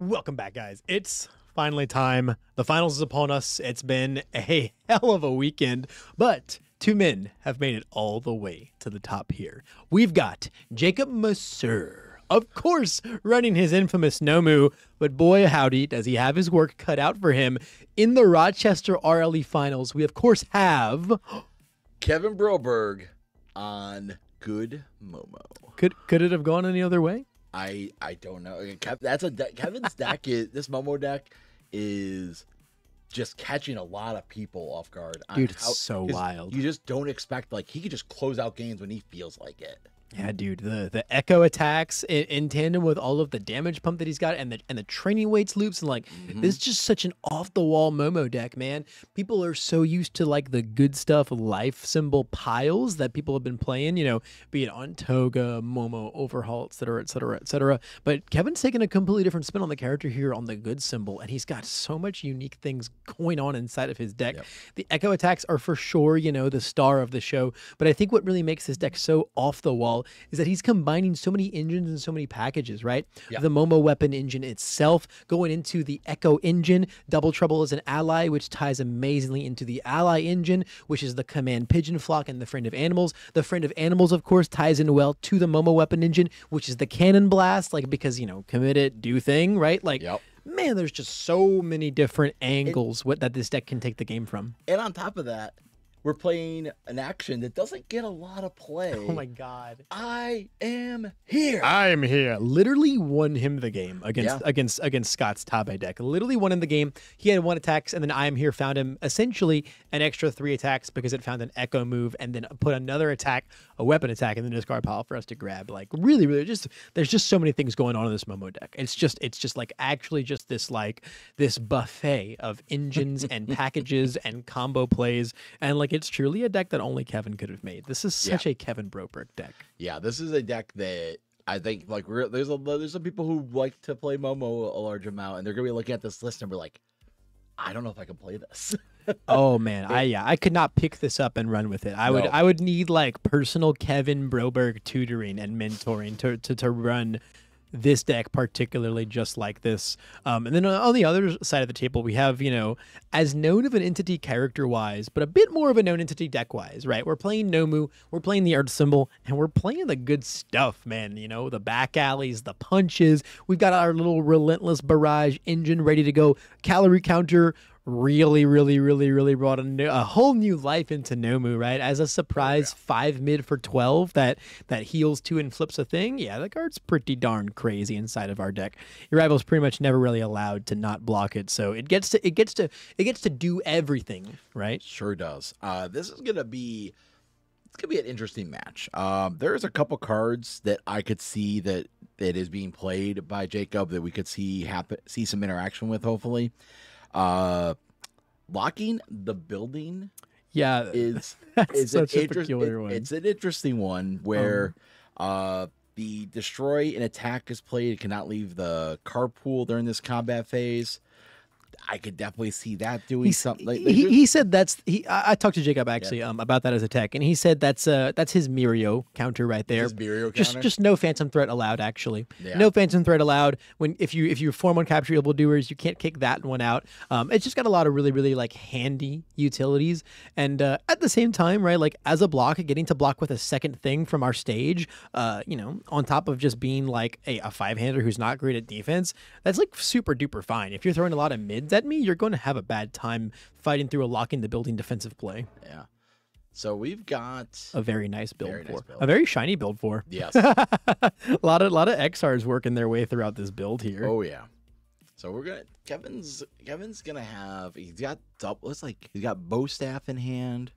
Welcome back, guys. It's finally time. The finals is upon us. It's been a hell of a weekend, but two men have made it all the way to the top here. We've got Jacob Masur, of course, running his infamous Nomu, but boy howdy, does he have his work cut out for him. In the Rochester RLE finals, we of course have Kevin Broberg on good Momo. Could it have gone any other way? I don't know. That's a Kevin's deck is this Momo deck is just catching a lot of people off guard. Dude, it's so wild. You just don't expect, like, he could just close out games when he feels like it. Yeah, dude, the echo attacks in tandem with all of the damage pump that he's got and the training weights loops, and like this is just such an off the wall Momo deck, man. People are so used to like the good stuff life symbol piles that people have been playing, you know, be it on Toga, Momo, Overhaul, etc., etc., etc. But Kevin's taking a completely different spin on the character here on the good symbol, and he's got so much unique things going on inside of his deck. Yep. The echo attacks are for sure, you know, the star of the show, but I think what really makes this deck so off the wall is that he's combining so many engines and so many packages, right? Yeah. The Momo weapon engine itself going into the Echo engine. Double Trouble is an ally, which ties amazingly into the ally engine, which is the Command Pigeon Flock and the Friend of Animals. The Friend of Animals, of course, ties in well to the Momo weapon engine, which is the Cannon Blast, like, because, you know, commit it, do thing, right? Like, man, there's just so many different angles that this deck can take the game from. And on top of that, we're playing an action that doesn't get a lot of play. Oh my God. I am here. I am here. Literally won him the game against Scott's Tabe deck. Literally won him the game. He had 1 attacks, and then I am here found him essentially an extra 3 attacks because it found an echo move and then put another attack, a weapon attack, in the discard pile for us to grab. Like really, there's just so many things going on in this Momo deck. It's just like actually just this buffet of engines and packages and combo plays, and like it's truly a deck that only Kevin could have made. This is such a Kevin Broberg deck. Yeah, this is a deck that I think like there's some people who like to play Momo a large amount, and they're gonna be looking at this list and be like, I don't know if I can play this. Oh man, I could not pick this up and run with it. I would need like personal Kevin Broberg tutoring and mentoring to run this deck particularly just like this. And then on the other side of the table, we have, you know, as known of an entity character-wise, but a bit more of a known entity deck-wise, right? We're playing Nomu, we're playing the Earth symbol, and we're playing the good stuff, man. You know, the back alleys, the punches. We've got our little Relentless Barrage engine ready to go. Calorie counter really brought a whole new life into Nomu, right? As a surprise 5 mid for 12 that heals 2 and flips a thing. Yeah, the card's pretty darn crazy inside of our deck. Your rival's pretty much never really allowed to not block it, so it gets to do everything, right? Sure does. This is gonna be an interesting match. There's a couple cards that I could see that is being played by Jacob that we could see some interaction with, hopefully. Locking the building is such a peculiar one. It's an interesting one where the destroy and attack is played. It cannot leave the card pool during this combat phase. I could definitely see that doing something. He said I talked to Jacob actually about that as a tech, and he said that's his Mirio counter right there. His Mirio counter? Just no Phantom Threat allowed, actually. Yeah. No Phantom Threat allowed. If you form on Capture Evildoers, you can't kick that one out. It's just got a lot of really like handy utilities, and at the same time, right, like as a block, getting to block with a second thing from our stage, you know, on top of just being like a 5-hander who's not great at defense, that's like super duper fine. If you're throwing a lot of mids at me, you're going to have a bad time fighting through a locking the building defensive play. Yeah. So we've got a very nice build a very shiny build for. Yes. a lot of XRs working their way throughout this build here. Oh yeah. So Kevin's gonna have, he's got bow staff in hand.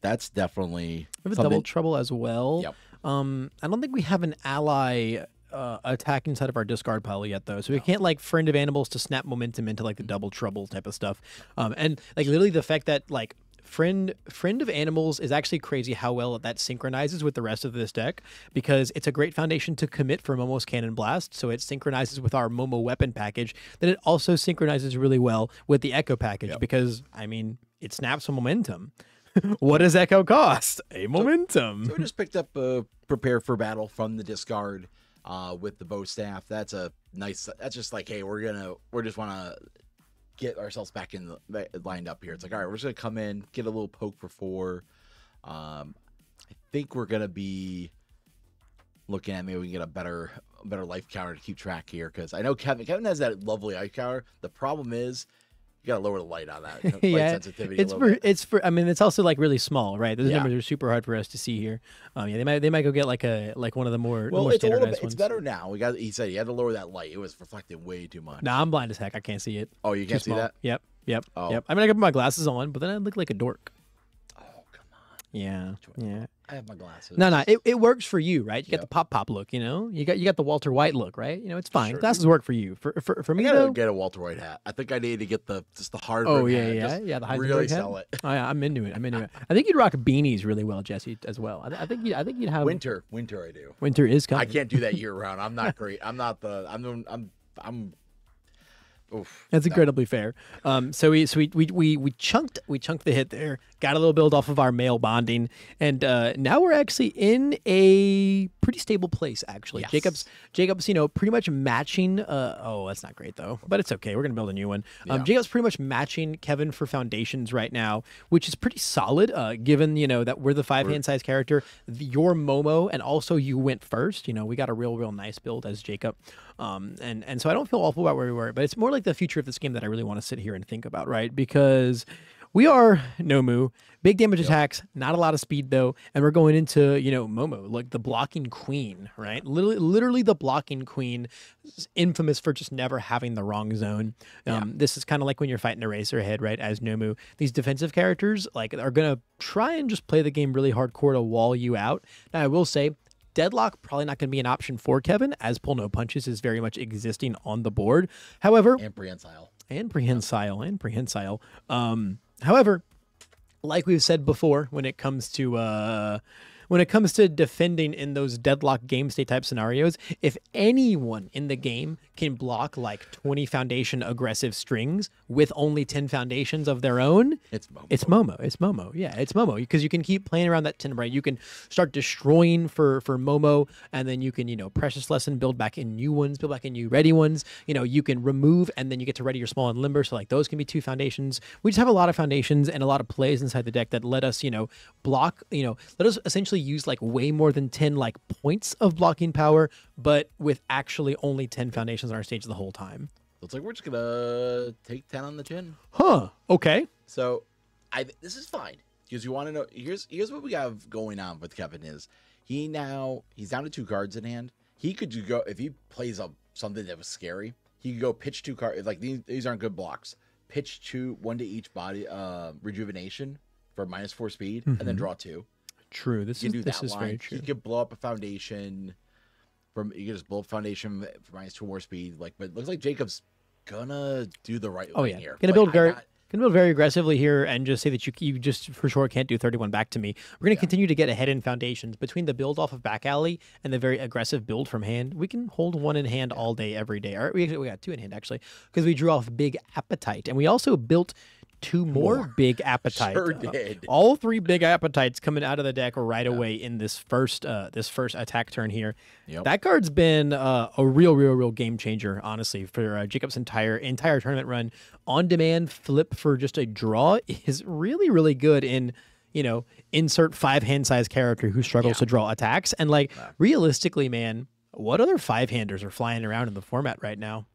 That's definitely we have a Double Trouble as well. Yep. I don't think we have an ally attack inside of our discard pile yet, though, so we can't like Friend of Animals to snap momentum into like the Double Trouble type of stuff. And like literally the fact that like Friend of Animals is actually crazy how well that synchronizes with the rest of this deck, because it's a great foundation to commit for Momo's Cannon Blast, so it synchronizes with our Momo weapon package. Then it also synchronizes really well with the Echo package, because I mean it snaps some momentum. What does Echo cost? A momentum. So we just picked up Prepare for Battle from the discard. with the bow staff. That's a nice. That's just like, hey, we just want to get ourselves back lined up here. It's like, all right, we're just gonna come in, get a little poke for 4. I think we're gonna be looking at maybe we can get a better life counter to keep track here, because I know Kevin has that lovely life counter. The problem is you gotta lower the light on that light sensitivity. It's for. I mean, it's also like really small, right? Those numbers are super hard for us to see here. Yeah, they might go get like one of the more standardized ones. It's better now. He said he had to lower that light. It was reflecting way too much. Nah, I'm blind as heck. I can't see it. Oh, you can't see that? Yep. I mean, I can put my glasses on, but then I look like a dork. Oh, come on. Yeah. I have my glasses. No, it works for you, right? You got the pop look, you know. You got the Walter White look, right? You know, it's fine. Sure. Glasses work for you. For me, I gotta though, get a Walter White hat. I think I need to get the hard. Oh hat. The Heisenberg really hat. Sell it. Oh yeah, I'm into it. I think you'd rock beanies really well, Jesse, as well. I think you'd have winter. I do. Winter is coming. I can't do that year round. I'm not great. I'm not the. I'm. Oof, that's incredibly fair. So we chunked the hit there, got a little build off of our male bonding, and now we're actually in a pretty stable place. Actually, yes. Jacob's, you know, pretty much matching. Oh, that's not great though, but it's okay. We're gonna build a new one. Jacob's pretty much matching Kevin for foundations right now, which is pretty solid. Given, you know, that we're the 5-hand size character, your Momo, and also you went first. You know, we got a real nice build as Jacob. And so I don't feel awful about where we were, but it's more like the future of this game that I really want to sit here and think about, right? Because we are Nomu, big damage attacks, not a lot of speed though, and we're going into, you know, Momo, like the blocking queen, right? Literally the blocking queen, infamous for just never having the wrong zone. This is kind of like when you're fighting Eraserhead, right? As Nomu, these defensive characters like are gonna try and just play the game really hardcore to wall you out. Now I will say, Deadlock probably not going to be an option for Kevin, as pull no punches is very much existing on the board. However, and prehensile. However, like we've said before, when it comes to defending in those deadlock game state type scenarios, if anyone in the game can block like 20 foundation aggressive strings with only 10 foundations of their own, it's Momo. It's Momo. Yeah, it's Momo, because you can keep playing around that 10, right? You can start destroying for Momo, and then you can, you know, Precious Lesson, build back in new ones, build back in new ready ones. You know, you can remove, and then you get to ready your small and limber. So like those can be 2 foundations. We just have a lot of foundations and a lot of plays inside the deck that let us, you know, block, you know, let us essentially use like way more than 10 like points of blocking power, but with actually only 10 foundations on our stage the whole time. Looks like we're just gonna take 10 on the chin. Huh. Okay. So this is fine, because you want to know, here's what we have going on with Kevin is he's down to 2 cards in hand. He could go, if he plays something that was scary, he could go pitch 2 cards. Like these aren't good blocks. Pitch 2, 1 to each body rejuvenation for -4 speed, and then draw 2. True. This is very true. You could blow up a foundation you can just blow up foundation for -2 more speed. Like, but it looks like Jacob's gonna do the right thing here. Gonna build very aggressively here, and just say that you just for sure can't do 31 back to me. We're gonna continue to get ahead in foundations between the build off of back alley and the very aggressive build from hand. We can hold 1 in hand all day, every day. We got 2 in hand actually, because we drew off Big Appetite, and we also built 2 more Big Appetite. Sure did. All 3 Big Appetites coming out of the deck right away in this first attack turn here. Yep. That card's been a real game changer, honestly, for Jacob's entire tournament run. On demand flip for just a draw is really good in, you know, insert 5-hand size character who struggles to draw attacks. And like realistically, man, what other 5-handers are flying around in the format right now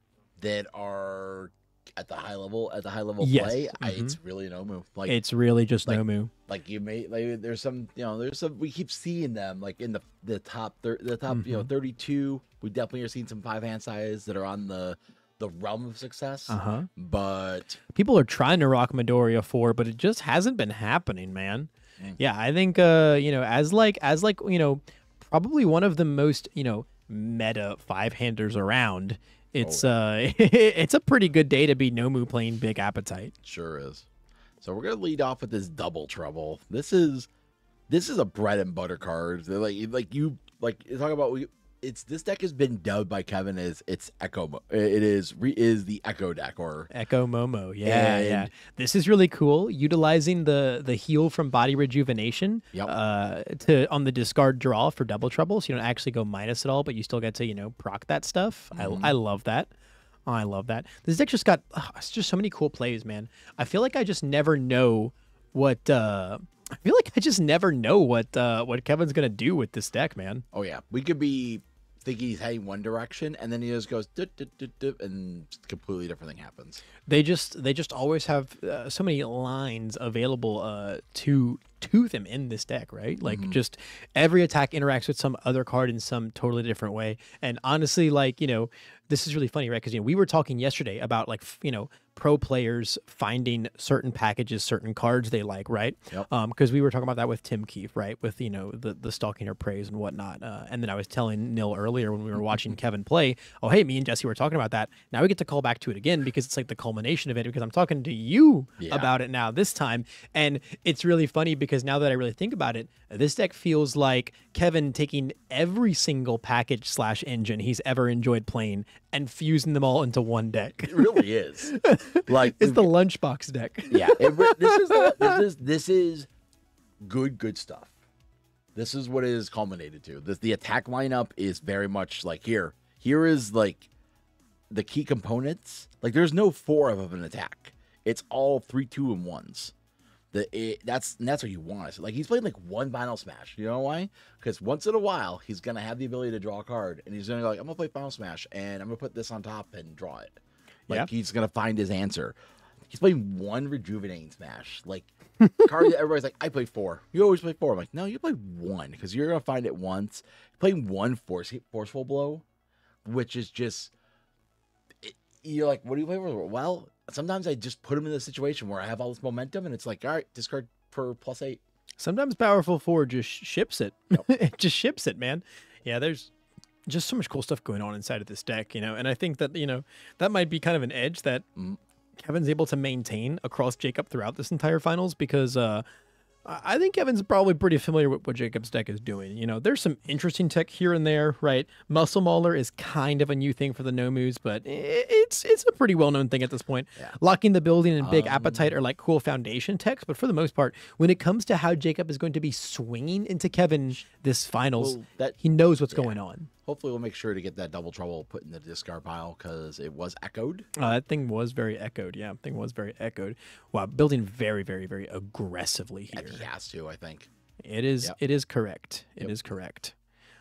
that are at the high level yes. play? It's really Nomu. Like, it's really just Nomu. Like there's some we keep seeing them like in the top you know, 32. We definitely are seeing some 5-hand size that are on the realm of success. But people are trying to rock Midoriya 4, but it just hasn't been happening, man. Yeah, I think you know, as like you know, probably one of the most, you know, meta 5-handers around. It's it's a pretty good day to be Nomu playing Big Appetite. Sure is. So we're gonna lead off with this Double Trouble. This is a bread and butter card. Like you talk about, this deck has been dubbed by Kevin as it's Echo. It is the Echo deck or Echo Momo. Yeah. This is really cool. Utilizing the heal from Body Rejuvenation to on the discard draw for double trouble, so you don't actually go minus at all, but you still get to proc that stuff. I love that. Oh, I love that. This deck just got it's just so many cool plays, man. I feel like I just never know what what Kevin's gonna do with this deck, man. Oh yeah, we could be thinking he's heading one direction, and then he just goes and completely different thing happens. They just always have so many lines available to them in this deck, right? Like just every attack interacts with some other card in some totally different way. And honestly, like this is really funny, right? Because we were talking yesterday about like pro players finding certain packages, certain cards they like, right? Yep. Because we were talking about that with Tim Keefe, right? With the Stalking Her Praise and whatnot. And then I was telling Nil earlier when we were watching Kevin play, oh hey, me and Jesse were talking about that. Now we get to call back to it again because it's like the culmination of it. Because I'm talking to you about it now this time, and it's really funny because now that I really think about it, this deck feels like Kevin taking every single package / engine he's ever enjoyed playing and fusing them all into one deck. It really is. Like it's the lunchbox deck. Yeah, this is good stuff. This is what it is culminated to. The attack lineup is very much like here is like the key components. Like there's no 4 of an attack. It's all 3, 2, and 1s. That's what you want. Like he's playing like one Final Smash. You know why? Because once in a while he's gonna have the ability to draw a card, and he's gonna go like, I'm gonna play Final Smash, and I'm gonna put this on top and draw it. Like he's gonna find his answer. He's playing one Rejuvenating Smash. Like card that everybody's like, I play 4. You always play 4. I'm like, no, you play 1 because you're gonna find it once. Playing one Forceful Blow, which is just you're like, what do you play for? Well, sometimes I just put him in the situation where I have all this momentum, and it's like, all right, discard for +8. Sometimes Powerful 4 just ships it. Yep. It just ships it, man. Yeah, there's just so much cool stuff going on inside of this deck, and I think that, that might be kind of an edge that Kevin's able to maintain across Jacob throughout this entire finals because I think Kevin's probably pretty familiar with what Jacob's deck is doing. There's some interesting tech here and there, right? Muscle Mauler is kind of a new thing for the Nomus, but it's a pretty well-known thing at this point. Yeah. Locking the Building and Big Appetite are like cool foundation techs, but for the most part, when it comes to how Jacob is going to be swinging into Kevin this finals, he knows what's going on. Hopefully we'll make sure to get that Double Trouble put in the discard pile because it was echoed. That thing was very echoed. Yeah, thing was very echoed. Wow, building very, very, very aggressively here. He has to, I think. It is. Yep. It is correct. It is correct.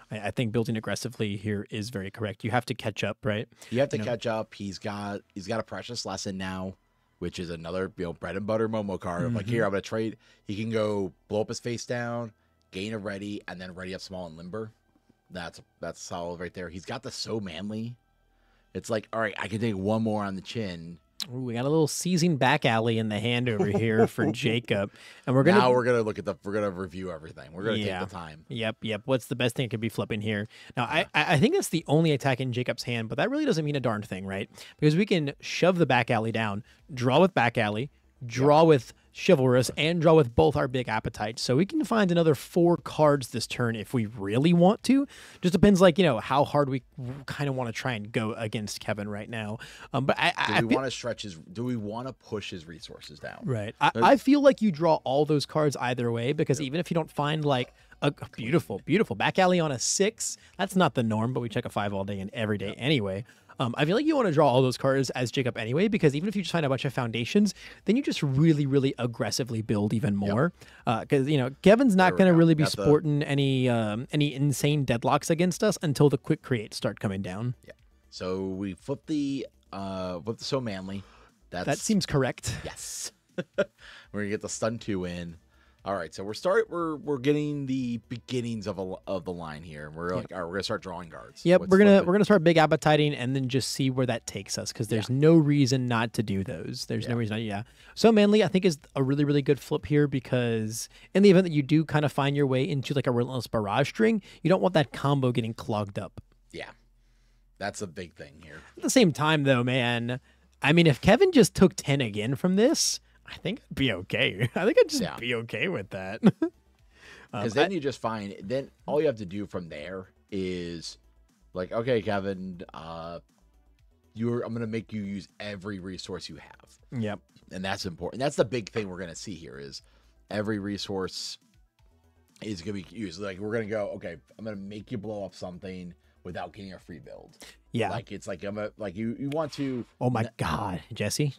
I think building aggressively here is very correct. You have to catch up, right? You have to catch up. He's got a Precious Lesson now, which is another bread and butter Momo card. Of like, here, I'm gonna trade. He can go blow up his face down, gain a ready, and then ready up small and limber. That's solid right there. He's got the So Manly. It's like, all right, I can take one more on the chin. Ooh, we got a little seizing back alley in the hand over here for Jacob, and we're gonna review everything. We're gonna take the time. Yep. What's the best thing it could be flipping here? Now, I think that's the only attack in Jacob's hand, but that really doesn't mean a darn thing, right? Because we can shove the back alley down, draw with back alley, draw with Chivalrous, and draw with both our Big Appetite. So we can find another 4 cards this turn if we really want to. Just depends, like, how hard we kind of want to try and go against Kevin right now. But do we want to stretch his? Do we want to push his resources down? Right. I feel like you draw all those cards either way because even if you don't find like a beautiful back alley on a 6, that's not the norm. But we check a 5 all day and every day anyway. I feel like you want to draw all those cards as Jacob anyway, because even if you just find a bunch of foundations, then you just really, really aggressively build even more. Because Kevin's not going to really be sporting any insane deadlocks against us until the quick creates start coming down. Yeah. So we flip the So Manly. That seems correct. Yes. We're gonna get the Stun 2 in. All right, so we're getting the beginnings of the line here. We're like, all right, we're gonna start drawing cards. Yep, we're gonna start Big Appetiting and then just see where that takes us because there's no reason not to do those. There's no reason. So Manly, I think, is a really, really good flip here because in the event that you do kind of find your way into like a Relentless Barrage string, you don't want that combo getting clogged up. Yeah, that's a big thing here. At the same time, though, man, I mean, if Kevin just took 10 again from this, I think I'd be okay. I think I'd just be okay with that. Because then you just find, then all you have to do from there is Like, okay, Kevin, I'm gonna make you use every resource you have. Yep. And that's important. That's the big thing we're gonna see here is every resource is gonna be used. Like we're gonna go, okay, I'm gonna make you blow up something without getting a free build. Yeah. Like it's like you want to. Oh my God, Jesse,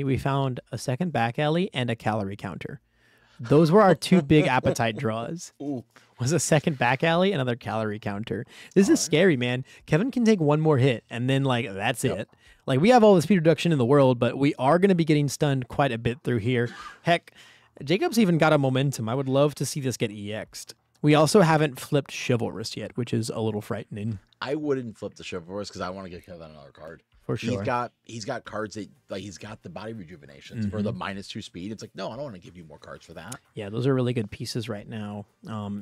we found a second back alley and a calorie counter. Those were our two big appetite draws. Ooh. Was a second back alley, another calorie counter. This is scary, man. Kevin can take one more hit, and then, like, that's it. Like, we have all the speed reduction in the world, but we are going to be getting stunned quite a bit through here. Heck, Jacob's even got a momentum. I would love to see this get EX'd. We also haven't flipped Chivalrous yet, which is a little frightening. I wouldn't flip the Chivalrous because I want to get Kevin another card. For sure. He's got cards that, like, he's got the body rejuvenations for the -2 speed. It's like, no, I don't want to give you more cards for that. Yeah, those are really good pieces right now.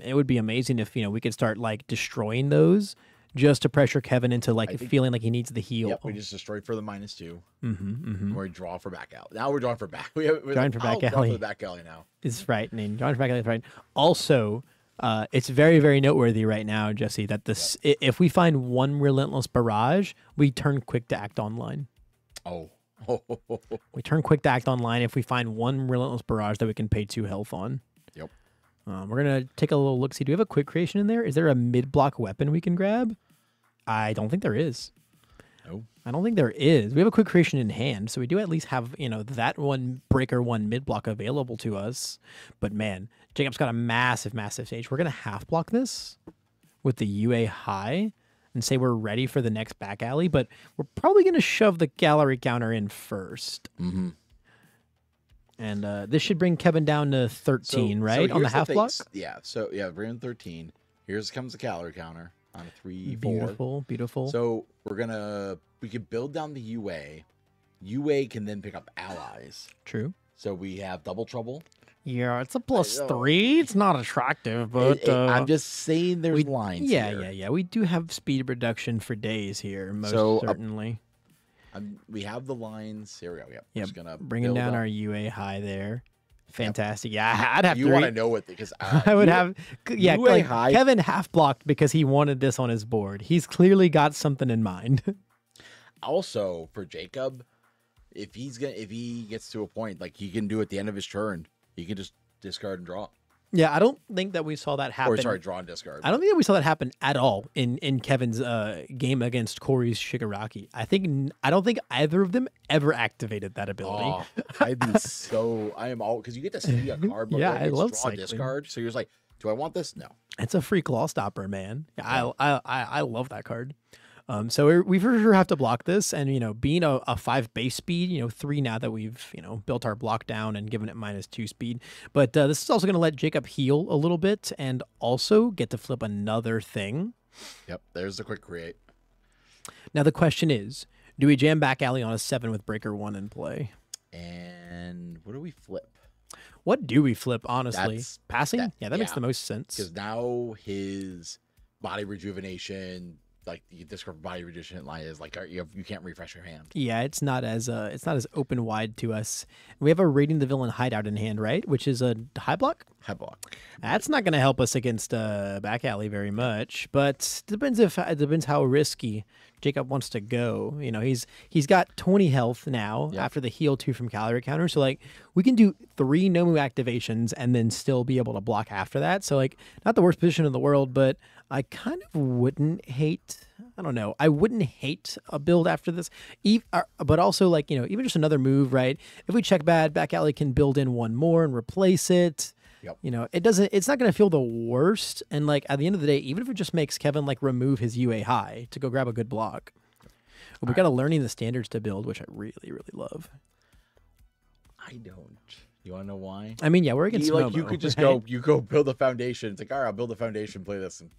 It would be amazing if, we could start, like, destroying those just to pressure Kevin into, like, feeling like he needs the heal. Yep, we just destroyed for the -2. Where we draw for back out. Now we're drawing for back. We're drawing for back alley. For the back alley now. It's frightening. Drawing for back alley is frightening. Also, it's very, very noteworthy right now, Jesse, that if we find one Relentless Barrage, we turn Quick to Act online. Oh. We turn Quick to Act online if we find one Relentless Barrage that we can pay 2 health on. Yep. We're going to take a little look. See, do we have a Quick Creation in there? Is there a mid-block weapon we can grab? I don't think there is. No. I don't think there is. We have a Quick Creation in hand, so we do at least have, that one Breaker 1 mid-block available to us. But, man, Jacob's got a massive, massive stage. We're going to half-block this with the UA high and say we're ready for the next back alley, but we're probably going to shove the gallery counter in first. And this should bring Kevin down to 13, right? On the half block? Yeah, so we're in 13. Here comes the calorie counter on a 3, 4. Beautiful, beautiful. So we can build down the UA. UA can then pick up allies. True. So we have Double Trouble. Yeah, it's a +3. It's not attractive, but I'm just saying there's lines. Yeah. We do have speed reduction for days here, most certainly. We have the lines. Here we go. Yep. Yeah, just gonna bringing down our UA high there. Fantastic. Yep. Yeah, I'd have you want to know what because I would have. Yeah, UA high. Kevin half blocked because he wanted this on his board. He's clearly got something in mind. Also, for Jacob, if he gets to a point like he can do at the end of his turn. He can just discard and draw. Yeah, I don't think that we saw that happen. Or sorry, draw and discard. I don't think that we saw that happen at all in Kevin's game against Corey's Shigaraki. I don't think either of them ever activated that ability. Oh, I am all because you get to see a card. Yeah, I love draw discard. So you're just like, do I want this? No. It's a free claw stopper, man. Yeah. I love that card. So we for sure have to block this, and being a 5 base speed, 3 now that we've built our block down and given it -2 speed. But this is also going to let Jacob heal a little bit and also get to flip another thing. Yep, there's the quick create. Now the question is, do we jam back alley on a 7 with Breaker 1 in play? And what do we flip? What do we flip? Honestly, passing. That makes the most sense because now his body rejuvenation. Like the discard body reduction line is like you can't refresh your hand. Yeah, it's not as open wide to us. We have a Raiding the Villain hideout in hand, right? Which is a high block. High block. That's not going to help us against back alley very much, but it depends how risky Jacob wants to go. He's got 20 health now after the heal 2 from calorie counter. So like we can do 3 Nomu activations and then still be able to block after that. So like not the worst position in the world, but I kind of wouldn't hate. I don't know. I wouldn't hate a build after this, but also like even just another move, right? If we check bad, back alley can build in 1 more and replace it. Yep. It's not going to feel the worst. And like at the end of the day, even if it just makes Kevin like remove his UA high to go grab a good block, we got a learning the standards to build, which I really, really love. I don't. You want to know why? I mean, yeah, we're against Momo, you could just go build a foundation. It's like, all right, I'll build a foundation, play this, and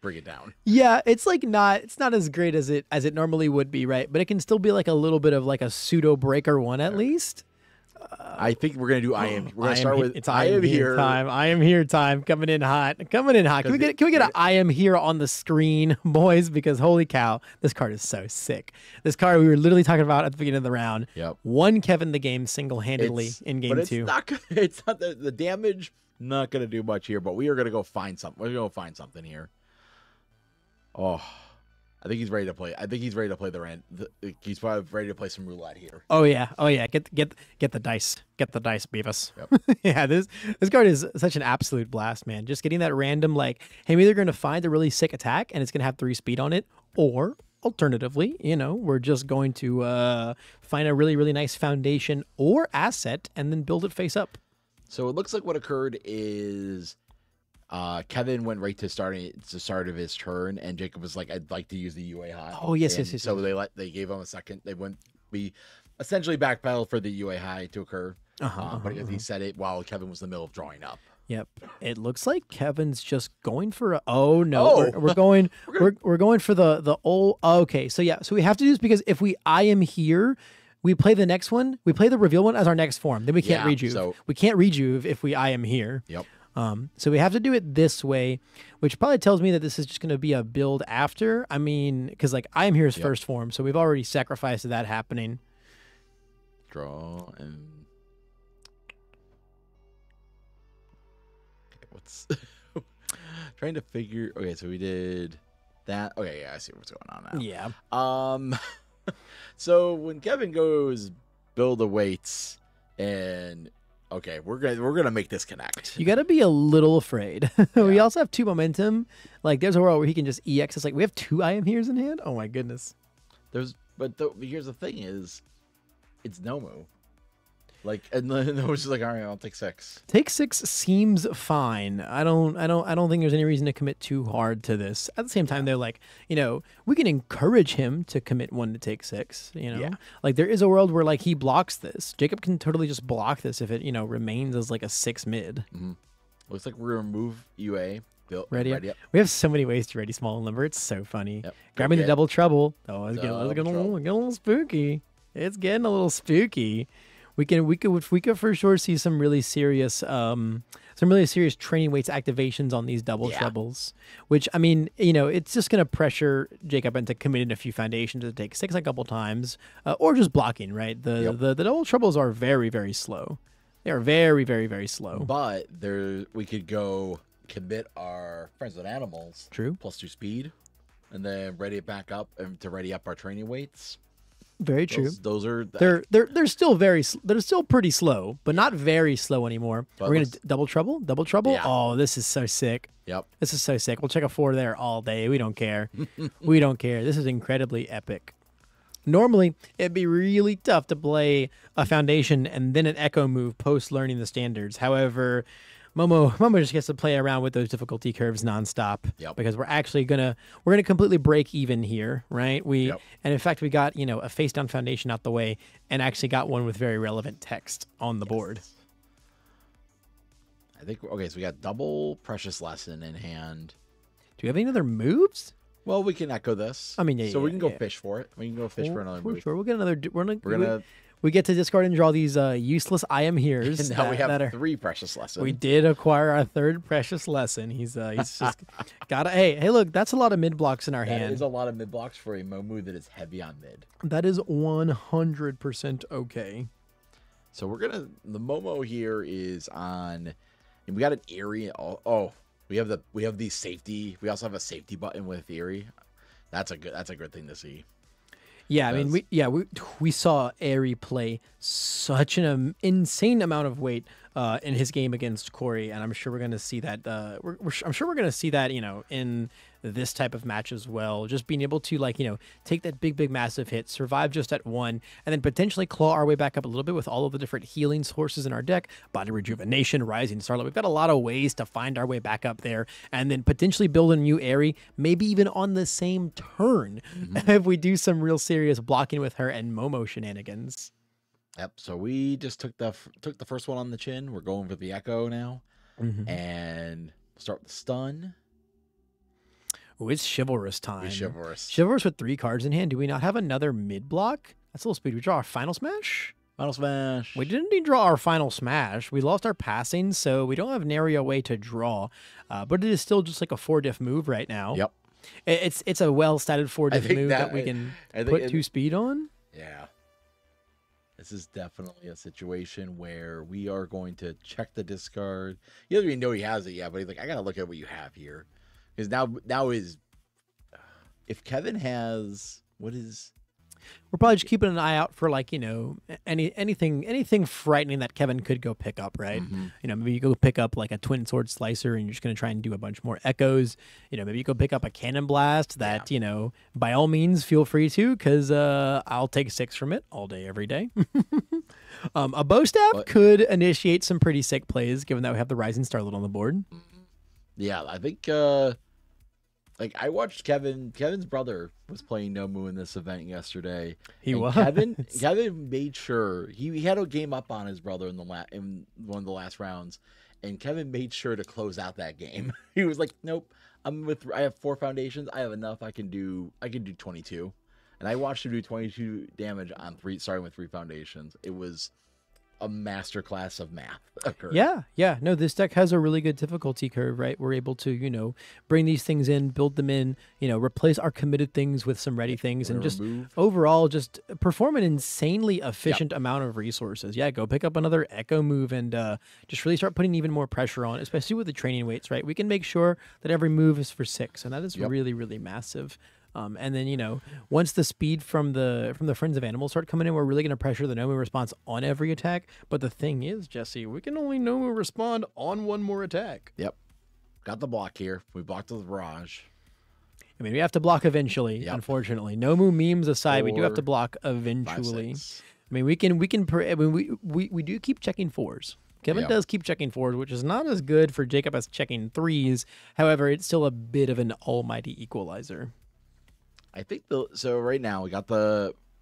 bring it down. Yeah, it's not as great as it normally would be, right? But it can still be like a little bit of like a pseudo breaker 1 at least. I think we're gonna do I am. We're gonna start with it's I am here time. I am here time. Coming in hot. Can we get an I am here on the screen, boys? Because holy cow, this card is so sick. This card we were literally talking about at the beginning of the round. Yep. Won Kevin the game single-handedly in game 2. It's not the damage. Not gonna do much here, but we are gonna go find something. We're gonna go find something here. Oh, I think he's ready to play. I think he's ready to play he's probably ready to play some roulette here. Oh yeah. Get the dice. Get the dice, Beavis. Yep. Yeah, this card is such an absolute blast, man. Just getting that random like, hey, I'm either going to find a really sick attack and it's going to have 3 speed on it, or alternatively, we're just going to find a really, really nice foundation or asset and then build it face up. So it looks like what occurred is Kevin went right to start of his turn, and Jacob was like, "I'd like to use the UA high." Oh yes. So they gave him a second. We essentially backpedaled for the UA high to occur, but he said it while Kevin was in the middle of drawing up. Yep. It looks like Kevin's just going for a, oh no, we're going for the old. Okay, so yeah, so we have to do this because if we IM here, we play the next one, we play the reveal one as our next form. Then we can't rejuve. So we can't rejuve if we IM here. Yep. So we have to do it this way, which probably tells me that this is just going to be a build after. I mean, because like IM here is first form, so we've already sacrificed that happening. Draw and. Trying to figure. Okay, so we did that. Okay, yeah, I see what's going on now. Yeah. So when Kevin goes build the weights, and okay, we're gonna make this connect. You got to be a little afraid. We also have 2 momentum. Like there's a world where he can just EX. It's like we have 2 IM here's in hand. Oh my goodness. Here's the thing is, it's Nomu. Like, and then it was just like, all right, I'll take 6. Take 6 seems fine. I don't think there's any reason to commit too hard to this. At the same time, they're like, we can encourage him to commit 1 to take 6. Like there is a world where like he blocks this. Jacob can totally just block this if it remains as like a 6 mid. Looks like we're gonna move UA. Ready up. We have so many ways to ready small and limber. It's so funny. Grabbing the double trouble. Oh, it's getting a little spooky. It's getting a little spooky. We could for sure see some really serious training weights activations on these double troubles, which I mean, it's just gonna pressure Jacob into committing a few foundations to take 6 a couple times, or just blocking. Right, the double troubles are very, very slow. They are very, very, very slow. But we could go commit our friends with animals. True. +2 speed, and then ready it back up and to ready up our training weights. Very true. Those are they're still pretty slow, but not very slow anymore. But we're gonna double trouble. Yeah. Oh, this is so sick. Yep. This is so sick. We'll check a 4 there all day. We don't care. We don't care. This is incredibly epic. Normally, it'd be really tough to play a foundation and then an echo move post learning the standards. However, Momo just gets to play around with those difficulty curves nonstop. Because we're actually gonna completely break even here, right? And in fact we got a face down foundation out the way and actually got one with very relevant text on the board. I think so we got double precious lesson in hand. Do we have any other moves? Well, we can echo this. I mean, we can go fish for it. We can go fish for another move. Sure, we'll get another. We get to discard and draw these useless IM here's. And now we have 3 precious lessons. We did acquire our 3rd precious lesson. He's just got hey, look, that's a lot of mid blocks in our hand. That is a lot of mid blocks for a Momu that is heavy on mid. That is 100% okay. So the Momo here is on, and we got an Eerie. We have the safety. We also have a safety button with Eerie. That's a good thing to see. Yeah, I mean, we saw Airy play such an insane amount of weight in his game against Corey, and I'm sure we're going to see that. I'm sure we're going to see that, in this type of match as well. Just being able to take that big massive hit, survive just at 1, and then potentially claw our way back up a little bit with all of the different healing sources in our deck. Body Rejuvenation, Rising Starlight. We've got a lot of ways to find our way back up there, and then potentially build a new Airy, maybe even on the same turn if we do some real serious blocking with her and Momo shenanigans. Yep. So we just took the first one on the chin. We're going for the Echo now, and start with the stun. Oh, it's chivalrous time. It's chivalrous. Chivalrous with 3 cards in hand. Do we not have another mid block? That's a little speed. We draw our final smash? Final smash. We didn't even draw our final smash. We lost our passing, so we don't have nary a way to draw. But it is still just like a 4-diff move right now. Yep. It's a well-statted 4-diff move that we can put 2 speed on. Yeah. This is definitely a situation where we are going to check the discard. He doesn't even know he has it yet, but he's like, I got to look at what you have here. Because now is if Kevin has we're probably just keeping an eye out for like, you know, anything frightening that Kevin could go pick up, right? You know, maybe you go pick up like a twin sword slicer and you're just going to try and do a bunch more echoes. You know, maybe you go pick up a cannon blast that, you know, by all means feel free to, because I'll take 6 from it all day, every day. A bow staff could initiate some pretty sick plays, given that we have the Rising Starlet on the board. Yeah, I think like I watched Kevin's brother was playing Nomu in this event yesterday. He was. Kevin made sure he had a game up on his brother in one of the last rounds, and Kevin made sure to close out that game. He was like, "Nope, I have 4 foundations. I have enough. I can do 22." And I watched him do 22 damage on starting with 3 foundations. It was a masterclass of math occurred. Yeah. No, this deck has a really good difficulty curve, right? We're able to, you know, bring these things in, build them in, you know, replace our committed things with some ready things, and just overall just perform an insanely efficient amount of resources. Yeah, go pick up another echo move and just really start putting even more pressure on, especially with the training weights, right? We can make sure that every move is for 6, and that is really, really massive. And then, you know, once the speed from the Friends of Animals start coming in, we're really going to pressure the Nomu response on every attack. But the thing is, Jesse, we can only Nomu respond on 1 more attack. Yep. Got the block here. We blocked the barrage. I mean, we have to block eventually, unfortunately. Nomu memes aside, we do have to block eventually. 5, I mean, we do keep checking 4s. Kevin does keep checking 4s, which is not as good for Jacob as checking 3s. However, it's still a bit of an almighty equalizer. I think so right now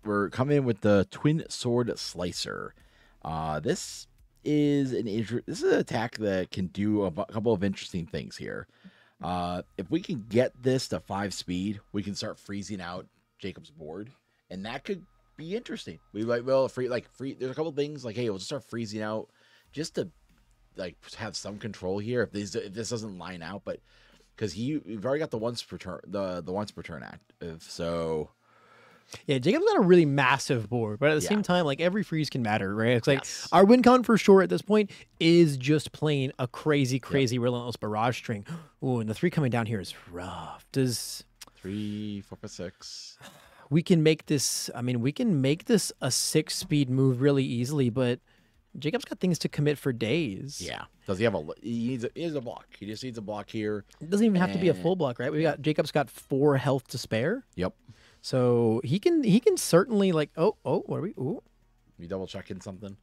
we're coming in with the twin sword slicer. This is an attack that can do a couple of interesting things here. If we can get this to 5 speed, we can start freezing out Jacob's board, and that could be interesting. We there's a couple of things like, hey, we'll just start freezing out just to like have some control here if this doesn't line out, but because we've already got the once per turn, the once per turn active. So yeah, Jacob's got a really massive board, but at the same time, like every freeze can matter, right? It's like our win con for sure at this point is just playing a crazy relentless barrage string. Ooh, and the 3 coming down here is rough. Does 3, 4, 5, 6? We can make this. I mean, we can make this a 6-speed move really easily, but Jacob's got things to commit for days. Yeah. Does he have he needs a block. He just needs a block here. It doesn't even have to be a full block, right? Jacob's got 4 health to spare. Yep. So he can certainly like, what are we? Ooh. You double checking something?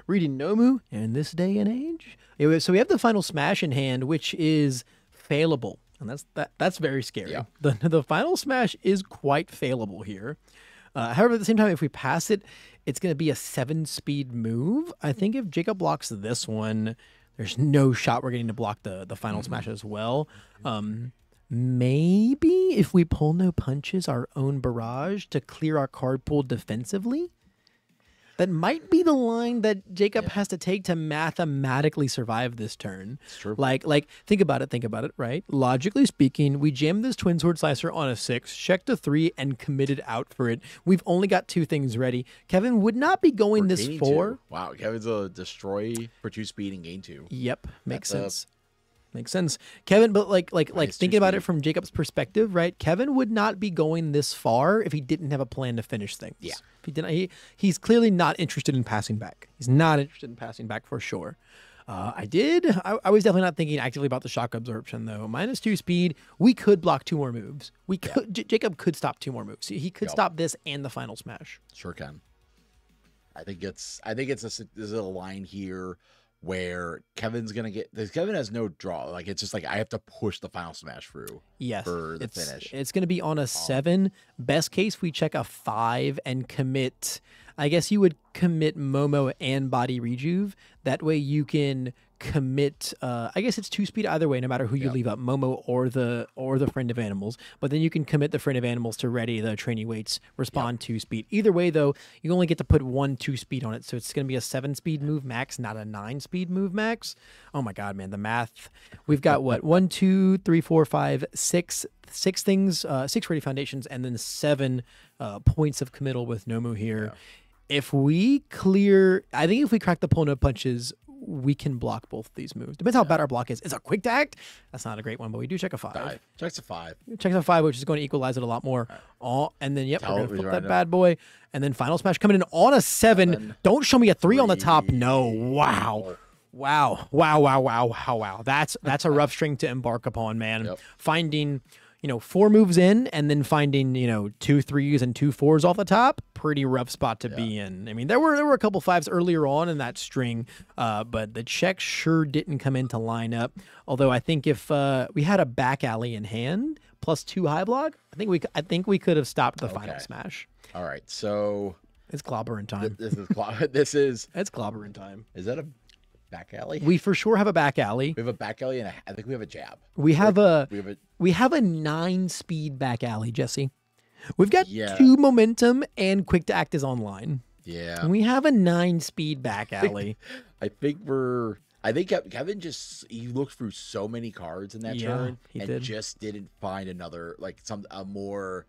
Reading Nomu in this day and age. Anyway, so we have the final smash in hand, which is failable. And that's very scary. Yeah. The final smash is quite failable here. However, at the same time, if we pass it, it's going to be a 7-speed move. I think if Jacob blocks this one, there's no shot we're getting to block the final smash as well. Maybe if we pull no punches, our own barrage to clear our card pool defensively. That might be the line that Jacob has to take to mathematically survive this turn. It's true. Like think about it, right? Logically speaking, we jammed this twin sword slicer on a 6, checked a 3, and committed out for it. We've only got 2 things ready. Kevin would not be going this 4. 2. Wow, Kevin's a destroy for 2 speed and gain 2. Yep, makes sense. Makes sense. Kevin, but like thinking about it from Jacob's perspective, right? Kevin would not be going this far if he didn't have a plan to finish things. Yeah. If he didn't, he's clearly not interested in passing back. He's not interested in passing back for sure. I was definitely not thinking actively about the shock absorption though. -2 speed, we could block 2 more moves. We could. Jacob could stop 2 more moves. He could stop this and the final smash. Sure can. I think it's there's a line here where Kevin's gonna get this. Kevin has no draw. Like it's just like I have to push the final smash through. Yes, for the finish. It's gonna be on a 7. Best case, we check a 5 and commit. I guess you would commit Momo and Body Rejuve. That way you can commit. I guess it's 2 speed either way, no matter who you leave up, Momo or the Friend of Animals. But then you can commit the Friend of Animals to ready the training weights, respond 2 speed. Either way, though, you only get to put 1 2 speed on it, so it's going to be a 7 speed move max, not a 9 speed move max. Oh my God, man, the math. We've got what 1 2 3 4 5 6 things, 6 ready foundations, and then 7 points of committal with Nomu here. If we clear, I think if we crack the pull no punches, we can block both of these moves. Depends how bad our block is. It's a quick to act. That's not a great one, but we do check a 5. Checks a 5. Checks a 5, which is going to equalize it a lot more. And then, we're going to flip that bad boy. And then final smash coming in on a 7. Don't show me a 3 on the top. No. Wow. Wow. That's a rough string to embark upon, man. Finding, 4 moves in and then finding, 2 3s and 2 4s off the top. Pretty rough spot to be in. I mean, there were a couple 5s earlier on in that string, but the check sure didn't come into line up. Although I think if we had a back alley in hand plus 2 high block, I think we could have stopped the final smash. All right, so it's clobbering time. It's clobbering time. Is that a back alley? We for sure have a back alley. We have a back alley, and I think we have a jab. We have a 9-speed back alley, Jesse. We've got 2 momentum, and quick to act is online. Yeah, and we have a 9-speed back alley. I think Kevin he looked through so many cards in that turn and just didn't find another a more.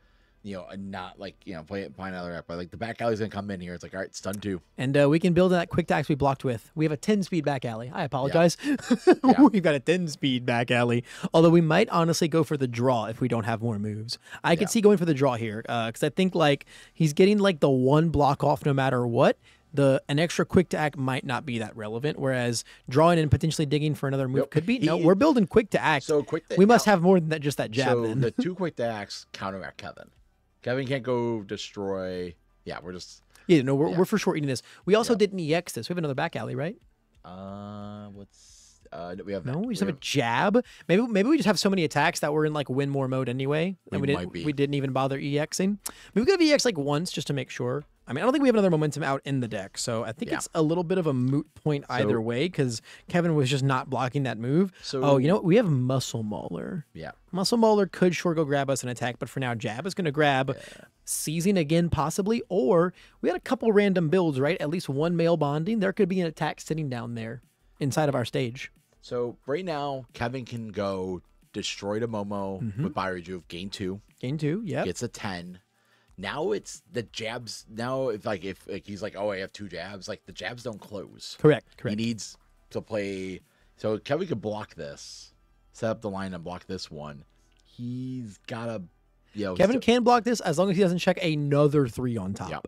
Not find another app, but the back alley's gonna come in here. It's all right, stun 2. And we can build that quick tax we blocked with. We have a 10-speed back alley. I apologize. We've got a 10-speed back alley. Although we might honestly go for the draw if we don't have more moves. I could see going for the draw here because I think he's getting the 1 block off no matter what. An extra quick to act might not be that relevant, whereas drawing and potentially digging for another move could be. No, we're building quick to act. So we must have more than that. Just that jab. So then the 2 quick to acts counteract Kevin. Kevin can't go destroy. Yeah, we're just. Yeah, no, we're for sure eating this. We also didn't EX this. We have another back alley, right? We have no. We just have a jab. Maybe we just have so many attacks that we're in win more mode anyway, and we didn't even bother EXing. Maybe we could have EX once just to make sure. I mean, I don't think we have another momentum out in the deck, so I think it's a little bit of a moot point either way because Kevin was just not blocking that move. So, you know what? We have Muscle Mauler. Yeah. Muscle Mauler could sure go grab us an attack, but for now, Jab is going to grab Seizing again, possibly, or we had a couple random builds, right? At least 1 male bonding. There could be an attack sitting down there inside of our stage. So right now, Kevin can go destroy the Momo with Biorejuve, gain 2. Gain 2, yeah. Gets a 10. Now it's the jabs. Now if he's oh, I have 2 jabs, the jabs don't close. Correct. He needs to play. So Kevin could block this, set up the line and block this one. He's gotta, Kevin can block this as long as he doesn't check another 3 on top. Yep.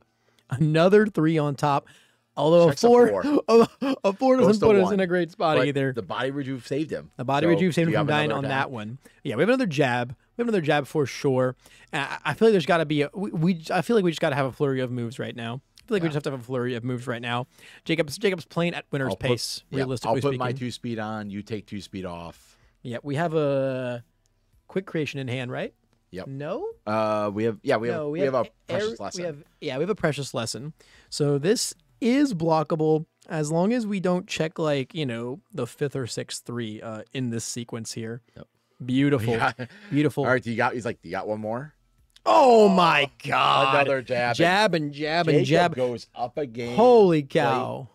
Another 3 on top. Although a 4 doesn't put us in a great spot either. The body rejuve saved him. The body rejuve saved him from dying on that one. Yeah, we have another jab. We have another jab for sure. I feel like there's got to be I feel like we just got to have a flurry of moves right now. I feel like we just have to have a flurry of moves right now. Jacob's playing at winner's pace. Realistically I'll put speaking. my 2-speed on. You take 2-speed off. Yeah, we have a quick creation in hand, right? Yep. No. We have a precious lesson. We have a precious lesson. So this is blockable as long as we don't check the 5th or 6th 3 in this sequence here. Yep. Beautiful. Beautiful. All right, you got one more? Oh my god. Another jab. Jab and jab. Goes up again. Holy cow.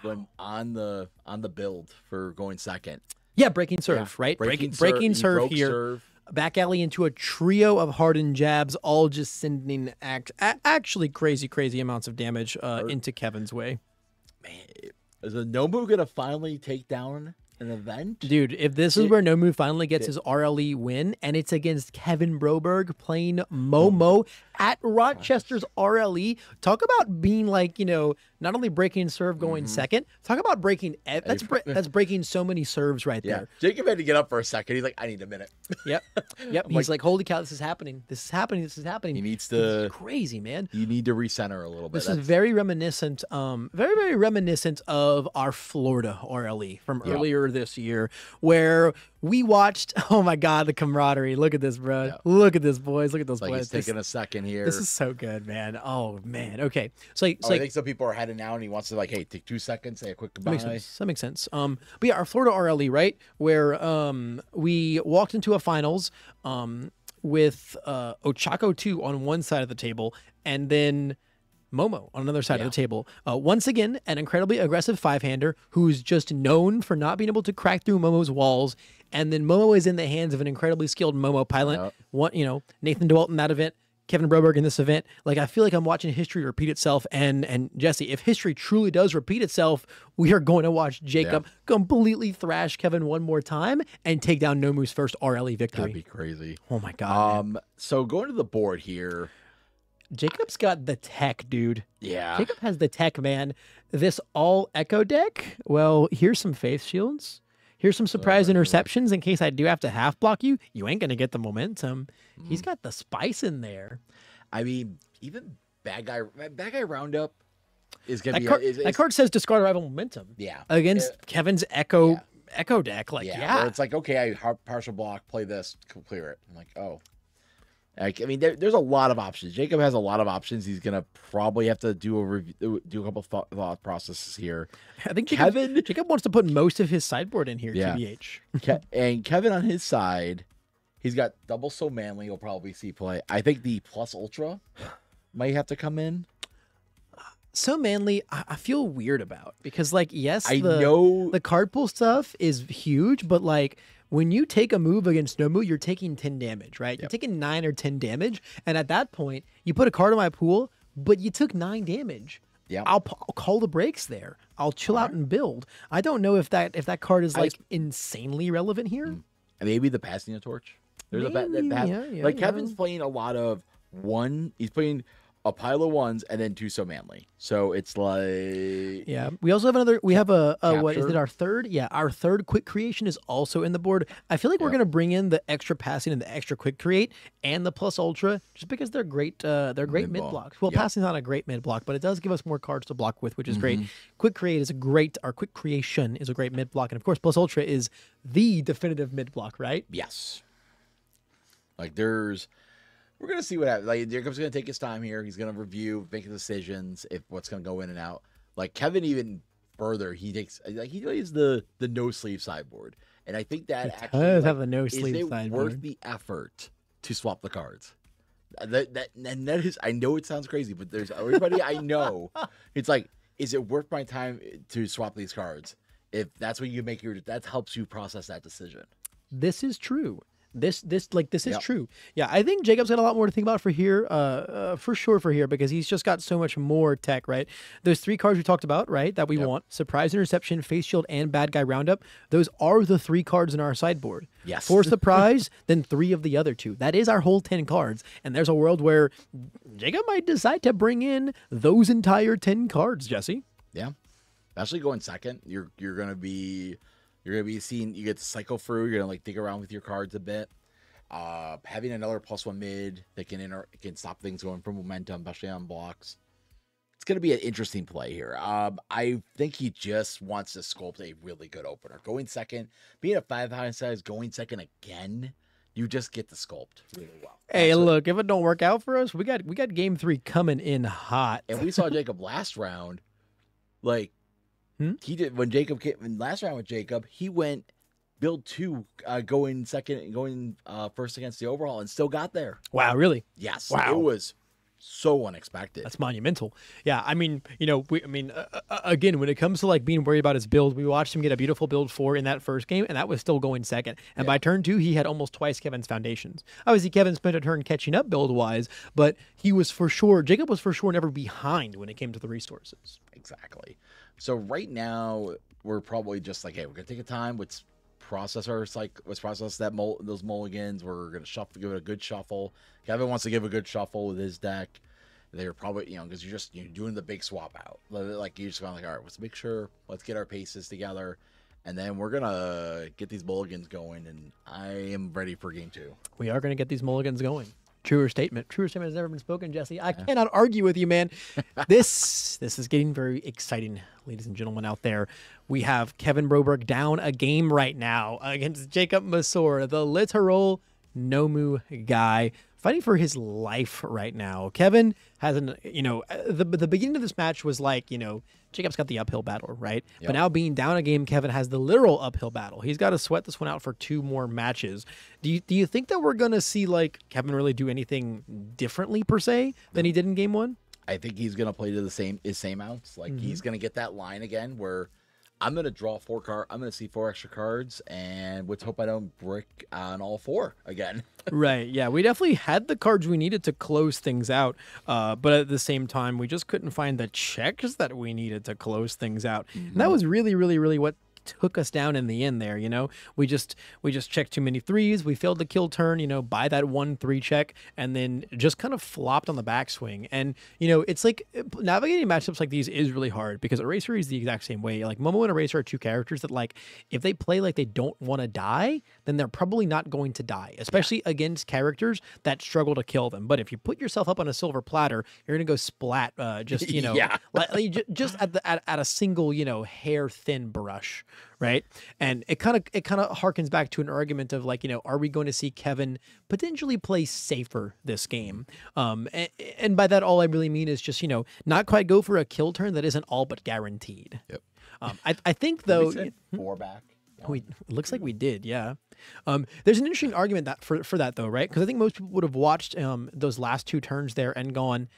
When on the build for going second. Yeah, breaking serve, right? Breaking serve here. Back alley into a trio of hardened jabs, all just sending actually crazy amounts of damage into Kevin's way. Man, is the Nomu gonna finally take down an event? Dude, if this is where Nomu finally gets his RLE win, and it's against Kevin Broberg playing Momo at Rochester's RLE, talk about being not only breaking serve going second, talk about breaking. That's breaking so many serves right there. Jacob had to get up for a second. He's I need a minute. Yep. He's holy cow, this is happening. This is happening. He needs to. It's crazy, man. You need to recenter a little bit. This is very reminiscent. Very reminiscent of our Florida RLE from earlier this year, where we watched. Oh my God, the camaraderie! Look at this, bro. Yeah. Look at this, boys. Look at those boys. He's taking a second here. This is so good, man. Oh man. Okay. So I think some people are heading out, and he wants to hey, take 2 seconds, say a quick goodbye. That makes sense. But yeah, our Florida RLE, right, where we walked into a finals with Ochako 2 on one side of the table, and then Momo on another side of the table. Once again, an incredibly aggressive 5-hander who's just known for not being able to crack through Momo's walls. And then Momo is in the hands of an incredibly skilled Momo pilot. Nathan DeWalt in that event Kevin Broberg in this event. Like, I feel like I'm watching history repeat itself. And Jesse, if history truly does repeat itself, we are going to watch Jacob completely thrash Kevin one more time and take down Nomu's first RLE victory. That'd be crazy. Oh my God. So going to the board here. Jacob's got the tech, dude. Yeah. Jacob has the tech, man. This all echo deck. Well, here's some faith shields. Here's some surprise interceptions in case I do have to half block you. You ain't going to get the momentum. He's got the spice in there. I mean, even bad guy roundup is going to be... That card says discard arrival momentum. Yeah. Against Kevin's echo deck. Like, Where it's like, okay, I partial block, play this, clear it. I'm like, oh. I mean, there's a lot of options. Jacob has a lot of options. He's gonna probably have to do a couple thought processes here. I think Jacob wants to put most of his sideboard in here. TBH. And Kevin on his side, he's got double So Manly. You'll probably see play. I think the plus ultra might have to come in. So Manly, I feel weird about because, like, yes, I know the card pool stuff is huge, but like, when you take a move against Nomu, you're taking 10 damage, right? You're taking 9 or 10 damage. And at that point, you put a card in my pool, but you took 9 damage. Yeah, I'll call the breaks there. I'll chill out and build. I don't know if that card is like insanely relevant here. Maybe the passing a torch. There's like Kevin's playing a lot of one. He's playing a pile of ones and then 2 So Manly. So it's like... Yeah. We also have another... We have what is it, our third? Yeah, our third quick creation is also in the board. I feel like we're going to bring in the extra passing and the extra quick create and the plus ultra just because they're great mid blocks. Well, passing's not a great mid block, but it does give us more cards to block with, which is great. Quick create is quick creation is a great mid block. And of course, plus ultra is the definitive mid block, right? Yes. Like we're going to see what happens. Like, Jacob's going to take his time here. He's going to review, make decisions, if what's going to go in and out. Like, Kevin, even further, he plays the no-sleeve sideboard. And I think that does have the no-sleeve sideboard. Worth the effort to swap the cards? That is, I know it sounds crazy, but there's everybody I know. It's like, is it worth my time to swap these cards? If that's what you make that helps you process that decision. This is true. This is true. Yeah, I think Jacob's got a lot more to think about for here, for sure for here, because he's just got so much more tech, right? Those 3 cards we talked about, right, that we want, Surprise Interception, Face Shield, and Bad Guy Roundup, those are the 3 cards in our sideboard. Yes. 4 Surprise, then 3 of the other 2. That is our whole 10 cards, and there's a world where Jacob might decide to bring in those entire 10 cards, Jesse. Yeah. Especially going second, you're gonna be seeing, you get to cycle through, you're gonna like dig around with your cards a bit. Having another +1 mid that can stop things going from momentum, especially on blocks. It's gonna be an interesting play here. I think he just wants to sculpt a really good opener. Going second, being a 5 high size, going second again, you just get the sculpt really well. Hey, look, if it don't work out for us, we got game 3 coming in hot. And we saw Jacob last round, like. He did when last round with Jacob, he went build 2, going second and going first against the overhaul and still got there. Wow, really? Yes. Wow. It was so unexpected. That's monumental. Yeah, I mean, again, when it comes to like being worried about his build, we watched him get a beautiful build 4 in that first game, and that was still going second. And by turn 2, he had almost twice Kevin's foundations. Obviously, Kevin spent a turn catching up build-wise, but Jacob was for sure never behind when it came to the resources. Exactly. So right now, we're probably just like, hey, we're going to take a time. Let's process those mulligans. We're going to give it a good shuffle. Kevin wants to give a good shuffle with his deck. They're probably, because you're doing the big swap out. Like, you're just going like, all right, let's make sure, let's get our paces together. And then we're going to get these mulligans going. And I am ready for game 2. We are going to get these mulligans going. Truer statement. Truer statement has never been spoken, Jesse. I cannot argue with you, man. This is getting very exciting, ladies and gentlemen out there. We have Kevin Broberg down a game right now against Jacob Masur, the literal Nomu guy, fighting for his life right now. Kevin has the beginning of this match was like, Jacob's got the uphill battle, right? Yep. But now being down a game, Kevin has the literal uphill battle. He's got to sweat this one out for 2 more matches. Do you think that we're going to see like Kevin really do anything differently per se than he did in game 1? I think he's going to play to his same outs. Like he's going to get that line again where I'm gonna draw 4 cards. I'm gonna see 4 extra cards, and let's hope I don't brick on all 4 again. Right. Yeah, we definitely had the cards we needed to close things out, but at the same time, we just couldn't find the checks that we needed to close things out. And that was really, really, really what took us down in the end there. We just checked too many 3s. We failed the kill turn, by that 1-3 check, and then just kind of flopped on the backswing. And it's like navigating matchups like these is really hard, because Eraser is the exact same way. Like Momo and Eraser are 2 characters that, like, if they play like they don't want to die, then they're probably not going to die, especially against characters that struggle to kill them. But if you put yourself up on a silver platter, you're gonna go splat just just at a single hair thin brush. Right. And it kind of harkens back to an argument of, like, are we going to see Kevin potentially play safer this game? And by that, all I really mean is just, not quite go for a kill turn that isn't all but guaranteed. Yep. I think, though, 4 back. it looks like we did. Yeah. There's an interesting argument that for that, though, right? Because I think most people would have watched those last 2 turns there and gone,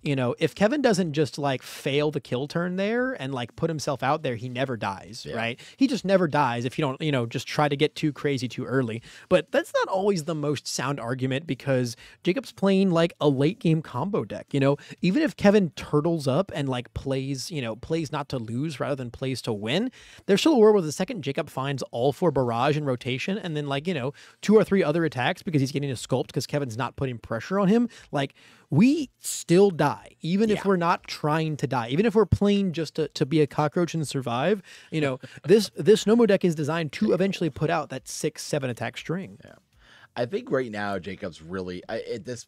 if Kevin doesn't just, like, fail the kill turn there and, like, put himself out there, he never dies, right? He just never dies if you don't, just try to get too crazy too early. But that's not always the most sound argument, because Jacob's playing, like, a late game combo deck. Even if Kevin turtles up and, like, plays not to lose rather than plays to win, there's still a world where the second Jacob finds all 4 barrage in rotation, and then, like, 2 or 3 other attacks because he's getting a sculpt because Kevin's not putting pressure on him, like, we still die, even if we're not trying to die, even if we're playing just to be a cockroach and survive. This Nomu deck is designed to eventually put out that 6-7 attack string. Yeah, I think right now Jacob's really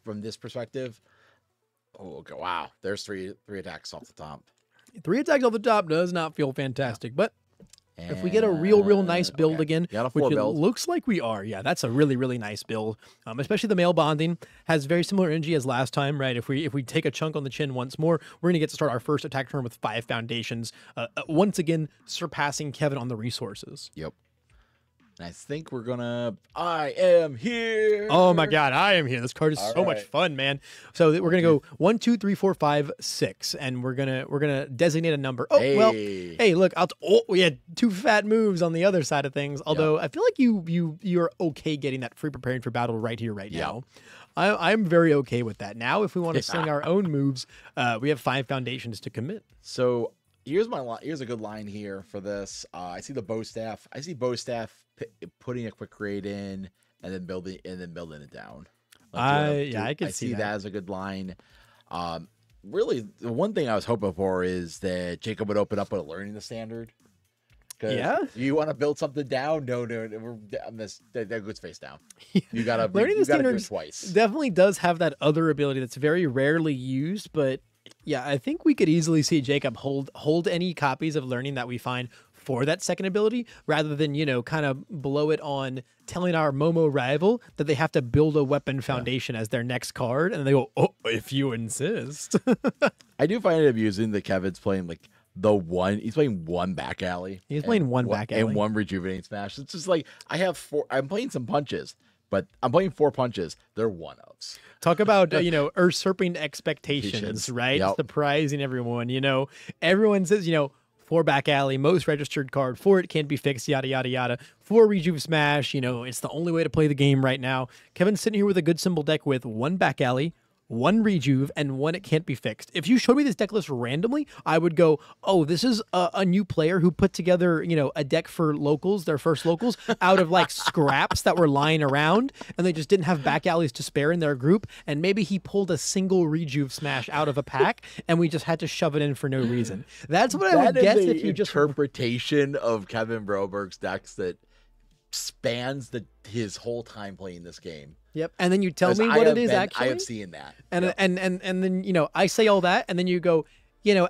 from this perspective. Oh, okay, wow! There's three attacks off the top. 3 attacks off the top does not feel fantastic, but if we get a real nice build again, which it looks like we are, that's a really, really nice build. Especially the male bonding has very similar energy as last time, right? If we take a chunk on the chin once more, we're going to get to start our first attack turn with 5 foundations, once again surpassing Kevin on the resources. Yep. And I think we're gonna. I am here. Oh my God, I am here. This card is so much fun, man. So we're gonna go 1, 2, 3, 4, 5, 6, and we're gonna designate a number. Oh well, hey, look, we had 2 fat moves on the other side of things. Although I feel like you're okay getting that free preparing for battle right here, right now. I'm very okay with that. Now, if we want to sling our own moves, we have 5 foundations to commit. So here's a good line here for this. I see the bow staff. I see bow staff putting a quick raid in and then building it down. I can see that as a good line. Really, the one thing I was hoping for is that Jacob would open up with learning the standard. You want to build something down? No, that goes face down. You gotta learning the standard twice. Definitely does have that other ability that's very rarely used, but yeah, I think we could easily see Jacob hold any copies of learning that we find for that second ability, rather than, kind of blow it on telling our Momo rival that they have to build a weapon foundation as their next card, and they go, oh, if you insist. I do find it amusing that Kevin's playing like he's playing 1 back alley. He's playing 1 back alley. And 1 rejuvenate smash. It's just like, I have 4, I'm playing some punches, but I'm playing 4 punches. They're 1-ofs. Talk about, usurping expectations, right? Yep. Surprising everyone. Everyone says, 4 back alley, most registered card, 4 it can't be fixed, yada, yada, yada. 4 rejuve smash, it's the only way to play the game right now. Kevin's sitting here with a good symbol deck with 1 back alley, 1 rejuve, and 1 it can't be fixed. If you showed me this deck list randomly, I would go, oh, this is a new player who put together, a deck for locals, their first locals, out of like scraps that were lying around, and they just didn't have back alleys to spare in their group, and maybe he pulled a single rejuve smash out of a pack, and we just had to shove it in for no reason. That's what I would guess if you just... interpretation of Kevin Broberg's decks that spans his whole time playing this game. Yep. And then you tell me what it is actually. I have seen that. And and then I say all that, and then you go,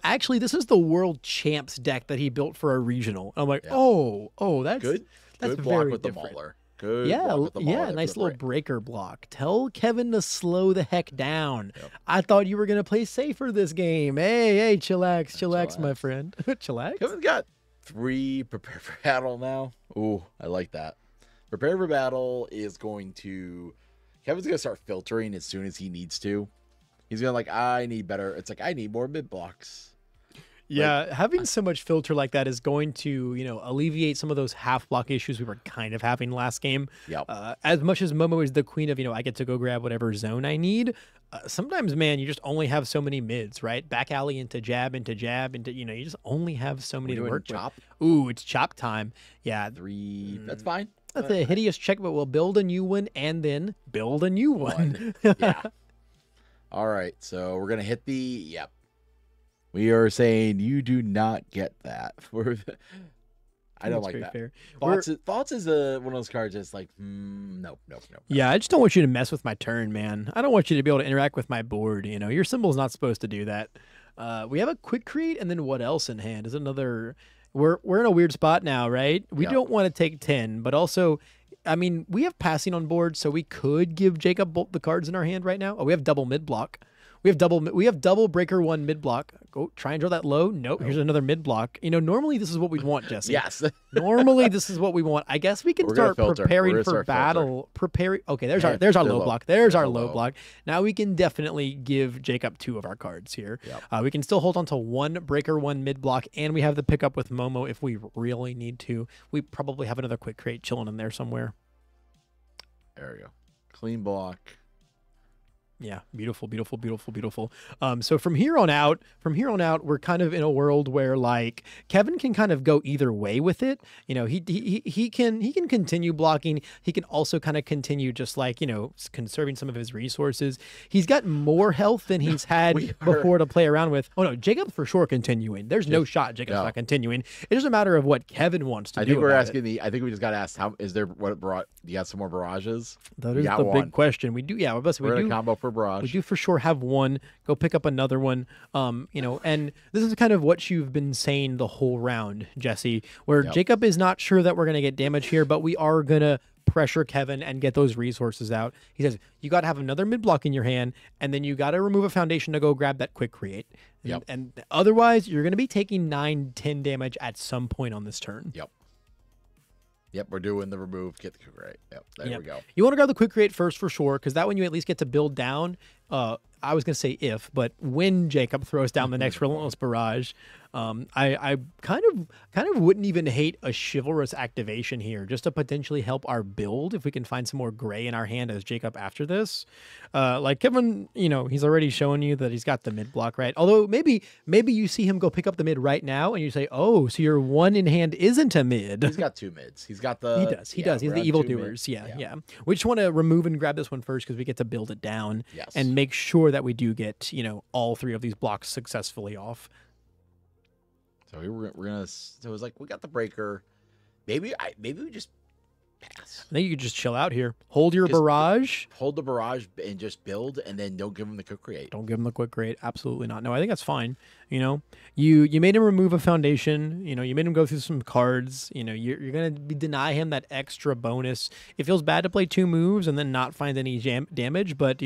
actually this is the world champs deck that he built for a regional. And I'm like, oh, that's good. That's good block very with different. The Mauler. Good. Block with the Mauler. Nice little breaker block. Tell Kevin to slow the heck down. Yep. I thought you were gonna play safer this game. Hey, chillax, my friend. Chillax. Kevin's got 3 prepare for battle now. Ooh, I like that. Prepare for battle is going to... Kevin's going to start filtering as soon as he needs to. He's going to I need better... It's like, I need more mid blocks. Yeah, like, having so much filter like that is going to, alleviate some of those half block issues we were kind of having last game. Yep. As much as Momo is the queen of, I get to go grab whatever zone I need. Sometimes, man, you just only have so many mids, right? Back alley into jab, into, you just only have so many to work chop? with. Ooh, it's chop time. Yeah. 3. That's fine. That's a hideous check, but we'll build a new one and then build a new one. Yeah. All right. So we're going to hit the, yep. We are saying you do not get that. I don't like that. Fair. Thoughts is one of those cards that's like, nope. Yeah, I just don't want you to mess with my turn, man. I don't want you to be able to interact with my board. Your symbol's not supposed to do that. We have a quick create, and then what else in hand? Is another. We're in a weird spot now, right? We don't want to take 10, but also, I mean, we have passing on board, so we could give Jacob both the cards in our hand right now. Oh, we have double mid block. We have double breaker 1 mid block. Go try and draw that low. Nope. Here's another mid block. Normally this is what we'd want, Jesse. Yes. Normally this is what we want. I guess we can start preparing for battle. Okay, there's our low block. There's our low block. Now we can definitely give Jacob 2 of our cards here. Yep. We can still hold on to 1 breaker 1 mid block, and we have the pickup with Momo if we really need to. We probably have another quick crate chilling in there somewhere. There we go. Clean block. Yeah, beautiful. So from here on out, we're kind of in a world where like Kevin can kind of go either way with it. He can continue blocking. He can also kind of continue just like, conserving some of his resources. He's got more health than he's had before to play around with. Oh no, Jacob's for sure continuing. There's no shot Jacob's not continuing. It's just a matter of what Kevin wants to do. I think we just got asked, you got some more barrages? That is the big question. We do, yeah. We're in a combo for barrage. We do for sure have one. Go pick up another one. And this is kind of what you've been saying the whole round, Jesse, where Jacob is not sure that we're going to get damage here, but we are going to pressure Kevin and get those resources out. He says, you got to have another mid block in your hand, and then you got to remove a foundation to go grab that quick create. And otherwise, you're going to be taking 9-10 damage at some point on this turn. Yep, we're doing the remove, get the quick create. Yep, there we go. You want to grab the quick create first for sure, because that one you at least get to build down. I was going to say but when Jacob throws down the next Relentless Barrage, I kind of wouldn't even hate a Chivalrous activation here, just to potentially help our build if we can find some more gray in our hand as Jacob after this. Like Kevin, he's already showing you that he's got the mid block, right? Although maybe you see him go pick up the mid right now and you say, oh, so your one in hand isn't a mid. He's got 2 mids. He's got the... He does. He's the evildoers. Yeah. We just want to remove and grab this one first because we get to build it down and make sure that we do get, all 3 of these blocks successfully off. So we're gonna. So it was like we got the breaker. Maybe we just pass. I think you could just chill out here. Hold your barrage. Hold the barrage and just build, and then don't give him the quick create. Don't give him the quick create. Absolutely not. No, I think that's fine. You made him remove a foundation. You made him go through some cards. You're gonna deny him that extra bonus. It feels bad to play 2 moves and then not find any damage, but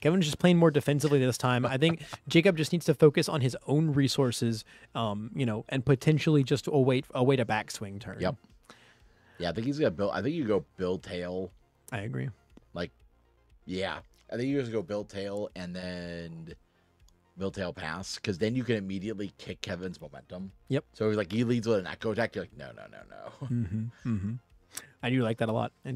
Kevin's just playing more defensively this time. I think Jacob just needs to focus on his own resources, and potentially just await a backswing turn. Yep. Yeah, I think he's gonna build. I think you go build tail. I agree. I think you just go build tail and then build tail pass, because then you can immediately kick Kevin's momentum. Yep. So he leads with an echo attack. You're like, no. I do like that a lot. I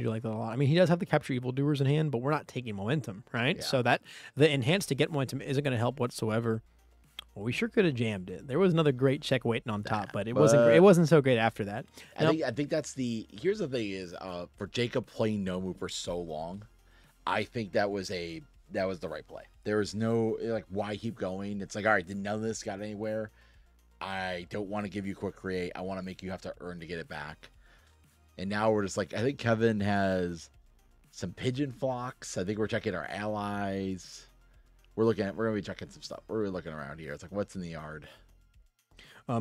mean, he does have the capture evildoers in hand, but we're not taking momentum, right? Yeah. So that the enhance to get momentum isn't going to help whatsoever. Well, we sure could have jammed it. There was another great check waiting on top, but it wasn't great. It wasn't so great after that. I think that's here's the thing is, for Jacob playing Nomu for so long, I think that was the right play. There was no why keep going. It's like, all right, none of this got anywhere. I don't want to give you quick create. I want to make you have to earn to get it back. And now we're just like, I think Kevin has some pigeon flocks. I think we're checking our allies. We're gonna be checking some stuff. We're looking around here. It's like, what's in the yard?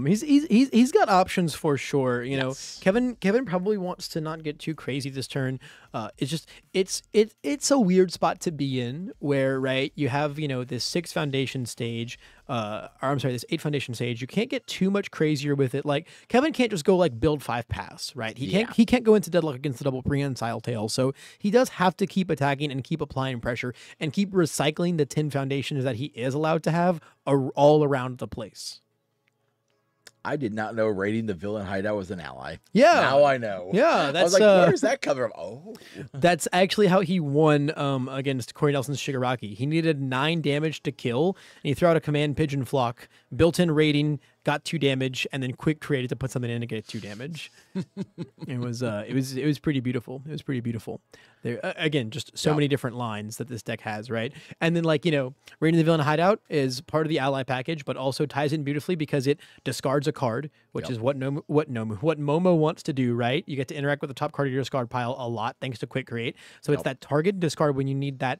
He's got options for sure. Yes. Kevin probably wants to not get too crazy this turn. It's a weird spot to be in where, right, you have, this 6 foundation stage, this 8 foundation stage. You can't get too much crazier with it. Like Kevin can't just go build 5 pass, right? He can't go into deadlock against the double prehensile tail. So he does have to keep attacking and keep applying pressure and keep recycling the 10 foundations that he is allowed to have all around the place. I did not know raiding the villain hideout was an ally. Yeah. Now I know. Yeah. That's, I was like, where's that coming from? Oh. That's actually how he won against Corey Nelson's Shigaraki. He needed 9 damage to kill, and he threw out a command pigeon flock, built-in raiding, got 2 damage, and then quick created to put something in to get 2 damage. It was pretty beautiful. It was pretty beautiful. There again, just so many different lines that this deck has, right? And then raiding the villain hideout is part of the ally package, but also ties in beautifully because it discards a card, which is what Momo wants to do, right? You get to interact with the top card of your discard pile a lot thanks to quick create. So it's that target discard when you need that,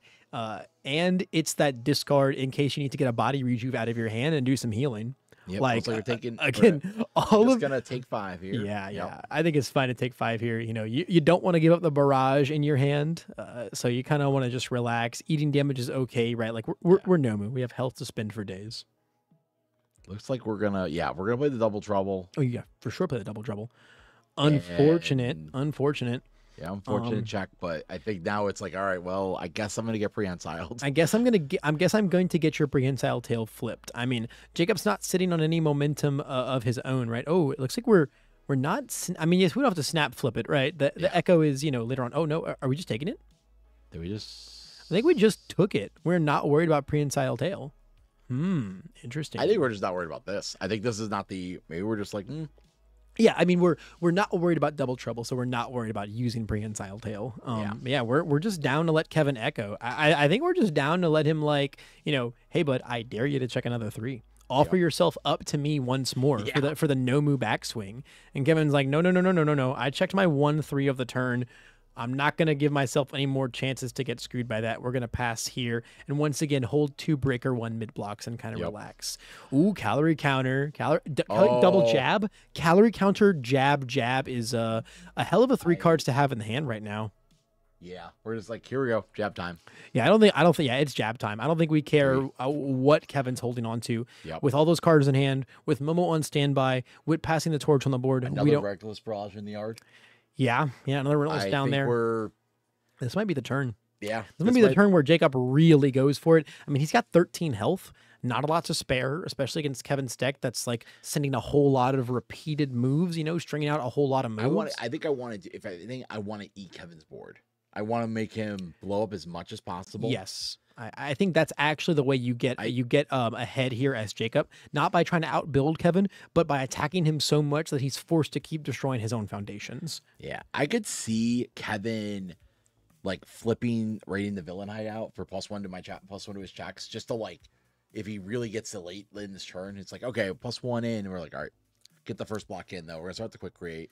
and it's that discard in case you need to get a body rejuve out of your hand and do some healing. Yep, like we're taking again, gonna take 5 here. Yeah. I think it's fine to take 5 here. You don't want to give up the barrage in your hand, so you kind of want to just relax. Eating damage is okay, right? Like we're Nomu. We have health to spend for days. Looks like we're gonna play the double trouble. Oh yeah, for sure play the double trouble. Unfortunate. Yeah, unfortunate check, but I think now it's like, all right, well, I guess I'm gonna get prehensile. I guess I'm going to get your prehensile tail flipped. I mean, Jacob's not sitting on any momentum of his own, right? Oh, it looks like we're not. I mean, yes, we don't have to snap flip it, right? The echo is later on. Oh no, are we just taking it? Did we just? I think we just took it. We're not worried about prehensile tail. Interesting. I think we're just not worried about this. I think this is not the. Maybe we're just like. Yeah, I mean we're not worried about double trouble, so we're not worried about using prehensile tail. We're just down to let Kevin echo. I think we're just down to let him hey bud, I dare you to check another 3. Offer yourself up to me once more for the Nomu backswing. And Kevin's like, no. I checked my 1/3 of the turn. I'm not going to give myself any more chances to get screwed by that. We're going to pass here. And once again, hold 2 breaker 1 mid blocks and kind of relax. Ooh, calorie counter. Double jab. Calorie counter, jab is a hell of a 3 cards to have in the hand right now. Yeah, we're just like, here we go, jab time. Yeah, I don't think. Yeah, it's jab time. I don't think we care what Kevin's holding on to. With all those cards in hand, with Momo on standby, with passing the torch on the board. Another reckless barrage in the yard. Yeah, another relentless down there. This might be the turn. Yeah. This might be the turn where Jacob really goes for it. I mean, he's got 13 health, not a lot to spare, especially against Kevin's deck that's like sending a whole lot of repeated moves, stringing out a whole lot of moves. I think I want to eat Kevin's board. I want to make him blow up as much as possible. Yes. I think that's actually the way you get ahead here as Jacob, not by trying to outbuild Kevin, but by attacking him so much that he's forced to keep destroying his own foundations. Yeah, I could see Kevin like raiding the villain hideout for +1 to my +1 to his checks, just to if he really gets to late in this turn, it's like, okay, +1 in, and we're like, all right, get the first block in though. We're gonna start the quick create.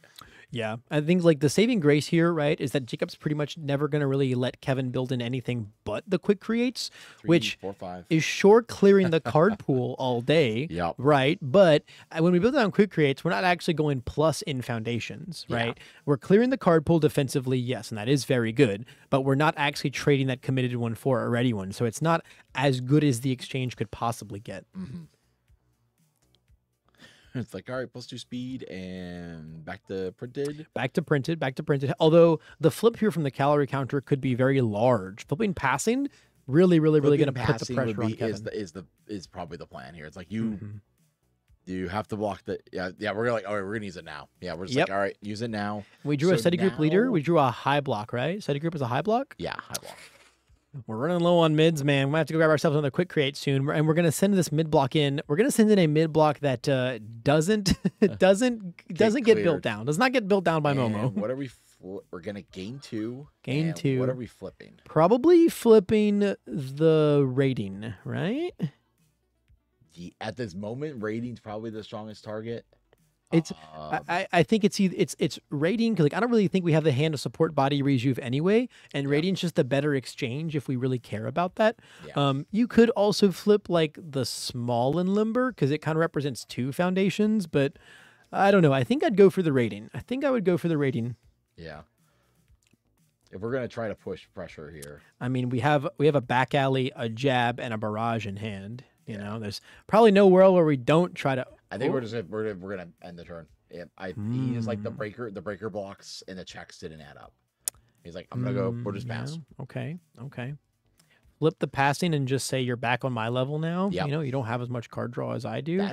Yeah, I think the saving grace here, right, is that Jacob's pretty much never gonna really let Kevin build in anything but the quick creates, 3, which 4, 5. is sure clearing the card pool all day. Yep. Right, but when we build it on quick creates, we're not actually going plus in foundations, right? Yeah. We're clearing the card pool defensively, yes, and that is very good, but we're not actually trading that committed one for a ready one, so it's not as good as the exchange could possibly get. It's like, all right, +2 speed and back to printed. Back to printed. Although the flip here from the calorie counter could be very large. Flipping passing, really going to put the pressure on Kevin. Is probably the plan here. It's like you have to block the we're gonna all right, we're gonna use it now. Yeah, we're just like, all right, use it now. We drew a steady group leader. We drew a high block, right? Steady group is a high block. Yeah, high block. We're running low on mids, man. We might have to go grab ourselves another quick create soon, and we're gonna send this mid block in. We're gonna send in a mid block that doesn't get built down. Does not get built down by Momo. What are we? We're gonna gain 2. Gain 2. What are we flipping? Probably flipping the rating, right? At this moment, rating's probably the strongest target. It's I think it's rating because I don't really think we have the hand to support body rejuve anyway, and rating's just the better exchange if we really care about that. You could also flip the small and limber because it kind of represents 2 foundations, but I don't know. I think I'd go for the rating. I think I would go for the rating. Yeah. If we're gonna try to push pressure here, I mean we have a back alley, a jab, and a barrage in hand. There's probably no world where we don't try to. I think we're gonna end the turn. He is like the breaker blocks and the checks didn't add up. He's like, I'm gonna go. We'll just pass. Okay. Flip the passing and just say you're back on my level now. Yep. You don't have as much card draw as I do.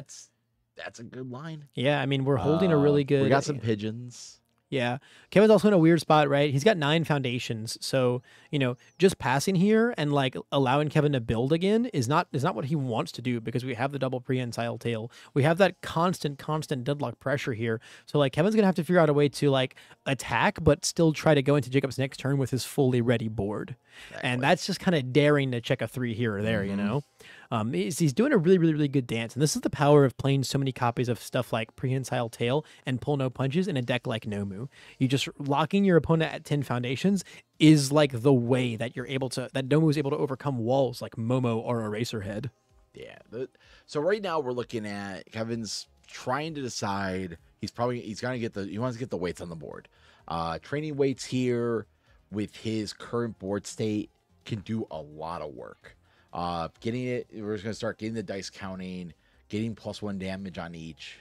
that's a good line. Yeah, I mean, we're holding a really good... We got some pigeons. Yeah. Kevin's also in a weird spot, right? He's got 9 foundations. So, you know, just passing here and like allowing Kevin to build again is not what he wants to do, because we have the double prehensile tail. We have that constant deadlock pressure here. So like Kevin's going to have to figure out a way to like attack, but still try to go into Jacob's next turn with his fully ready board. Exactly. And that's just kind of daring to check a 3 here or there, you know? He's doing a really good dance, and this is the power of playing so many copies of stuff like Prehensile Tail and Pull No Punches in a deck like Nomu. You just locking your opponent at 10 foundations is like the way that you're able to, that Nomu is able to overcome walls like Momo or Eraserhead. Yeah. So right now we're looking at Kevin's trying to decide. He wants to get the weights on the board. Training weights here with his current board state can do a lot of work. We're just going to start getting the dice counting, getting +1 damage on each,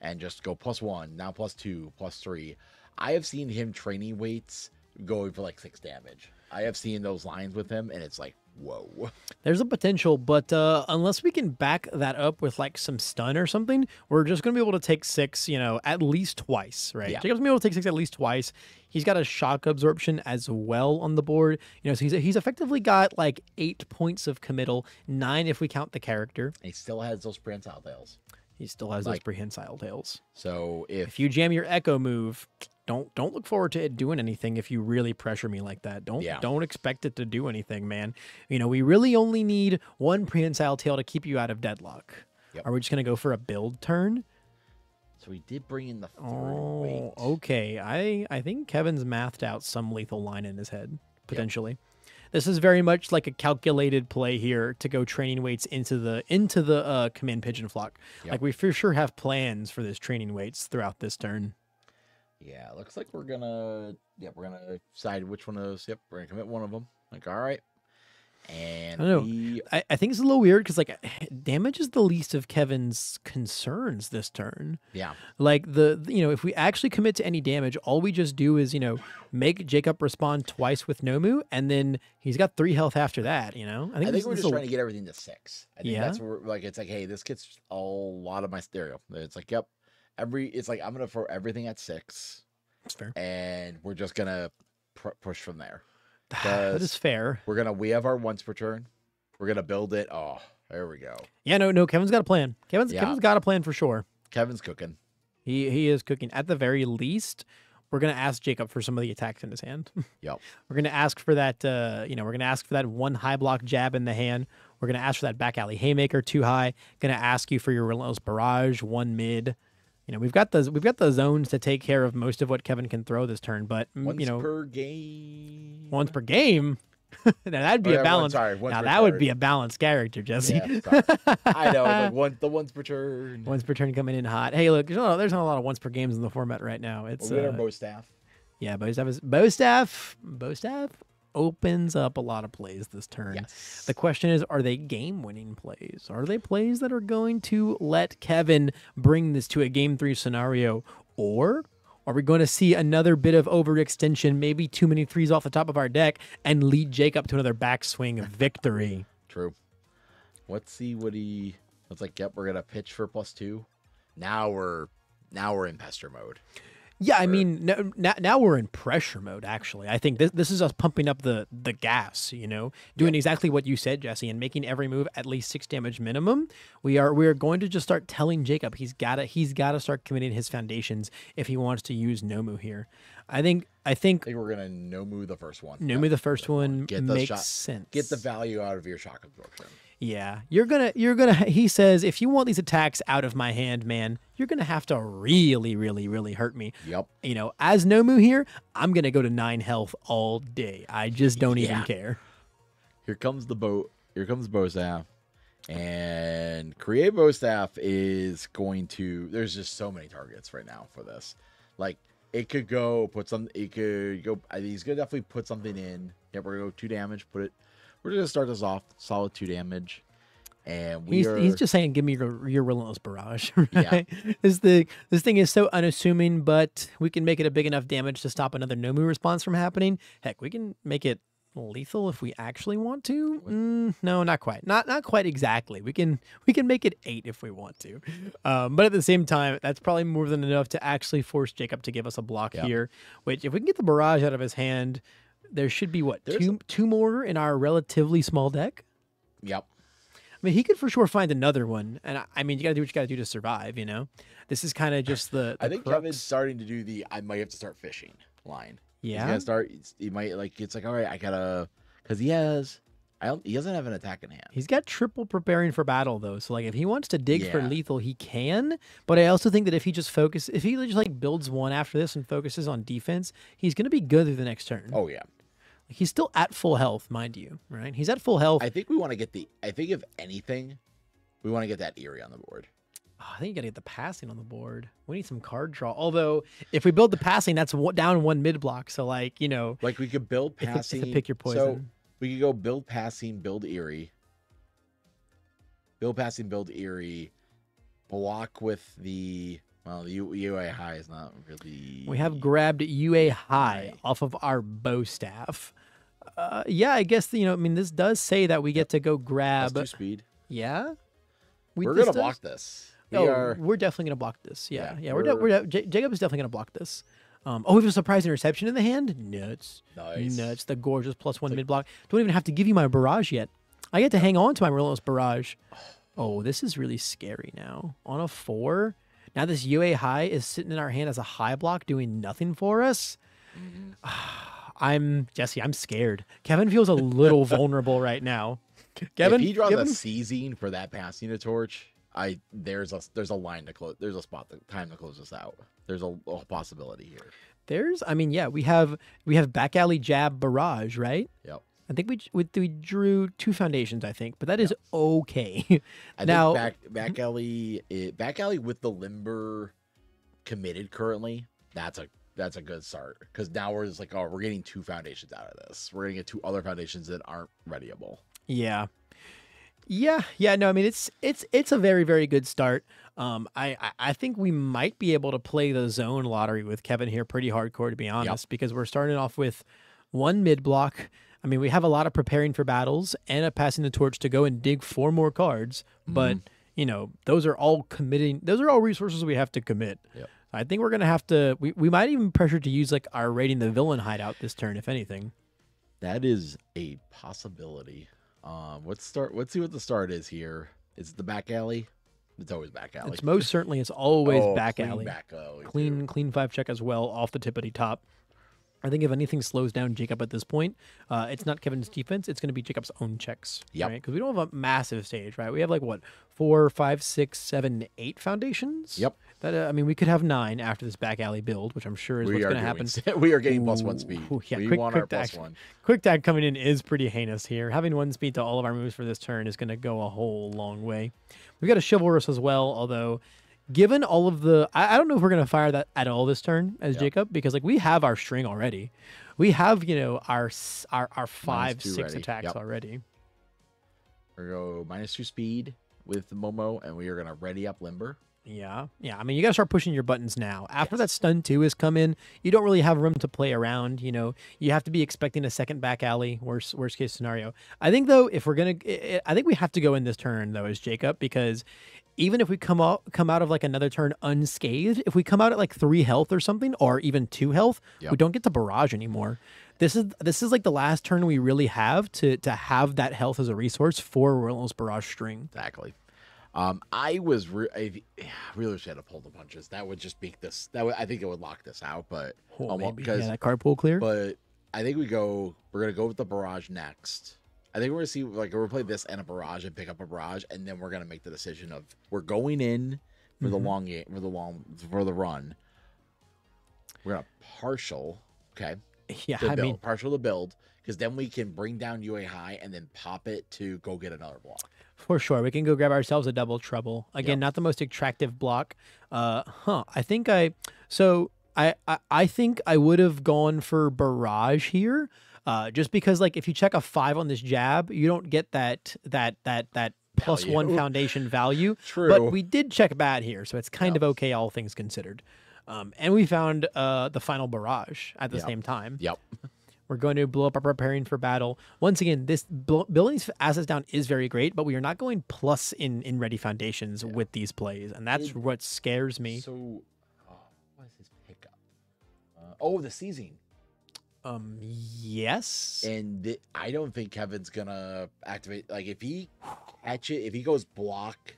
and just go +1, now +2, +3. I have seen him training weights going for like 6 damage. I have seen those lines with him, and it's like, whoa. There's a potential, but unless we can back that up with like some stun or something, we're just going to be able to take 6, you know, at least twice, right? Yeah. Jacob's going to be able to take 6 at least twice. He's got a shock absorption as well on the board. You know, so he's effectively got like 8 points of committal, 9 if we count the character. And he still has those prehensile tails. He still has those prehensile tails. So if you jam your echo move, don't look forward to it doing anything if you really pressure me like that. Don't expect it to do anything, man. You know, we really only need 1 prehensile tail to keep you out of deadlock. Yep. Are we just going to go for a build turn? So we did bring in the 3rd weight. Okay. I think Kevin's mathed out some lethal line in his head, potentially. Yep. This is very much like a calculated play here to go training weights into the command pigeon flock. Yep. Like we for sure have plans for this training weights throughout this turn. Yeah, looks like we're gonna decide which one of those. Yep, we're gonna commit one of them. Like, all right. And I don't know. I think it's a little weird because like damage is the least of Kevin's concerns this turn. Yeah. Like if we actually commit to any damage, all we just do is, make Jacob respond twice with Nomu, and then he's got 3 health after that, I think we're just trying to get everything to 6. I think that's where it's like, hey, this gets a lot of my stereo. It's like, yep. It's like I'm gonna throw everything at 6. That's fair. And we're just gonna push from there. That is fair. We have our once per turn. We're gonna build it. Oh, there we go. Yeah, no. Kevin's got a plan. Kevin's got a plan for sure. Kevin's cooking. He is cooking. At the very least, we're gonna ask Jacob for some of the attacks in his hand. Yep. We're gonna ask for that. We're gonna ask for that 1 high block jab in the hand. We're gonna ask for that back alley haymaker 2 high. Gonna ask you for your relentless barrage 1 mid. We've got the zones to take care of most of what Kevin can throw this turn, but once per game. Once per game. Now that'd be a balance. Now that would be a balanced character, Jesse. Yeah, I know, like the once per turn. Once per turn coming in hot. Hey, look, there's not a lot of once per games in the format right now. It's we got our bow staff. Yeah, bow staff opens up a lot of plays this turn. Yes. The question is, are they game-winning plays? Are they plays that are going to let Kevin bring this to a Game 3 scenario? Or are we going to see another bit of overextension, maybe too many 3s off the top of our deck, and lead Jacob to another backswing victory? True. Let's see what it's like, yep, we're going to pitch for +2. Now we're in pester mode. Yeah, I mean, now we're in pressure mode, actually. I think this is us pumping up the gas, doing exactly what you said, Jesse, and making every move at least 6 damage minimum. We are going to just start telling Jacob he's got to start committing his foundations if he wants to use Nomu here. I think we're gonna Nomu the first one. Nomu the first one makes sense. Get the value out of your shock absorption. Yeah, you're gonna. He says, if you want these attacks out of my hand, man, you're gonna have to really, really, really hurt me. Yep. As Nomu here, I'm gonna go to 9 health all day. I just don't even care. Here comes the boat. Here comes Bowstaff, and create Bowstaff is going to. There's just so many targets right now for this. Like it could go put some. It could go. He's gonna definitely put something in. Yep, we're gonna go 2 damage. Put it. We're going to start this off solid 2 damage. And he's just saying, give me your relentless barrage. Right? Yeah. This thing is so unassuming, but we can make it a big enough damage to stop another Nomu response from happening. Heck, we can make it lethal if we actually want to. No, not quite. Not quite exactly. We can make it 8 if we want to. But at the same time, that's probably more than enough to actually force Jacob to give us a block here. Which, if we can get the barrage out of his hand, there should be what, two more in our relatively small deck. Yep. I mean, he could for sure find another one, and I mean, you gotta do what you gotta do to survive. You know, this is kind of just the I think Kevin's starting to do the I might have to start fishing line. Yeah, he's gonna start. He might like it's like, all right, I gotta, because he doesn't have an attack in hand. He's got triple preparing for battle though, so like if he wants to dig for lethal, he can. But I also think that if he just like builds one after this and focuses on defense, he's gonna be good through the next turn. Oh yeah. He's still at full health, mind you, right? He's at full health. I think we want to get I think if anything, we want to get that Eerie on the board. Oh, I think you got to get the passing on the board. We need some card draw. Although, if we build the passing, that's down 1 mid block. So, like, you know. Like, we could build passing. It's a pick your poison. So, we could go build passing, build Eerie. Build passing, build Eerie. Block with the... Well, the UA high is not really... We have grabbed UA high off of our bow staff. Yeah, I guess, you know, I mean, this does say that we get to go grab... Plus 2 speed. Yeah? We're going to block this. We're definitely going to block this. Yeah. Jacob is definitely going to block this. We have a surprise interception in the hand? Nuts. Nice. Nuts. The gorgeous +1 mid block. Don't even have to give you my barrage yet. I get to hang on to my relentless barrage. Oh, this is really scary now. On a 4... Now this UA high is sitting in our hand as a high block doing nothing for us. Jesse, I'm scared. Kevin feels a little vulnerable right now. Kevin, if he draws a seizing for that passing a torch, there's a line to close. There's a time to close this out. There's a possibility here. We have back alley jab barrage, right? Yep. I think we drew 2 foundations, I think, but that is okay. I think back alley with the limber committed currently. That's a good start, because now we're just like, oh, we're getting 2 foundations out of this. We're gonna get 2 other foundations that aren't readyable. Yeah. No, I mean it's a very, very good start. I think we might be able to play the zone lottery with Kevin here pretty hardcore, to be honest, because we're starting off with 1 mid block. I mean, we have a lot of preparing for battles and a passing the torch to go and dig 4 more cards. But, you know, those are all resources we have to commit. Yep. I think we're going to have to, we might even pressure to use like our raiding the villain hideout this turn, if anything. That is a possibility. Let's see what the start is here. Is it the back alley? It's always back alley. It's most certainly, it's always back alley. Back alley. Clean 5 check as well, off the tippity top. I think if anything slows down Jacob at this point, it's not Kevin's defense. It's going to be Jacob's own checks. Yep. Right? Because we don't have a massive stage, right? We have like, what, 4, 5, 6, 7, 8 foundations? Yep. That we could have 9 after this back alley build, which I'm sure is what's going to happen. We are getting +1 speed. Yeah, we want our +1. Quick tag coming in is pretty heinous here. Having 1 speed to all of our moves for this turn is going to go a whole long way. We've got a chivalrous as well, although... Given all of the, I don't know if we're gonna fire that at all this turn as Jacob, because like we have our string already, we have our 5, 6 attacks already. We're gonna go -2 speed with Momo, and we are gonna ready up limber. Yeah. I mean, you gotta start pushing your buttons now. After that stun 2 has come in, you don't really have room to play around. You know, you have to be expecting a second back alley. Worst case scenario. I think though, if we're gonna, I think we have to go in this turn though as Jacob, because even if we come out of like another turn unscathed, if we come out at like 3 health or something, or even 2 health, we don't get to barrage anymore. This is like the last turn we really have to have that health as a resource for Relentless Barrage string. Exactly. I really wish I had to pull the punches. That would just make this. I think it would lock this out, but because that card pool clear. But I think we're gonna go with the barrage next. I think we're gonna see, like, we're gonna play this and a barrage and pick up a barrage, and then we're gonna make the decision of we're going in for the long game, for the run. We're gonna partial, okay? Yeah, partial to build, because then we can bring down UA high and then pop it to go get another block. For sure, we can go grab ourselves a double trouble. Again, not the most attractive block. I think I think I would have gone for barrage here. Just because, like, if you check a 5 on this jab, you don't get that +1 foundation value. True. But we did check bad here, so it's kind of okay, all things considered. And we found the final barrage at the same time. Yep. We're going to blow up our preparing for battle. Once again, this building these assets down is very great, but we are not going plus in ready foundations with these plays, and that's what scares me. So, what is his pickup? The seizing. Yes. And I don't think Kevin's gonna activate. Like if he goes block,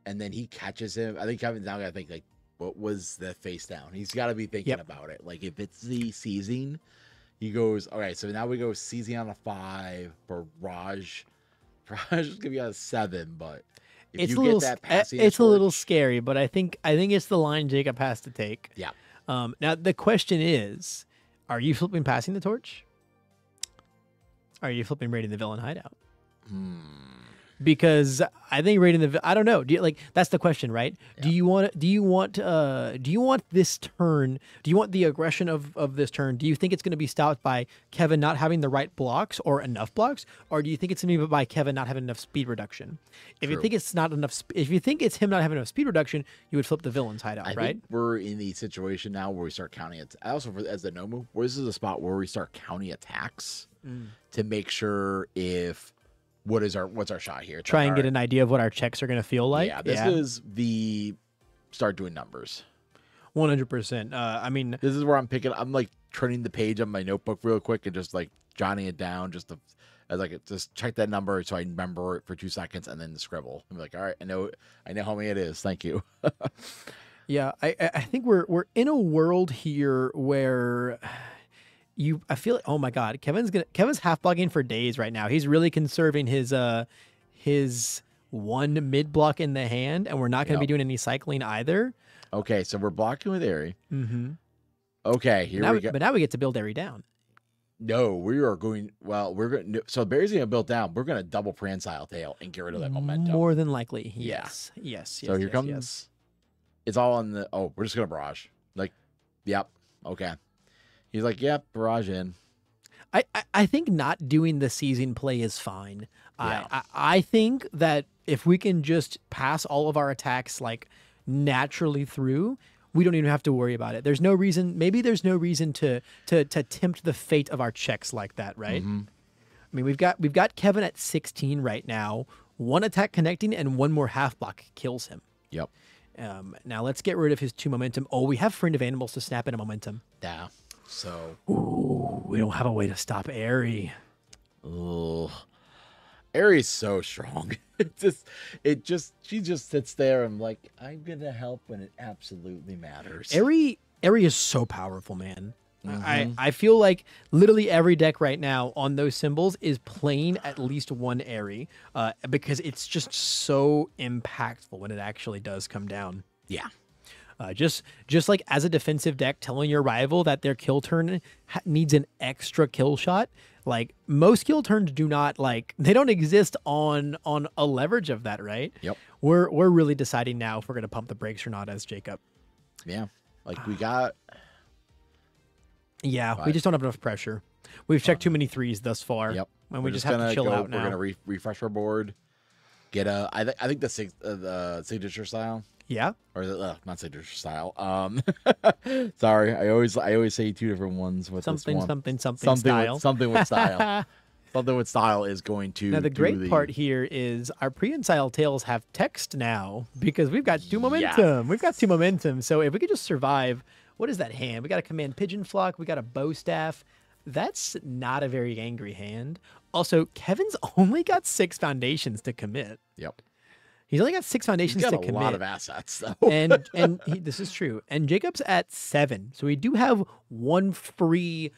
and then he catches him, I think Kevin's now gotta think like, what was the face down? He's got to be thinking about it. Like if it's the seizing. He goes, all right, so now we go seizing on a 5 for Raj. Raj is going to be on a 7, but if you get that passing, it's a little scary, but I think it's the line Jacob has to take. Yeah. Now, the question is, are you flipping passing the torch? Are you flipping raiding the villain hideout? Because I think raiding the, I don't know. Do you, like, that's the question, right? Yeah. Do you want this turn? Do you want the aggression of this turn? Do you think it's going to be stopped by Kevin not having the right blocks or enough blocks, or do you think it's going to be by Kevin not having enough speed reduction? If you think it's not enough, if you think it's him not having enough speed reduction, you would flip the villain's hideout, right? I think we're in the situation now where we start counting it. Also, as the Nomu, where this is a spot where we start counting attacks to make sure if. What's our shot here? Try and get an idea of what our checks are going to feel like. Yeah, this is the start doing numbers. 100%. I mean, this is where I'm like turning the page on my notebook real quick and just like jotting it down just check that number so I remember it for 2 seconds and then scribble. I'm like, all right, I know how many it is. Thank you. Yeah, I think we're in a world here where. I feel like, oh my God, Kevin's half blocking for days right now. He's really conserving his one mid block in the hand, and we're not going to be doing any cycling either. Okay, so we're blocking with Airy. Okay, here we go. But now we get to build Airy down. No, we are going. Well, we're going. So Barry's going to build down. We're going to double prehensile tail and get rid of that momentum. More than likely, yes. So here comes. Yes. It's all on the. Oh, we're just going to barrage. Like, yep. Okay. He's like, yep, barrage in. I think not doing the seizing play is fine. Yeah. I think that if we can just pass all of our attacks like naturally through, we don't even have to worry about it. There's no reason. Maybe there's no reason to tempt the fate of our checks like that, right? I mean, we've got Kevin at 16 right now. One attack connecting and one more half block kills him. Yep. Now let's get rid of his 2 momentum. Oh, we have Friend of Animals to snap in a momentum. Yeah. So, we don't have a way to stop Airy. Oh, Airy's so strong. She just sits there and like, I'm gonna help when it absolutely matters. Airy is so powerful, man. I feel like literally every deck right now on those symbols is playing at least one Airy, because it's just so impactful when it actually does come down. Yeah. Just like as a defensive deck, telling your rival that their kill turn needs an extra kill shot. Like most kill turns do not they don't exist on a leverage of that, right? Yep. We're really deciding now if we're gonna pump the brakes or not as Jacob. Yeah. Like we got. Yeah, we just don't have enough pressure. We've checked too many threes thus far. Yep. And we just have to chill out now. We're gonna refresh our board. Get I think the signature style. Yeah. Or not signature style. Sorry, I always say 2 different ones with something this one. Something style. Something with style. Something with style is going to. Now the great part here is our prehensile tails have text now because we've got 2 momentum. Yeah. We've got 2 momentum. So if we could just survive, what is that hand? We got a command pigeon flock. We got a bow staff. That's not a very angry hand. Also, Kevin's only got 6 foundations to commit. Yep. He's only got 6 foundations to commit. He's got a lot of assets, though. and this is true. And Jacob's at 7. So we do have 1 free,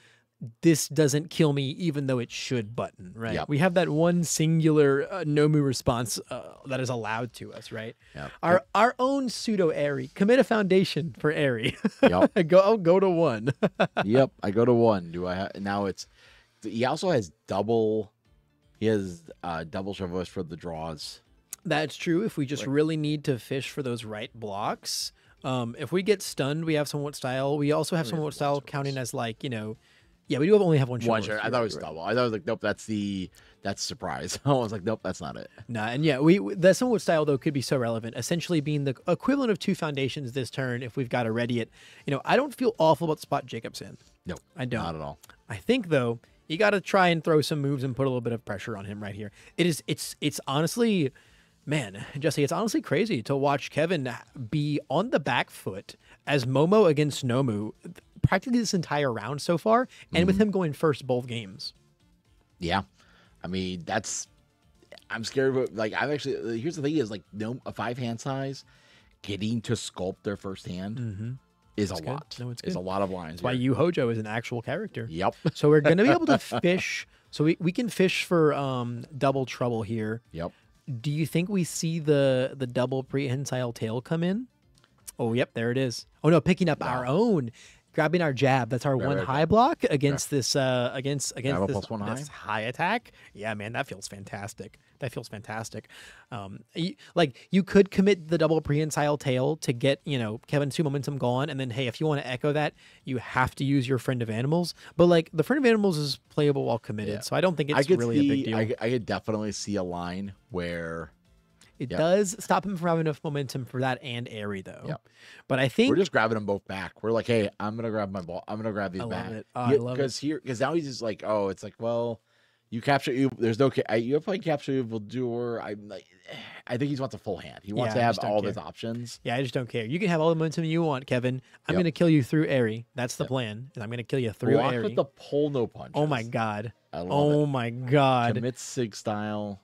this doesn't kill me even though it should button, right? Yep. We have that one singular Nomu response that is allowed to us, right? Yep. Our own pseudo-Airy. Commit a foundation for Airy. Yep. I'll go to 1. Yep, I go to 1. Do I have, now it's, he also has double chevauchés for the draws. That's true. If we just really need to fish for those right blocks. If we get stunned, we have somewhat style. We also have somewhat style counting as Yeah, we do only have one One short. I thought it was double. I thought it was like, nope, that's surprise. I was like, nope, that's not it. Nah, and yeah, the somewhat style though could be so relevant. Essentially being the equivalent of 2 foundations this turn if we've got to ready it. I don't feel awful about the spot Jacob's in. No, I don't. Not at all. I think though, you got to try and throw some moves and put a little bit of pressure on him right here. It's honestly, man, Jesse, it's honestly crazy to watch Kevin be on the back foot as Momo against Nomu practically this entire round so far, and with him going first both games. Yeah. I mean, I'm scared of, like, I'm actually, here's the thing is, like, a 5-hand size, getting to sculpt their first hand is a lot. No, it's a lot of lines. That's why Yu Hojo is an actual character. Yep. So we're going to be able to fish. So we can fish for double trouble here. Yep. Do you think we see the double prehensile tail come in? Oh, yep, there it is. Oh, no, picking up our own. Grabbing our jab. That's our one high block against this against this high attack. Yeah, man, that feels fantastic. That feels fantastic. You could commit the double prehensile tail to get, Kevin's 2 momentum gone, and then hey, if you want to echo that, you have to use your Friend of Animals. But like the Friend of Animals is playable while committed, so I don't think it's really a big deal. I could definitely see a line where it does stop him from having enough momentum for that and airy though. Yep. But I think we're just grabbing them both back. We're like, hey, I'm gonna grab my ball. I'm gonna grab these back. I love it. Because now he's just like, oh, it's like, well, you capture you. There's no. You're playing capture evil doer. I'm like, I think he wants a full hand. He wants to have all of his options. Yeah, I just don't care. You can have all the momentum you want, Kevin. I'm gonna kill you through airy. That's the plan. I'm gonna kill you through airy. With the pull no punches. Oh my god. I love it. My god. Commit sig style.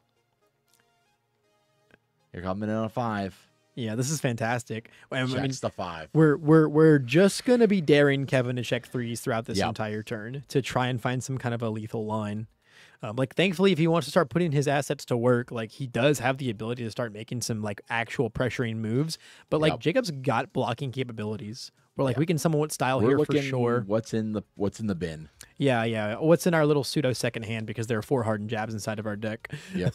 You're coming in on a 5. Yeah, this is fantastic. Checks the 5. We're just gonna be daring Kevin to check 3s throughout this entire turn to try and find some kind of a lethal line. Thankfully, if he wants to start putting his assets to work, like he does have the ability to start making some like actual pressuring moves. But like Jacob's got blocking capabilities. We're like we can somewhat style here for sure. What's in the bin? Yeah. What's in our little pseudo second hand because there are 4 hardened jabs inside of our deck. Yeah.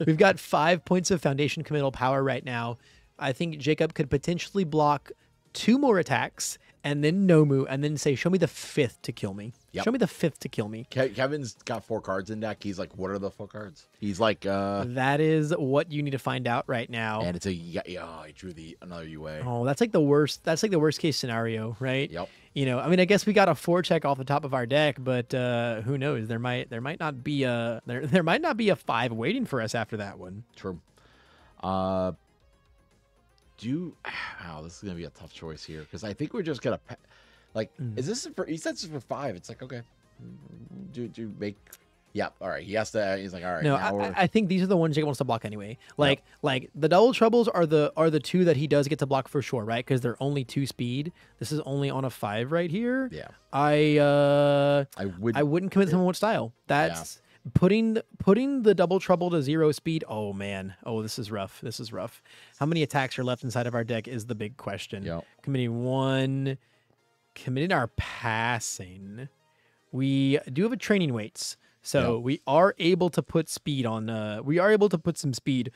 We've got 5 points of foundation committal power right now. I think Jacob could potentially block 2 more attacks and then Nomu and then say, show me the 5th to kill me. Show me the 5th to kill me. Kevin's got 4 cards in deck. He's like, what are the 4 cards? He's like, that is what you need to find out right now. And it's he drew another UA. Oh, that's like the worst. That's like the worst case scenario, right? Yep. I guess we got a 4 check off the top of our deck, but who knows? There might not be a 5 waiting for us after that one. True. This is gonna be a tough choice here because I think we're just gonna is this for? He said this is for 5. It's like okay, do make. Yeah, all right. He has to. He's like, all right. No, I think these are the ones Jacob wants to block anyway. Like the double troubles are the 2 that he does get to block for sure, right? Because they're only 2 speed. This is only on a 5 right here. Yeah. I wouldn't commit to someone with style. That's putting the double trouble to 0 speed. Oh man. Oh, this is rough. This is rough. How many attacks are left inside of our deck is the big question. Yep. Committing 1. Committing our passing. We do have a training weights. So we are able to put speed on. We are able to put some speed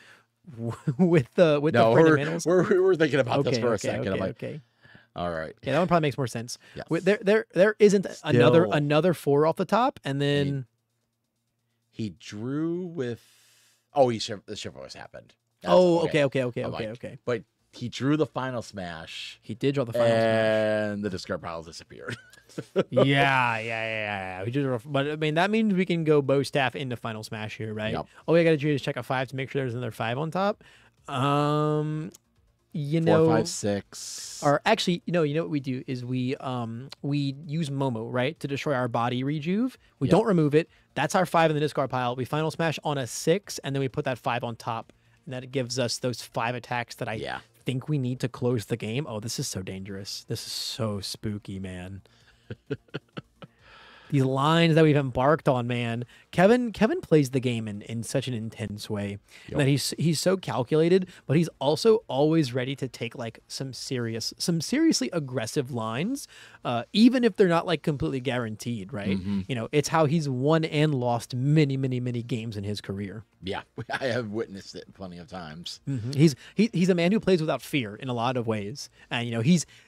with the Friend of Animals. We're thinking about this for a second. Okay. All right. Yeah, that one probably makes more sense. Yes. There isn't another 4 off the top, and then he drew with. Oh, the chivalrous happened. Okay. But he drew the final smash. He did draw the final smash, and the discard pile disappeared. Yeah. But I mean, that means we can go bow staff into final smash here, right? Yep. All we got to do is check a 5 to make sure there's another 5 on top. 4, 5, 6. Or actually, what we do is we use Momo, right, to destroy our body rejuve. We don't remove it. That's our 5 in the discard pile. We final smash on a 6, and then we put that 5 on top, and that gives us those 5 attacks that I think we need to close the game. Oh, this is so dangerous. This is so spooky, man. These lines that we've embarked on, man. Kevin plays the game in such an intense way that he's so calculated, but he's also always ready to take like some seriously aggressive lines, even if they're not like completely guaranteed, right? It's how he's won and lost many games in his career. Yeah, I have witnessed it plenty of times. He's a man who plays without fear in a lot of ways, and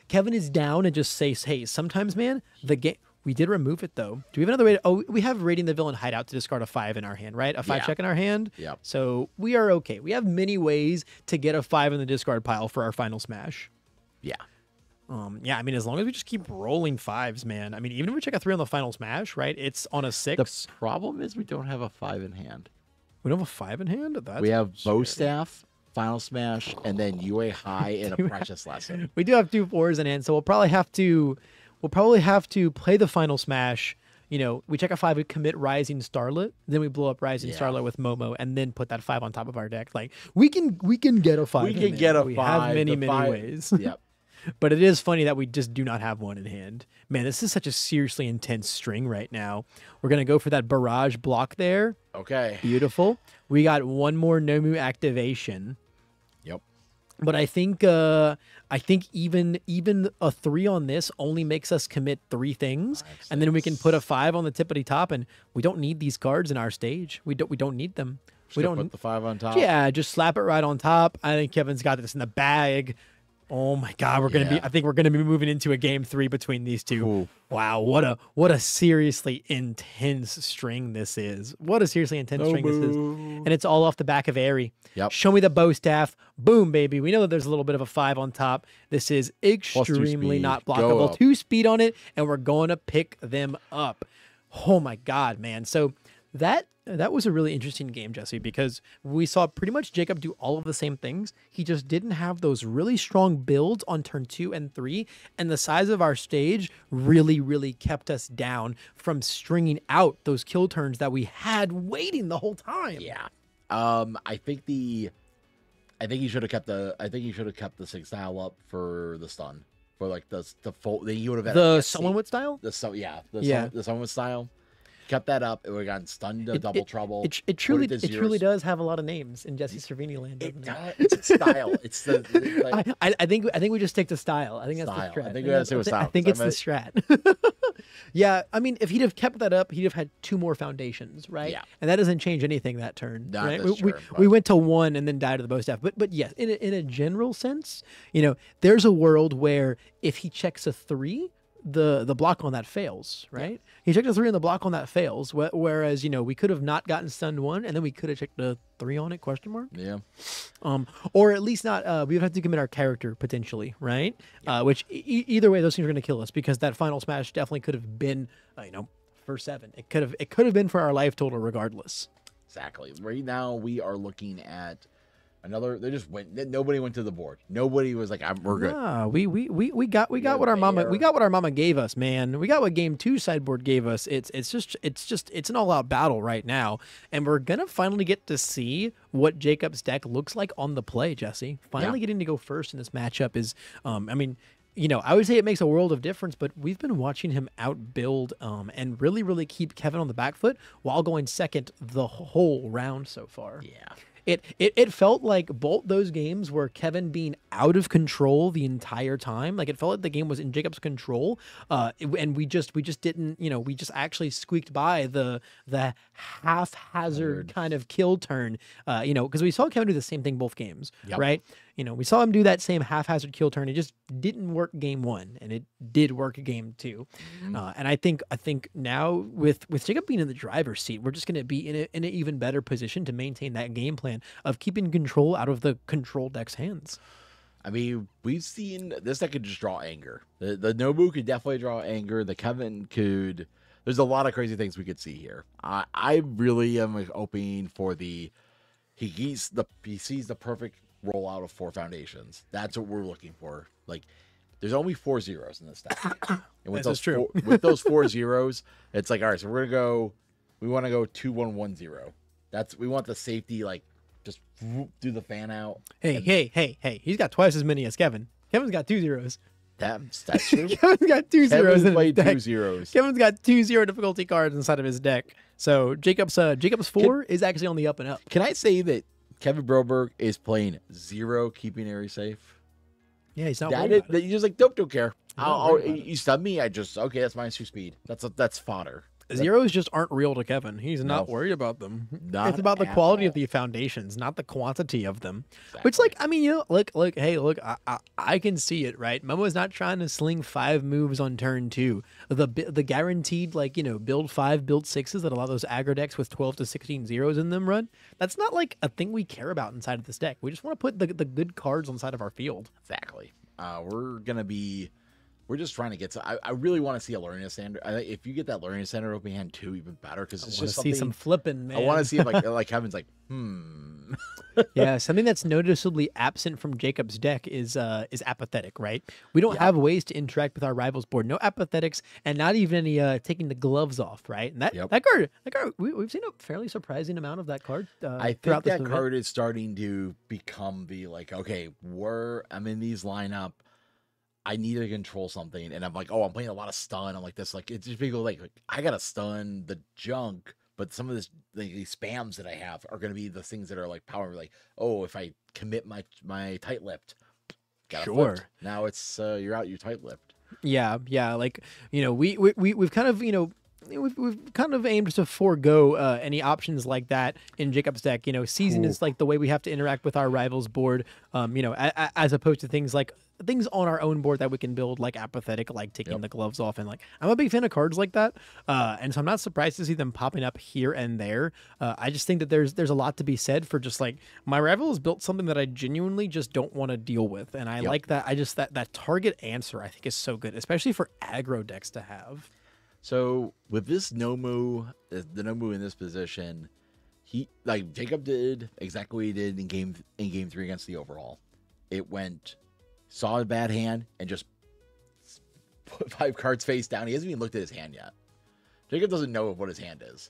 Kevin is down and just says, hey, sometimes, man, the game. We did remove it, though. Do we have another way to... Oh, we have Raiding the Villain Hideout to discard a 5 in our hand, right? A 5 check in our hand? Yep. So we are okay. We have many ways to get a 5 in the discard pile for our final smash. Yeah. Yeah, I mean, as long as we just keep rolling 5s, man. I mean, even if we check a 3 on the final smash, right? It's on a 6. The problem is we don't have a 5 in hand. We don't have a 5 in hand? We have Bow Staff, Final Smash, and then UA High and a Precious Lesson. We do have 2 4s in hand, so we'll probably have to play the final smash. You know, we check a 5, we commit Rising Starlet, then we blow up Rising Starlet with Momo, and then put that 5 on top of our deck. Like we can get a 5. We can get a 5. We have many ways. Yep. But it is funny that we just do not have one in hand. Man, this is such a seriously intense string right now. We're gonna go for that barrage block there. Okay. Beautiful. We got one more Nomu activation. Yep. But I think even a 3 on this only makes us commit 3 things, 5, 6. And then we can put a 5 on the tippity top, and we don't need these cards in our stage. We don't need them. We don't put the 5 on top. Yeah, just slap it right on top. I think Kevin's got this in the bag. Oh my God, I think we're gonna be moving into a game 3 between these two. Ooh. Wow, what a seriously intense string this is. What a seriously intense string this is. And it's all off the back of Airy. Yep. Show me the bow staff. Boom, baby. We know that there's a little bit of a 5 on top. This is extremely not blockable. 2 speed on it, and we're going to pick them up. Oh my God, man. So that was a really interesting game, Jesse, because we saw pretty much Jacob do all of the same things. He just didn't have those really strong builds on turn 2 and 3, and the size of our stage really kept us down from stringing out those kill turns that we had waiting the whole time. Yeah. I think he should have kept the 6 style up for the stun. For like the full, he would have had the someone with style? The someone with style. Kept that up, it would have gotten stunned to double trouble. It truly does have a lot of names in Jesse Cervini land. It's a style. It's the I think we just stick to style. I think that's the strat. I think we gotta say with style. I think it's the strat. Yeah, I mean, if he'd have kept that up, he'd have had 2 more foundations, right? Yeah, and that doesn't change anything that turn. Right? We went to 1 and then died to the bow staff. But yes, in a general sense, you know, there's a world where if he checks a 3. The block on that fails, right? Yeah. He checked a 3 on the block on that fails, whereas, you know, we could have not gotten stunned 1, and then we could have checked a 3 on it, question mark? Yeah. Or at least not, we would have to commit our character, potentially, right? Yeah. Which, either way, those things are going to kill us, because that final smash definitely could have been, you know, for 7. It could have been for our life total regardless. Exactly. Right now, we are looking at another. They just went. Nobody went to the board. Nobody was like, "We're good." Nah, we got what our mama gave us, man. We got what game 2 sideboard gave us. It's an all out battle right now, and we're gonna finally get to see what Jacob's deck looks like on the play. Jesse, finally getting to go first in this matchup is, I mean, you know, I would say it makes a world of difference, but we've been watching him outbuild and really keep Kevin on the back foot while going second the whole round so far. Yeah. It felt like both those games were Kevin being out of control the entire time. Like, it felt like the game was in Jacob's control, and we just didn't, you know, we just actually squeaked by the haphazard kind of kill turn, you know, because we saw Kevin do the same thing both games, right? You know, we saw him do that same haphazard kill turn. It just didn't work game 1, and it did work game 2. And I think now with Jacob being in the driver's seat, we're just going to be in an even better position to maintain that game plan of keeping control out of the control deck's hands. I mean, we've seen this deck could just draw anger. The Nomu could definitely draw anger. The Kevin could. There's a lot of crazy things we could see here. I really am hoping for he sees the perfect rollout of 4 foundations. That's what we're looking for. Like, there's only 4 zeros in this deck, and with with those 4 zeros, it's like, all right, so we want to go 2-1-1-0. We want the safety, like, just do the fan out. Hey, he's got twice as many as Kevin. Kevin's got 2 zeros. That's true. Kevin's got 2 zeros in his deck. 2 zeros. Kevin's got 2 0 difficulty cards inside of his deck. So Jacob's 4 is actually on the up and up. Can I say that Kevin Broberg is playing 0, keeping Airy safe? Yeah, he's not worried about it. He's just like, don't care. You stun me. Okay, that's -2 speed. That's fodder. Zeros just aren't real to Kevin. He's not worried about them. It's about the quality of the foundations, not the quantity of them. Exactly. Which, like, I mean, you know, look, hey, look, I can see it, right? Momo's not trying to sling 5 moves on turn 2. The guaranteed, like, you know, build 5, build 6s that allow those aggro decks with 12 to 16 zeros in them run. That's not, like, a thing we care about inside of this deck. We just want to put the good cards on side of our field. Exactly. We're just trying to get to. I really want to see a learning standard. If you get that learning standard open hand too, even better, because it's just something. See some flipping, man. I want to see it like Kevin's like, Yeah, something that's noticeably absent from Jacob's deck is apathetic, right? We don't have ways to interact with our rivals board. No apathetics, and not even any taking the gloves off, right? And that card, we've seen a fairly surprising amount of that card. I think that card is starting to become the like, okay, I'm in these lineup. I need to control something, and I'm like, oh, I'm playing a lot of stun. I'm like this, like it's just people like I gotta stun the junk, but some of this these spams that I have are gonna be the things that are like power. Like, oh, if I commit my tight lipped, sure. Now it's you're out. You're tight lipped. Yeah, like you know, we've kind of we've kind of aimed to forego any options like that in Jacob's deck. You know, season is like the way we have to interact with our rivals board. You know, as opposed to things like things on our own board that we can build, like apathetic, like taking the gloves off, and like I'm a big fan of cards like that. And so I'm not surprised to see them popping up here and there. I just think that there's a lot to be said for just like my rival has built something that I genuinely just don't want to deal with, and I like that. I just that target answer I think is so good, especially for aggro decks to have. So with this Nomu, the Nomu in this position, Jacob did exactly what he did in game 3 against the overhaul. It went, saw a bad hand, and just put 5 cards face down. He hasn't even looked at his hand yet. Jacob doesn't know what his hand is.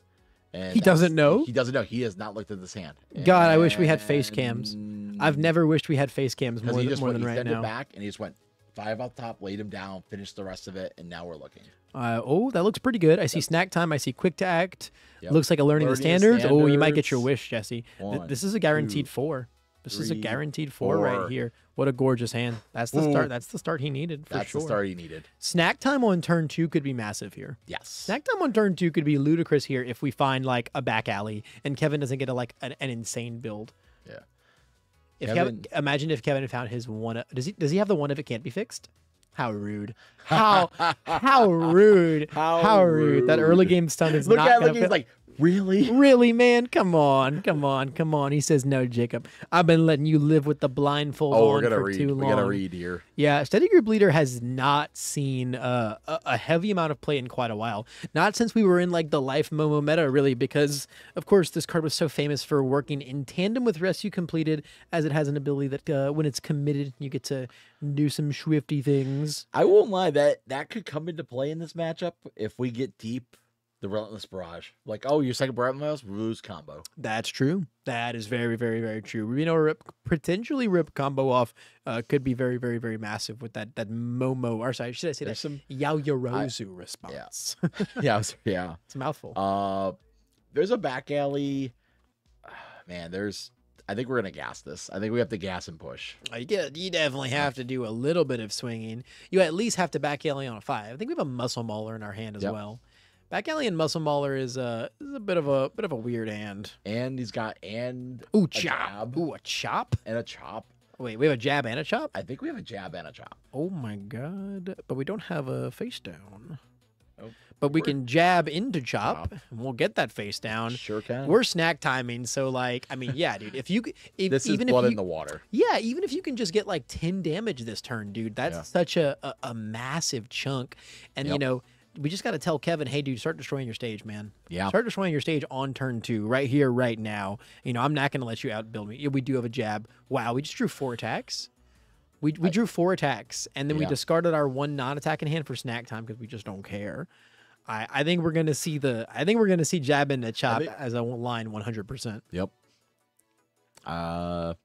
And he doesn't know? He doesn't know. He has not looked at this hand. God, I wish we had face cams. I've never wished we had face cams more than right now. He back, and he just went 5 up top, laid him down, finished the rest of it, and now we're looking. Oh, that looks pretty good. I see snack time. I see quick to act. Looks like a learning the standards. Oh, you might get your wish, Jesse. This is a guaranteed 4. This is a guaranteed 4 right here. What a gorgeous hand. That's the start. That's the start he needed for sure. That's the start he needed. Snack time on turn 2 could be massive here. Yes. Snack time on turn 2 could be ludicrous here if we find like a back alley and Kevin doesn't get an insane build. Yeah. Imagine if Kevin found his one. Does he have the one if it can't be fixed? How rude! How rude! How rude! That early game stun is not. He's like, really, man? Come on! He says, no, Jacob. I've been letting you live with the blindfold on for too long. We gotta read here. Yeah, Steady Group Leader has not seen a heavy amount of play in quite a while. Not since we were in like the Life Momo meta, really, because of course this card was so famous for working in tandem with Rescue Completed, as it has an ability that when it's committed, you get to do some swifty things. I won't lie, that could come into play in this matchup if we get deep. The Relentless Barrage. Like, oh, your second Relentless Ruse combo. That's true. That is very, very, very true. You know, potentially rip combo off could be very, very, very massive with that Momo, or sorry, should I say some Yaoyorozu response? Yeah. Yeah. It's a mouthful. There's a back alley. Man, I think we're going to gas this. I think we have to gas and push. You definitely have to do a little bit of swinging. You at least have to back alley on a 5. I think we have a Muscle Mauler in our hand as well. Back alley and Muscle Mauler is a bit of a weird hand. And he's got a chop. Ooh, a chop? And a chop. Wait, we have a jab and a chop? I think we have a jab and a chop. Oh my god. But we don't have a face down. Oh, but we can jab into chop, and we'll get that face down. Sure can. We're snack timing, so like, I mean, yeah, dude. This is blood in the water. Yeah, even if you can just get like 10 damage this turn, dude, that's such a massive chunk. And you know, we just got to tell Kevin, hey, dude, start destroying your stage, man. Yeah. Start destroying your stage on turn 2, right here, right now. You know, I'm not going to let you outbuild me. We do have a jab. Wow, we just drew 4 attacks. We drew 4 attacks, and then we discarded our 1 non-attack in hand for snack time because we just don't care. I think we're going to see jab and the chop as a line 100%. Yep. Are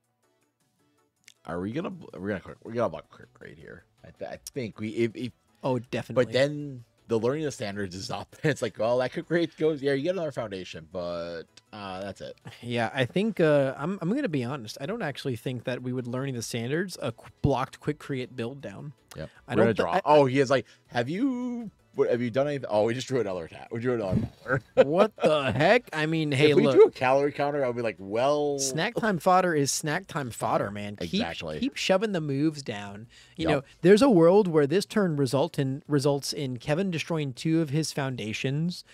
we gonna block quick grade here? I think we oh, definitely. But then the learning the standards is up. It's like, well, that quick grade goes. Yeah, you get another foundation, but that's it. Yeah, I think I'm gonna be honest. I don't actually think that we would learning the standards a blocked quick create build down. Yep. We're gonna draw. Oh, he is like, have you What have you done anything? Oh, we just drew another attack. We drew another power. What the heck? I mean, hey, if we look. drew a calorie counter, I would be like, well, snack time fodder is snack time fodder, man. Keep shoving the moves down. You know, there's a world where this turn results in Kevin destroying 2 of his foundations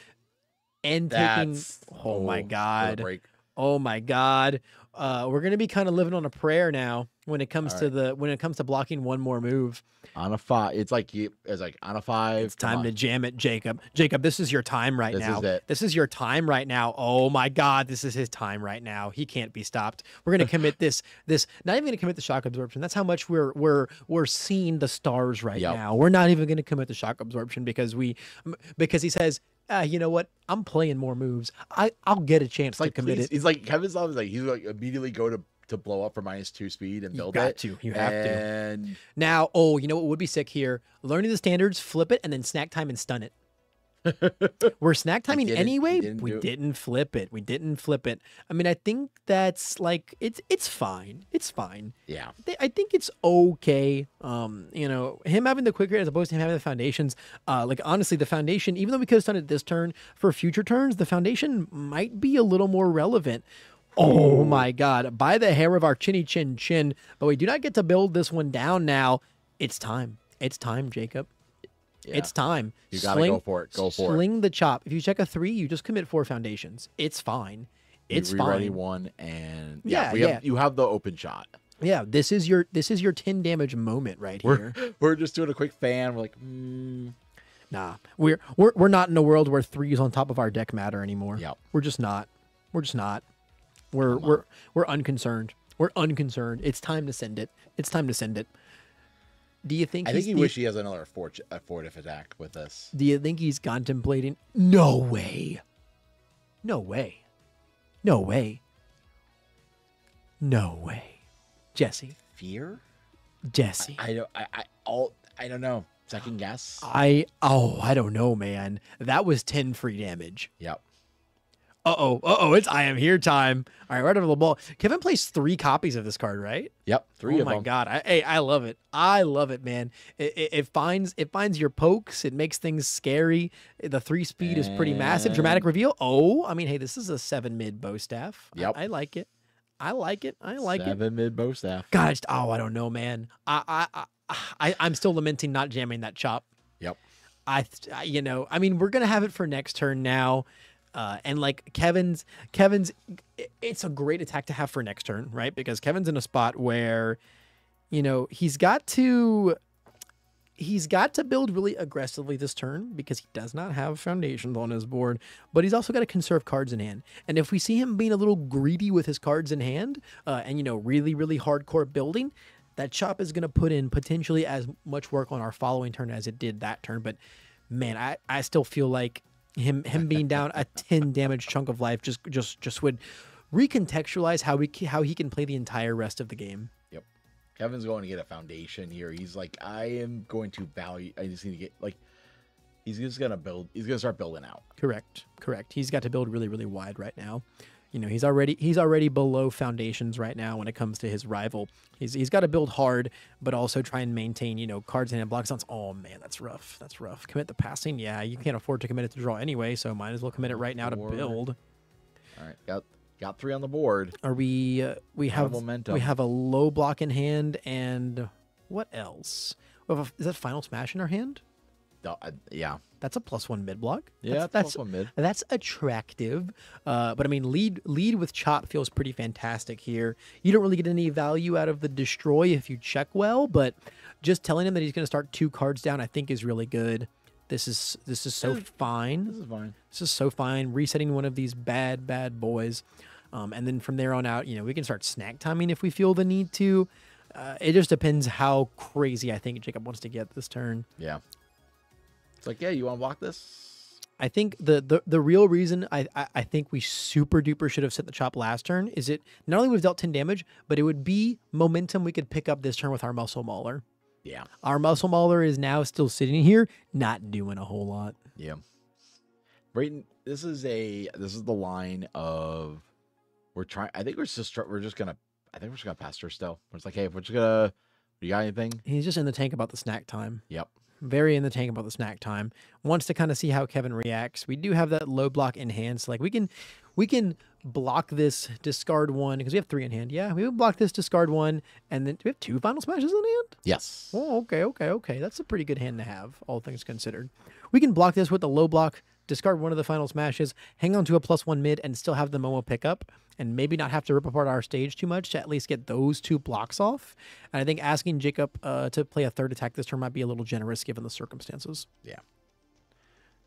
and taking. Oh my god. Oh my god. We're gonna be kind of living on a prayer now when it comes to blocking one more move. On a 5, it's like on a 5. It's time to jam it, Jacob. Jacob, this is your time right now. This is your time right now. Oh my god, this is his time right now. He can't be stopped. We're gonna commit this. Not even gonna commit the shock absorption. That's how much we're seeing the stars right now. We're not even gonna commit the shock absorption because he says, you know what? I'm playing more moves. I'll get a chance to commit it. He's like Kevin's love is like he's like immediately go to blow up for -2 speed and build it. You have to. Now, you know what would be sick here? Learning the standards, flip it, and then snack time and stun it. We're snack timing anyway. We didn't flip it. I mean, I think that's like it's fine. It's fine. Yeah. I think it's okay. You know, him having the quick rate as opposed to him having the foundations. Like honestly, the foundation, even though we could have done it this turn, for future turns, the foundation might be a little more relevant. Oh my god, by the hair of our chinny chin chin. But we do not get to build this one down now. It's time. It's time, Jacob. Yeah. It's time. You gotta go for it. Sling the chop. If you check a 3, you just commit 4 foundations. It's fine. It's fine. Ready 1 and you have the open shot. Yeah, this is your 10 damage moment right here. We're just doing a quick fan. We're like, nah. We're not in a world where 3s on top of our deck matter anymore. Yep. We're just not. We're unconcerned. We're unconcerned. It's time to send it. Do you think? I think he wish he has another fortif attack with this. Do you think he's contemplating? No way. Jesse. Fear? Jesse. I don't know. Second guess. I don't know, man. That was 10 free damage. Yep. It's I am here time. All right, right over the ball. Kevin plays 3 copies of this card, right? Yep, 3 of them. Oh my god. I love it. I love it, man. It finds your pokes. It makes things scary. The 3 speed is pretty massive. Dramatic reveal. I mean, hey, this is a 7 mid bow staff. Yep. I like it. 7 mid bow staff. God, I don't know, man. I'm still lamenting not jamming that chop. Yep. I mean, we're gonna have it for next turn now. And like Kevin's, it's a great attack to have for next turn, right? Because Kevin's in a spot where, you know, he's got to build really aggressively this turn because he does not have foundations on his board, but he's also got to conserve cards in hand. And if we see him being a little greedy with his cards in hand, and, you know, really, really hardcore building, that chop is going to put in potentially as much work on our following turn as it did that turn. But man, I still feel like him being down a 10 damage chunk of life just would recontextualize how he can play the entire rest of the game. Yep. Kevin's going to get a foundation here. He's like, I am going to value. I just need to get like. He's just gonna build. He's gonna start building out. Correct. He's got to build really, really wide right now. You know, he's already below foundations right now when it comes to his rival. He's got to build hard, but also try and maintain, you know, cards and block sounds. Oh man, that's rough. Commit the passing. Yeah, you can't afford to commit it to draw anyway, so might as well commit it right now to build. All right, got 3 on the board. Are we have momentum. We have a low block in hand, and what else? Is that Final Smash in our hand? Yeah. That's a +1 mid block. Yeah, that's +1 mid. That's attractive. But I mean, lead with chop feels pretty fantastic here. You don't really get any value out of the destroy if you check well, but just telling him that he's going to start 2 cards down, I think, is really good. This is so fine. This is fine. This is so fine. Resetting one of these bad boys, and then from there on out, you know, we can start snack timing if we feel the need to. It just depends how crazy I think Jacob wants to get this turn. Yeah. It's like, yeah, you want to block this? I think the real reason I think we super duper should have set the chop last turn is it not only would have dealt 10 damage, but it would be momentum we could pick up this turn with our muscle mauler. Yeah. Our muscle mauler is now still sitting here, not doing a whole lot. Yeah. Brayton, this is the line of I think we're just gonna pass her still. It's like, hey, if we're just gonna, you got anything? He's just in the tank about the snack time. Yep. very in the tank about the snack time. Wants to kind of see how Kevin reacts. We do have that low block in hand, so like we can block this, discard one, because we have 3 in hand. Yeah, we would block this, discard one, and then do we have 2 final smashes in hand? Yes. Oh, okay. That's a pretty good hand to have, all things considered. We can block this with the low block, discard one of the final smashes, hang on to a +1 mid, and still have the Momo pick up, and maybe not have to rip apart our stage too much to at least get those 2 blocks off. And I think asking Jacob to play a 3rd attack this turn might be a little generous given the circumstances. Yeah.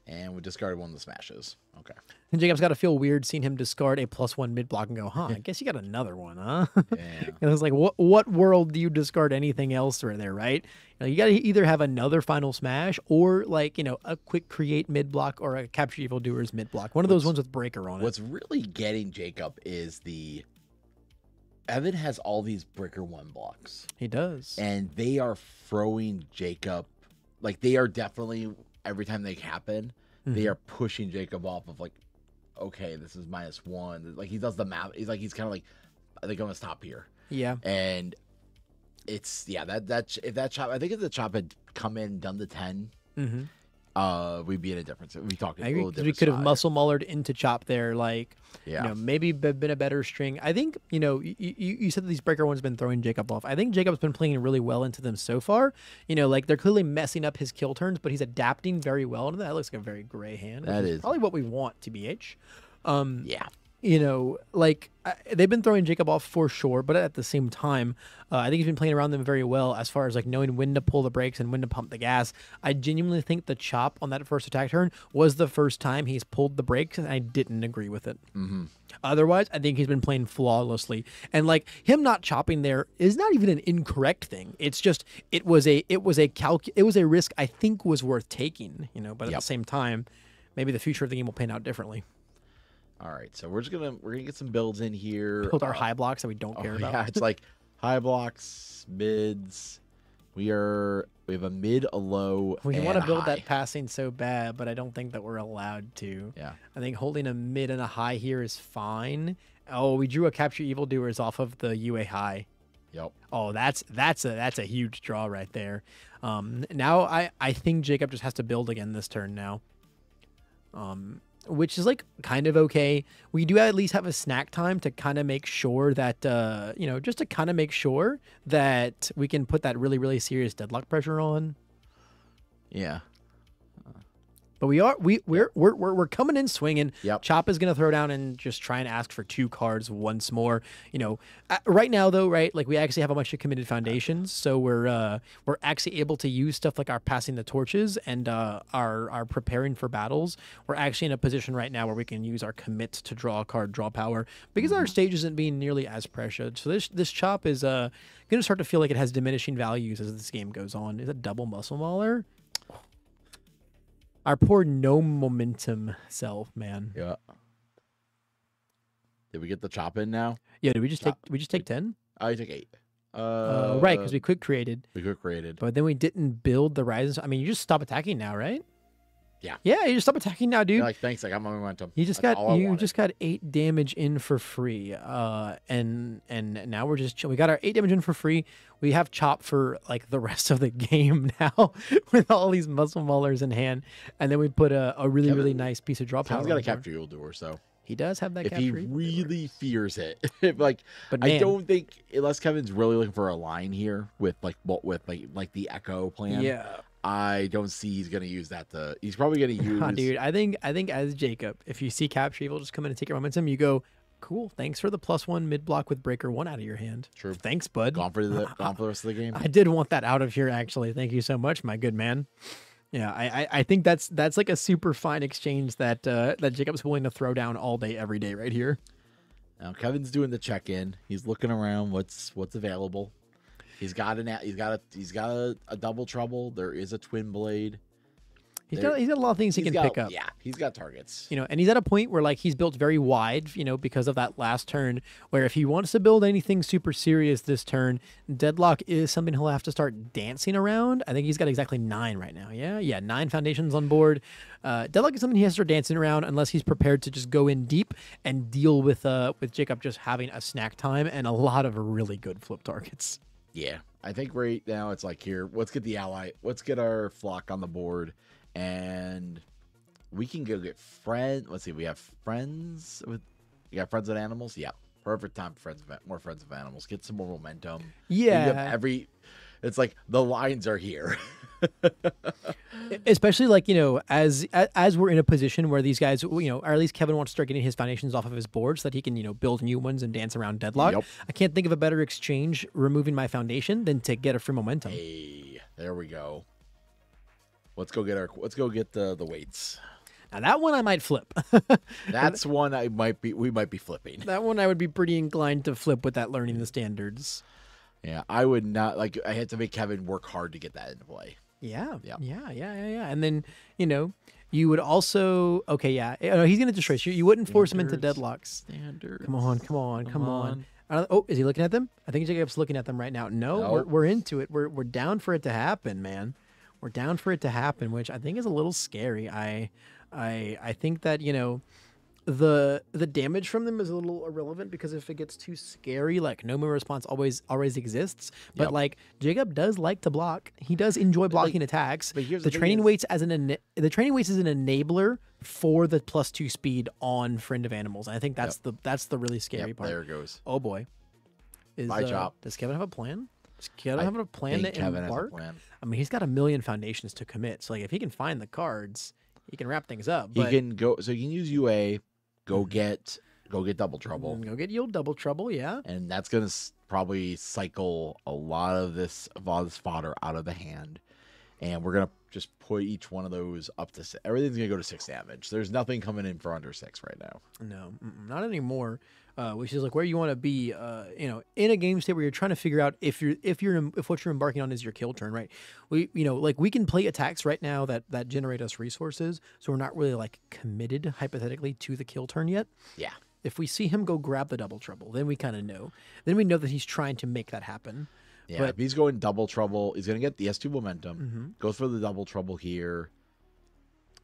And we discarded one of the smashes. Okay. And Jacob's got to feel weird seeing him discard a +1 mid block and go, huh, I guess you got another one, huh? Yeah. It was like, what world do you discard anything else right there, right? You got to either have another final smash or like, a quick create mid block or a capture evildoers mid block. One of those ones with breaker on it. What's really getting Jacob is Evan has all these breaker 1 blocks. He does. And they are throwing Jacob, like they are definitely, every time they happen, they are pushing Jacob off of like, okay, this is -1. Like he does the map. He's kind of like, I think I'm gonna stop here. Yeah. And it's if that chop, I think if the chop had come in, done the 10, we'd be in a difference. We talking. I agree, because we could have muscle mullered into chop there, like, maybe been a better string. I think, you said that these breaker ones been throwing Jacob off. I think Jacob's been playing really well into them so far. Like they're clearly messing up his kill turns, but he's adapting very well into that. That looks like a very gray hand. That is probably what we want, TBH. Yeah. Like they've been throwing Jacob off for sure, but at the same time, I think he's been playing around them very well as far as like knowing when to pull the brakes and when to pump the gas. I genuinely think the chop on that first attack turn was the first time he's pulled the brakes, and I didn't agree with it. Otherwise, I think he's been playing flawlessly, and like him not chopping there is not even an incorrect thing. It's just it was a risk I think was worth taking. But at the same time, maybe the future of the game will pan out differently. All right, so we're gonna get some builds in here. Build our high blocks that we don't care about. Yeah, it's like high blocks, mids. We have a mid, a low. We want to build that passing so bad, but I don't think that we're allowed to. Yeah, I think holding a mid and a high here is fine. Oh, we drew a capture evildoers off of the UA high. Yep. Oh, that's a huge draw right there. Now I think Jacob just has to build again this turn now. Which is like kind of okay. We do at least have a snack time to kind of make sure that, just to kind of make sure that we can put that really, really serious deadlock pressure on. Yeah. But we're coming in swinging. Yep. Chop is gonna throw down and just try and ask for 2 cards once more. Right now though, right? Like we actually have a bunch of committed foundations, so we're actually able to use stuff like our passing the torches and our preparing for battles. We're actually in a position right now where we can use our commit to draw a card, draw power, because our stage isn't being nearly as pressured. So this chop is gonna start to feel like it has diminishing values as this game goes on. Is it double muscle mauler? Our poor no momentum self, man. Yeah. Did we get the chop in now? Yeah. Did we just take 10? I took 8. Right, because we quick created. But then we didn't build the rises. I mean, you just stop attacking now, right? Yeah. Yeah, you just stop attacking now, dude. You're like, thanks, I got my momentum. You just got 8 damage in for free. And now we're just we got our 8 damage in for free. We have chop for like the rest of the game now with all these muscle maulers in hand. And then we put a really nice piece of drop power. He's got a capture evildoer, so he does have that. If he really fears it, but I don't think, unless Kevin's really looking for a line here with like the echo plan. Yeah. I don't see he's gonna use that. He's probably gonna use. Dude, I think as Jacob, if you see capture evil just come in and take your momentum, you go, cool. Thanks for the +1 mid block with breaker 1 out of your hand. True. Thanks, bud. Gone for the rest of the game. I did want that out of here, actually. Thank you so much, my good man. Yeah, I think that's like a super fine exchange that Jacob's willing to throw down all day, every day, right here. Now Kevin's doing the check-in. He's looking around. What's available. He's got a double trouble. There is a twin blade. He's got a lot of things he can pick up. Yeah, he's got targets. And he's at a point where like he's built very wide, because of that last turn, where if he wants to build anything super serious this turn, deadlock is something he'll have to start dancing around. I think he's got exactly 9 right now. Yeah, 9 foundations on board. Deadlock is something he has to start dancing around unless he's prepared to just go in deep and deal with Jacob just having a snack time and a lot of really good flip targets. Yeah, I think right now it's like, here, let's get the ally. Let's get our flock on the board. And we can go get friends. Let's see. We have friends with... You got friends with animals? Yeah. Perfect time for more friends with animals. Get some more momentum. Yeah. It's like the lines are here. Especially like, as we're in a position where these guys, or at least Kevin wants to start getting his foundations off of his board so that he can, build new ones and dance around Deadlock. Yep. I can't think of a better exchange removing my foundation than to get a free momentum. Hey, there we go. Let's go get the weights. Now that one I might flip. That's one we might be flipping. That one I would be pretty inclined to flip with that learning the standards. Yeah, I would not I had to make Kevin work hard to get that into play. Yeah. And then, you would also he's gonna destroy you. You wouldn't force him into deadlocks. Come on. Oh, is he looking at them? I think Jacob's looking at them right now. No, we're into it. We're down for it to happen, man. We're down for it to happen, which I think is a little scary. I think that, the damage from them is a little irrelevant because if it gets too scary, like Nomu response always exists. But like Jacob does like to block. He does enjoy blocking attacks. But the training weights is an enabler for the +2 speed on Friend of Animals. And I think that's the really scary part. There it goes. Oh boy. Does Kevin have a plan? Does Kevin have a plan to embark? I mean, he's got 1 million foundations to commit. So like if he can find the cards, he can wrap things up. He can go. So he can use UA. Go get Double Trouble. Go get Yield Double Trouble, yeah. And that's gonna probably cycle a lot of this fodder out of the hand, and we're gonna just put each one of those up to 6. Everything's gonna go to 6 damage. There's nothing coming in for under 6 right now. No, not anymore. Which is like where you want to be. In a game state where you're trying to figure out if what you're embarking on is your kill turn, right? We can play attacks right now that generate us resources, so we're not really like committed hypothetically to the kill turn yet. Yeah. If we see him go grab the Double Trouble, then we kind of know. Then we know that he's trying to make that happen. Yeah. But if he's going Double Trouble, he's gonna get the S2 momentum. Goes for the Double Trouble here,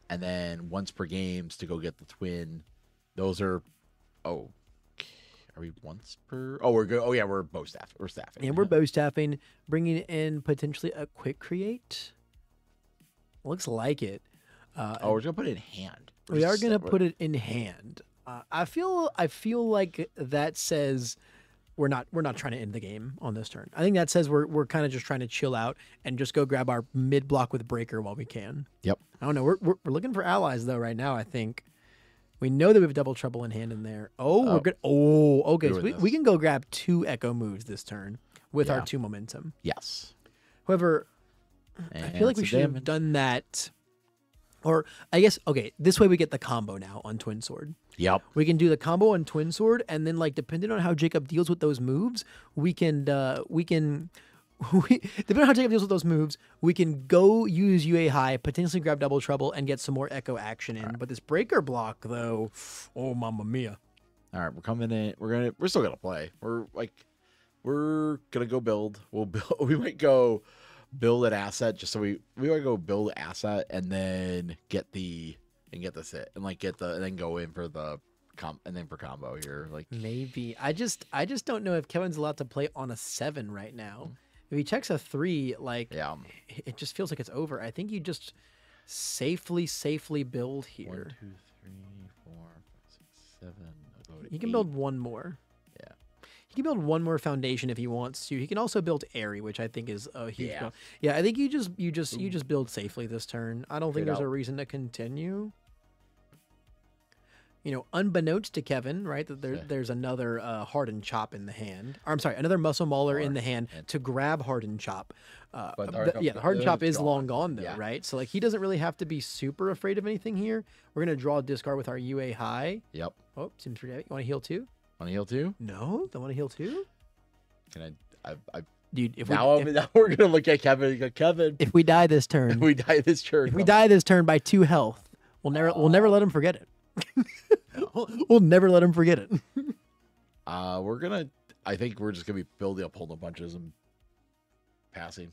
and then once per games to go get the twin. Those are Are we once per? Oh, we're good. Oh yeah, we're bow staffing. We're staffing. And we're bow staffing, bringing in potentially a quick create. Looks like it. We're gonna put it in hand. We are gonna put it in hand. I feel like that says we're not trying to end the game on this turn. I think that says we're kind of just trying to chill out and just go grab our mid block with breaker while we can. Yep. I don't know. We're looking for allies though right now. I think. We know that we have Double Trouble in hand in there. We're good. Okay. So we can go grab 2 Echo moves this turn with our 2 momentum. Yes. However, I feel like we should have done that. Or I guess, this way we get the combo now on Twin Sword. Yep. We can do the combo on Twin Sword, and then like depending on how Jacob deals with those moves, we can depending on how Jacob deals with those moves, we can go use UA high, potentially grab Double Trouble, and get some more Echo action in. Right. But this breaker block, though, oh mamma mia! All right, we're coming in. We're still gonna play. We're gonna go build. We'll build. We might go build an asset just so we might go build an asset and then get the sit and then go in for the for combo here. Like maybe I just don't know if Kevin's allowed to play on a 7 right now. If he checks a 3, it just feels like it's over. I think you just safely build here. 1, 2, 3, 4, 5, 6, 7. He can build one more. Yeah. He can build one more foundation if he wants to. He can also build Airy, which I think is a huge build. Yeah, I think you just build safely this turn. I don't think there's a reason to continue. Unbeknownst to Kevin, right, that there's another Hardened Chop in the hand. Or, I'm sorry, another Muscle Mauler in the hand to grab Hardened Chop. The Hardened Chop is long gone, though, right? So, he doesn't really have to be super afraid of anything here. We're going to draw a discard with our UA high. Yep. Oh, seems pretty heavy. You want to heal too? Want to heal too? No? Don't want to heal too? Can I Dude, if now we're going to look at Kevin. Kevin. If we die this turn. If we die this turn by 2 health, we'll never let him forget it. We'll never let him forget it. I think we're just gonna be building up holding bunches and passing.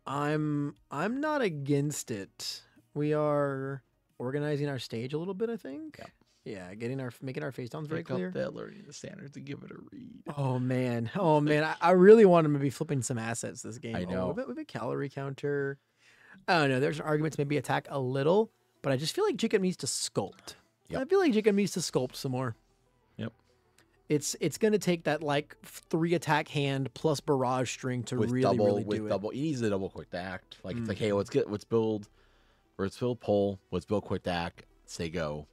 I'm not against it. We are organizing our stage a little bit, I think. Yeah. Yeah, making our face downs very clear. That learning the standards and give it a read. Oh man, I really want him to be flipping some assets this game. I know. With a calorie counter. I don't know. There's an argument to maybe attack a little, but I just feel like Jacob needs to sculpt. Yep. I feel like Jacob needs to sculpt some more. Yep. It's gonna take that like 3 attack hand plus barrage string to really do it. He needs a double quick to act. Like it's like, hey, let's build pull, let's build quick to act, say go.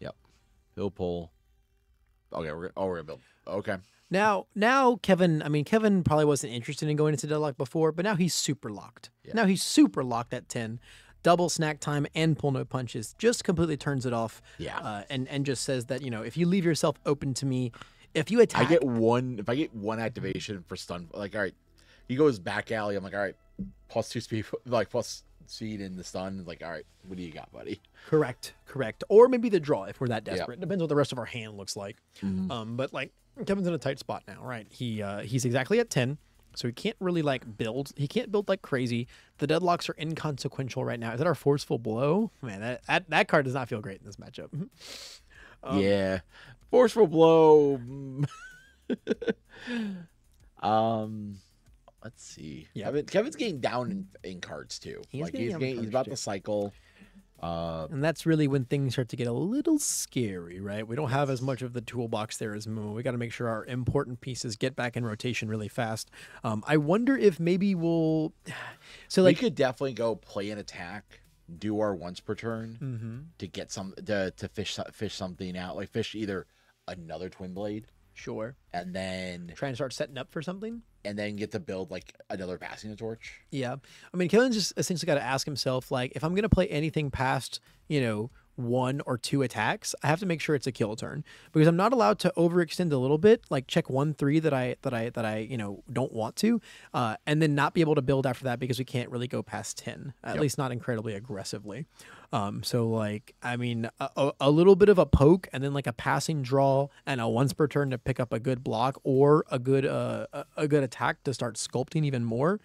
Yep. Build pull. Okay, we're gonna build. Okay. Now Kevin probably wasn't interested in going into deadlock before, but now he's super locked. Yeah. Now he's super locked at 10. Double snack time and pull no punches just completely turns it off. Yeah. And just says that, if you leave yourself open to me, if you attack, if I get one activation for stun, like, all right, he goes back alley. I'm like, all right, +2 speed, like plus speed in the stun. Like, all right, what do you got, buddy? Correct. Or maybe the draw if we're that desperate. Depends what the rest of our hand looks like. But like Kevin's in a tight spot now, right? He's exactly at 10. So he can't really like build. He can't build like crazy. The deadlocks are inconsequential right now. Is that our forceful blow? Man, that card does not feel great in this matchup. Yeah, forceful blow. Let's see. Yeah, Kevin's getting down in cards too. He's about to cycle. And that's really when things start to get a little scary, right? We don't have as much of the toolbox there as Momo. We got to make sure our important pieces get back in rotation really fast. I wonder if maybe we could definitely go play an attack, do our once per turn to get to fish something out, like fish either another twin blade. Sure. And then try and start setting up for something. And then get to build like another passing the torch. Yeah. I mean, Kevin's just essentially got to ask himself, like, if I'm going to play anything past, 1 or 2 attacks, I have to make sure it's a kill turn, because I'm not allowed to overextend a little bit, like check 1-3 that I don't want to, and then not be able to build after that because we can't really go past 10, at least not incredibly aggressively. So like, I mean, a little bit of a poke and then like a passing draw and a once per turn to pick up a good block or a good attack to start sculpting even more.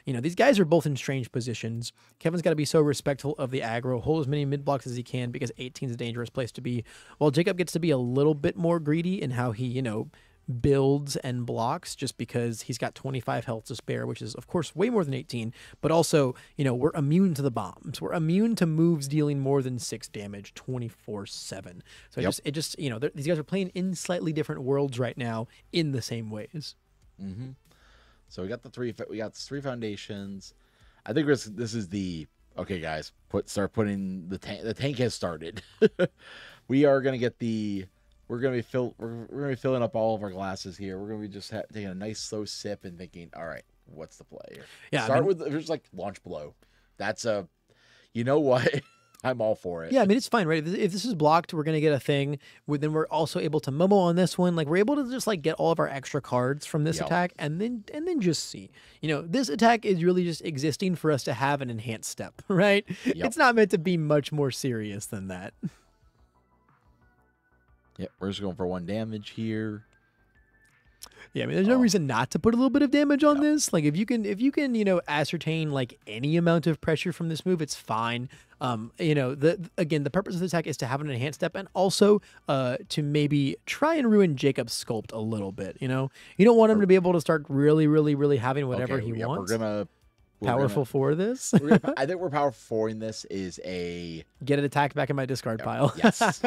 These guys are both in strange positions. Kevin's got to be so respectful of the aggro, hold as many mid blocks as he can because 18 is a dangerous place to be. While Jacob gets to be a little bit more greedy in how he, builds and blocks, just because he's got 25 health to spare, which is of course way more than 18, but also, we're immune to the bombs. We're immune to moves dealing more than 6 damage 24/7. So these guys are playing in slightly different worlds right now in the same ways. So we got 3 foundations. I think this is the okay, guys. Start putting the tank. The tank has started. We are gonna get we're gonna be filling up all of our glasses here. We're gonna be just taking a nice slow sip and thinking, all right, what's the play here? Yeah, with just like launch blow. That's you know what? I'm all for it. Yeah, I mean, it's fine, right? If this is blocked, we're going to get a thing. Then we're also able to Momo on this one. Like, we're able to just, like, get all of our extra cards from this attack and then just see. This attack is really just existing for us to have an enhanced step, right? It's not meant to be much more serious than that. Yeah, we're just going for 1 damage here. Yeah, I mean, there's no reason not to put a little bit of damage on this. Like, if you can, ascertain like any amount of pressure from this move, it's fine. The purpose of the attack is to have an enhanced step and also to maybe try and ruin Jacob's sculpt a little bit. You don't want him to be able to start really, really, really having whatever he wants. We're powerful for this. I think we're powerful for in this is a get an attack back in my discard pile. Yes.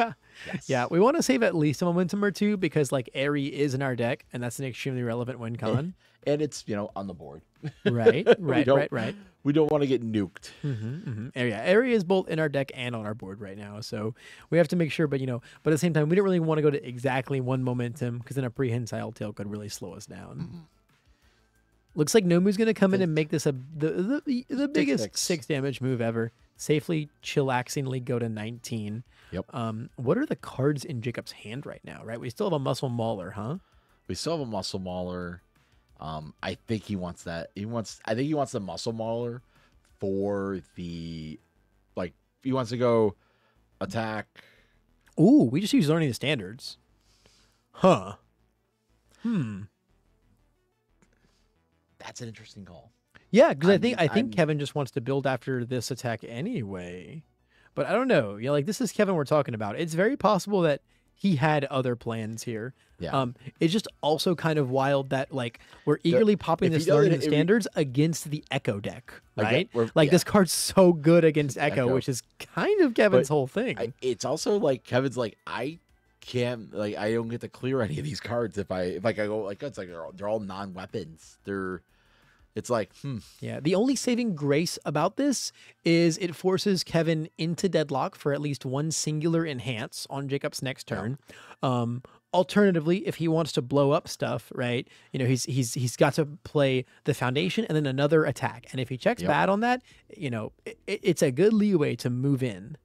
Yeah, we want to save at least a momentum or 2 because like RLE is in our deck and that's an extremely relevant win con. And it's on the board. Right. We don't want to get nuked. RLE is both in our deck and on our board right now, so we have to make sure. But at the same time, we don't really want to go to exactly 1 momentum because then a prehensile tail could really slow us down. Looks like Nomu's going to come in and make this the biggest 6 damage move ever. Safely, chillaxingly go to 19. Yep. What are the cards in Jacob's hand right now, right? We still have a Muscle Mauler, huh? We still have a Muscle Mauler. I think he wants that. I think he wants the Muscle Mauler for the, like, he wants to go attack. Ooh, we just use learning the standards. Huh. That's an interesting call. Yeah, because I think Kevin just wants to build after this attack anyway. But I don't know. You know, like, this is Kevin we're talking about. It's very possible that he had other plans here. Yeah. It's just also kind of wild that, like, we're eagerly popping this learning the standards against the Echo deck, right? Like, this card's so good against Echo, which is kind of Kevin's whole thing. It's also like Kevin's like, I can't, like, I don't get to clear any of these cards if I go like, it's like they're all non-weapons. It's like, Yeah, the only saving grace about this is it forces Kevin into deadlock for at least one singular enhance on Jacob's next turn. Alternatively, if he wants to blow up stuff, right? You know, he's got to play the foundation and then another attack. And if he checks bad on that, you know, it's a good leeway to move in.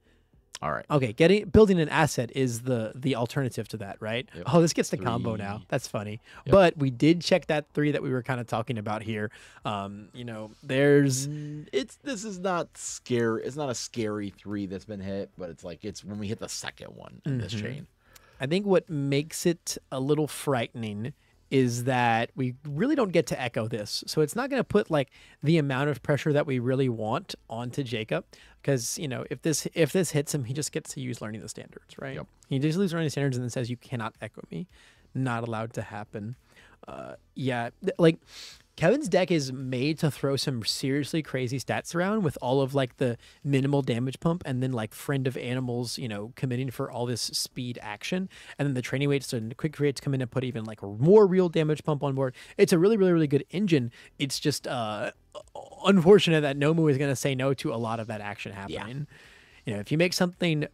All right. Okay, building an asset is the alternative to that, right? Yep. Oh, this gets the combo now. That's funny. Yep. But we did check that 3 that we were kind of talking about here. You know, this is not scary. It's not a scary 3 that's been hit, but it's like it's when we hit the second one in this chain. I think what makes it a little frightening is that we really don't get to echo this. So it's not going to put like the amount of pressure that we really want onto Jacob. Because, you know, if this hits him, he just gets to use learning the standards, right? Yep. He just leaves learning the standards and then says, you cannot echo me. Not allowed to happen. Yeah, like Kevin's deck is made to throw some seriously crazy stats around with all of like the minimal damage pump and then like friend of animals, you know, committing for all this speed action. And then the training weights and quick creates come in and put even like more real damage pump on board. It's a really, really, really good engine. It's just unfortunate that Nomu is going to say no to a lot of that action happening. Yeah. You know, if you make something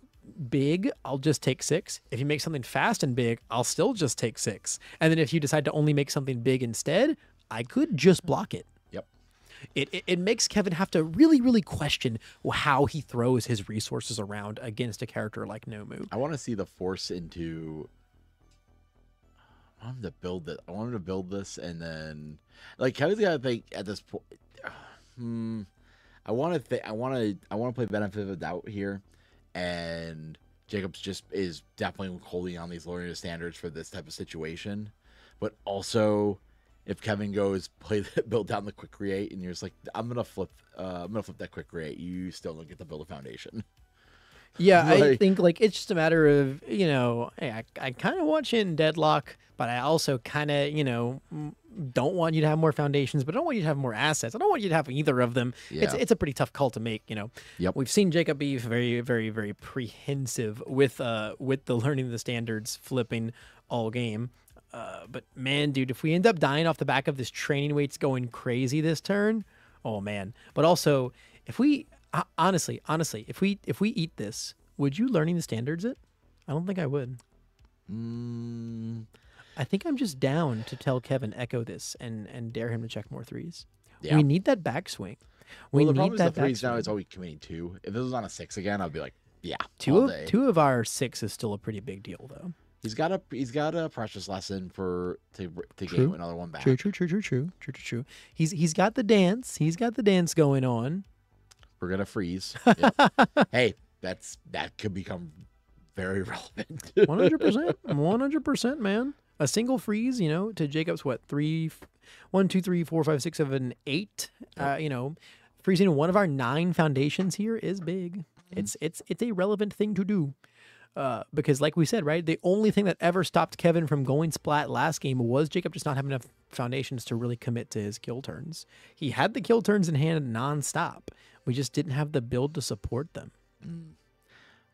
big, I'll just take 6. If you make something fast and big, I'll still just take 6. And then if you decide to only make something big instead, I could just block it. Yep. It makes Kevin have to really, really question how he throws his resources around against a character like Nomu. I want to see the force into. I want him to build it. I want him to build this, and then like Kevin's got to think at this point. I want to play benefit of the doubt here, and Jacobs just is definitely holding on these learning standards for this type of situation, but also. If Kevin goes build down the quick create, and you're just like, I'm gonna flip that quick create, you still don't get to build a foundation. Yeah, like, I think like it's just a matter of, you know, hey, I kind of want you in deadlock, but I also kind of, you know, don't want you to have more foundations, but I don't want you to have more assets. I don't want you to have either of them. Yeah. It's a pretty tough call to make, you know. Yep. We've seen Jacob be very, very, very prehensive with the learning the standards flipping all game. But man, dude, if we end up dying off the back of this training weights going crazy this turn, oh man. But also, if we honestly, if we eat this, would you learning the standards it? I don't think I would. I think I'm just down to tell Kevin echo this and dare him to check more 3s. Yeah. We need that backswing. The problem is the 3s now is always committing 2. If this was on a 6 again, I'd be like, yeah, two of our 6 is still a pretty big deal though. He's got a precious lesson to gain another one back. True. He's got the dance. He's got the dance going on. We're gonna freeze. Hey, that could become very relevant. 100%, man. A single freeze, you know, to Jacob's 1, 2, 3, 4, 5, 6, 7, 8. You know, freezing one of our 9 foundations here is big. It's a relevant thing to do. Because like we said, right, the only thing that ever stopped Kevin from going splat last game was Jacob just not having enough foundations to really commit to his kill turns. He had the kill turns in hand nonstop. We just didn't have the build to support them.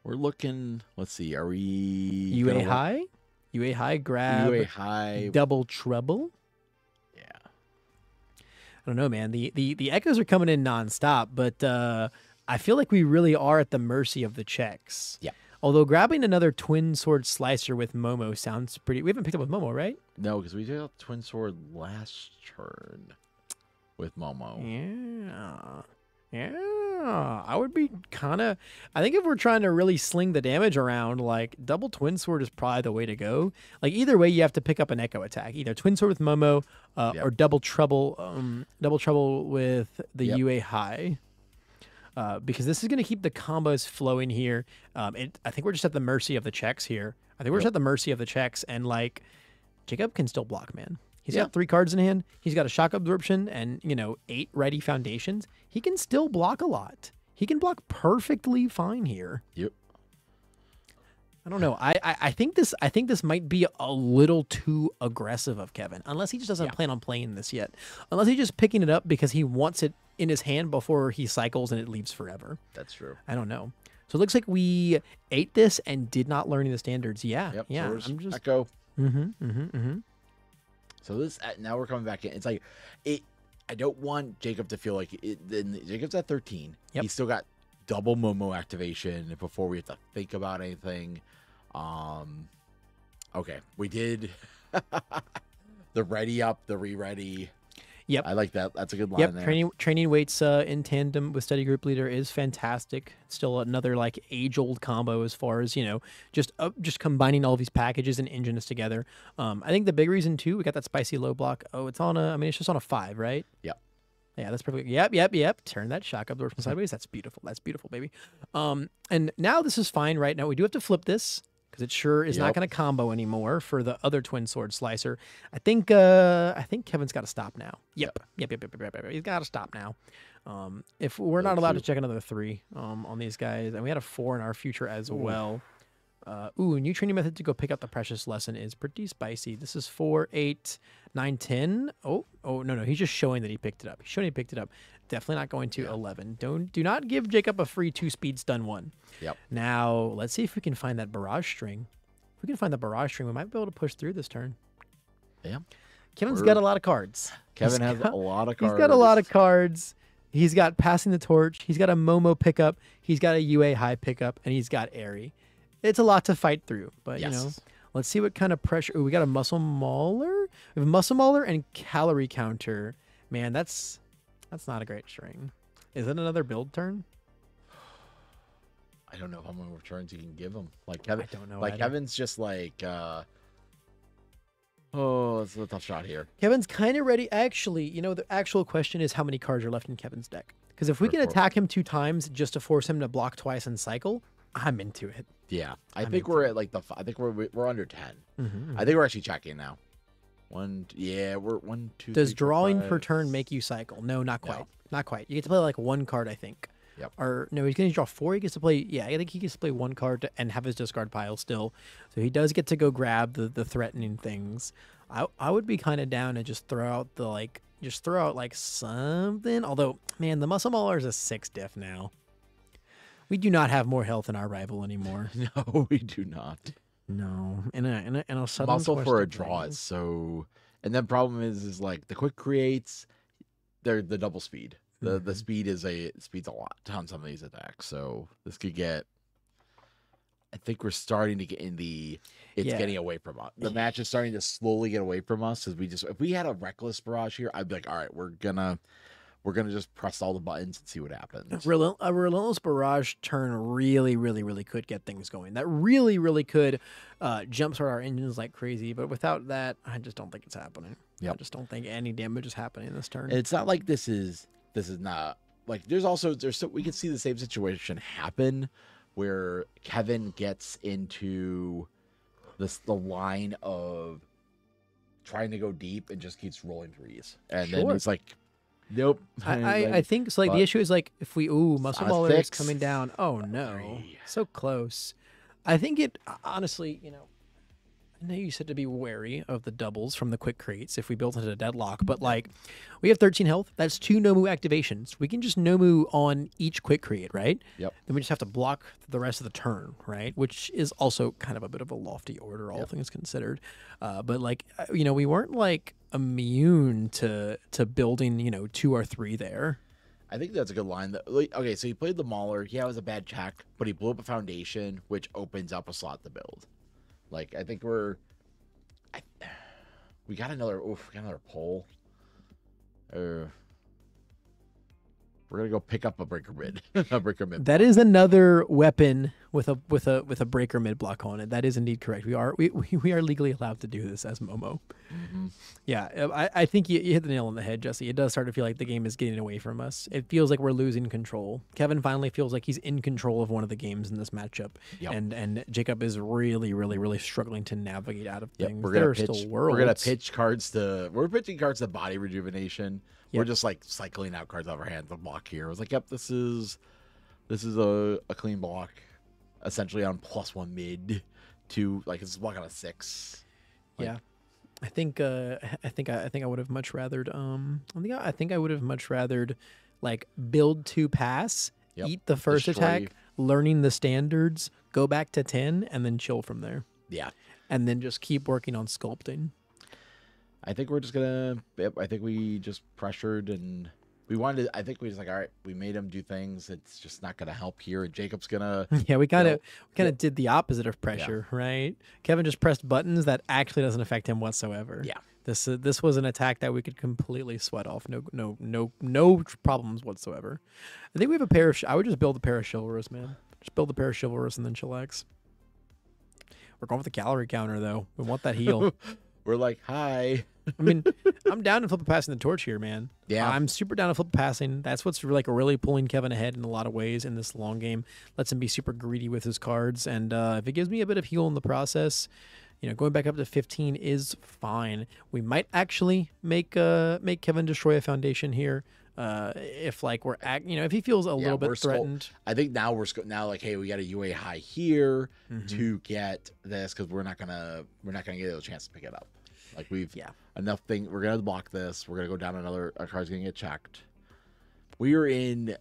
We're looking, let's see, are we... UA high? UA high, grab. UA high. Double trouble? Yeah. I don't know, man. The echoes are coming in nonstop, but I feel like we really are at the mercy of the checks. Yeah. Although grabbing another twin sword slicer with Momo sounds pretty... We haven't picked up with Momo, right? No, because we did a twin sword last turn with Momo. Yeah. I would be kind of... I think if we're trying to really sling the damage around, like, double twin sword is probably the way to go. Like, either way, you have to pick up an echo attack. Either twin sword with Momo or double trouble with the UA high. Because this is going to keep the combos flowing here. I think we're just at the mercy of the checks here. I think we're just at the mercy of the checks, and like Jacob can still block, man. He's got 3 cards in hand. He's got a shock absorption and 8 ready foundations. He can still block a lot. he can block perfectly fine here. Yep. I don't know. I think this might be a little too aggressive of Kevin, unless he just doesn't plan on playing this yet. Unless he's just picking it up because he wants it in his hand before he cycles and it leaves forever. That's true. I don't know. So it looks like we ate this and did not learn the standards. Yeah. Yep. Yeah. So I'm just echo. Mm-hmm. So this now we're coming back in. It's like I don't want Jacob to feel like Jacob's at 13. Yep. He's still got double Momo activation before we have to think about anything. Okay, we did the ready up, the re-ready. Yep, I like that. That's a good line. There. Training weights in tandem with steady group leader is fantastic. It's still another like age-old combo as far as just combining all these packages and engines together. I think the big reason too, we got that spicy low block. Oh, it's on a. I mean, it's just on a 5, right? Yep. Yeah, that's perfect. Yep. Turn that shock absorption sideways. That's beautiful. That's beautiful, baby. And now this is fine. Right now we do have to flip this, because it sure is not going to combo anymore for the other twin sword slicer. I think Kevin's got to stop now. Yep. He's got to stop now. If we're not allowed to check another 3 on these guys, and we had a 4 in our future as well. New training method to go pick up the precious lesson is pretty spicy. This is 4, 8, 9, 10. Oh no, he's just showing that he picked it up. He's showing he picked it up. Definitely not going to 11. Do not give Jacob a free 2-speed stun 1. Yep. Now let's see if we can find that barrage string. If we can find the barrage string, we might be able to push through this turn. Yeah. Kevin's got a lot of cards. Kevin has a lot of cards. He's got a lot of cards. He's got passing the torch. He's got a Momo pickup. He's got a UA high pickup, and he's got Airy. It's a lot to fight through, but let's see what kind of pressure. Ooh, we got a muscle mauler. We have a muscle mauler and calorie counter. Man, that's not a great string. Is it another build turn? I don't know how many returns you can give him. Like Kevin, I don't know. Like Kevin's just like, it's a tough shot here. Kevin's kind of ready. Actually, the actual question is how many cards are left in Kevin's deck. Because if we can attack him 2 times just to force him to block twice and cycle, I'm into it. Yeah, I think we're at like I think we're under 10. I think we're actually checking now. We're 1, 2. Does 3, 4, drawing 5. per turn make you cycle? No, not quite. No. Not quite. You get to play like 1 card, I think. Yep. Or no, he's going to draw 4. He gets to play. Yeah, I think he gets to play 1 card and have his discard pile still. So he does get to go grab the threatening things. I would be kind of down to just throw out like something. Although, man, the muscle mauler is a 6 diff now. We do not have more health in our rival anymore. No, we do not. No, in a sudden muscle for a draw is so. And then problem is like the quick creates, they're the double speed. The speed's a lot on some of these attacks. So this could get. I think we're starting to get in the. It's getting away from us. The match is starting to slowly get away from us because if we had a reckless barrage here, I'd be like, all right, we're gonna just press all the buttons and see what happens. A relentless barrage turn really could get things going. That really could jumpstart our engines like crazy. But without that, I just don't think it's happening. I just don't think any damage is happening this turn. It's not like this is not like there's we can see the same situation happen where Kevin gets into the line of trying to go deep and just keeps rolling 3s, and then it's like. Nope. I think it's like the issue is like if we muscle mauler is coming down. Oh no, so close. I think it honestly, I know you said to be wary of the doubles from the quick creates if we built into a deadlock, but like we have 13 health. That's 2 Nomu activations. We can just Nomu on each quick create, right? Yep. Then we just have to block the rest of the turn, right? Which is also kind of a bit of a lofty order, all things considered. But like we weren't like immune to building 2 or 3 there. I think that's a good line. Okay, so he played the Mauler. Yeah, it was a bad check, but he blew up a foundation, which opens up a slot to build. Like, I think we got another pole. We're gonna go pick up a breaker mid. That is another weapon with a breaker mid block on it. That is indeed correct. We are legally allowed to do this as Momo. Mm-hmm. Yeah, I think you hit the nail on the head, Jesse. It does start to feel like the game is getting away from us. It feels like we're losing control. Kevin finally feels like he's in control of one of the games in this matchup, and Jacob is really struggling to navigate out of things. We're pitching cards to body rejuvenation. We're just like cycling out cards out of our hands to block here. I was like, yep, this is This is a clean block, essentially on +1 mid to like it's block on a 6. Like, yeah. I think I would have much rathered I think I would have much rathered like build to pass, eat the first attack, learning the standards, go back to 10, and then chill from there. Yeah. And then just keep working on sculpting. I think we're just gonna I think we just pressured and we wanted to, I think we just like, all right, we made him do things. It's just not gonna help here. And Jacob's gonna yeah, we kind of did the opposite of pressure, right? Kevin just pressed buttons that actually doesn't affect him whatsoever. Yeah. This was an attack that we could completely sweat off. No problems whatsoever. I think we have a pair of I would just build a pair of chivalrous, man. Just build a pair of chivalrous and then chillax. We're going with the calorie counter though. We want that heal. We're like, hi. I mean, I'm down to flip a passing the torch here, man. Yeah. I'm super down to flip a passing. That's what's like really pulling Kevin ahead in a lot of ways in this long game. Lets him be super greedy with his cards. And if it gives me a bit of heal in the process, you know, going back up to 15 is fine. We might actually make Kevin destroy a foundation here. If like if he feels a little bit threatened. I think now we're like, hey, we got a UA high here to get this because we're not gonna get a chance to pick it up. Like we've enough thing. We're gonna block this. We're gonna go down another. Our card's gonna get checked. We are in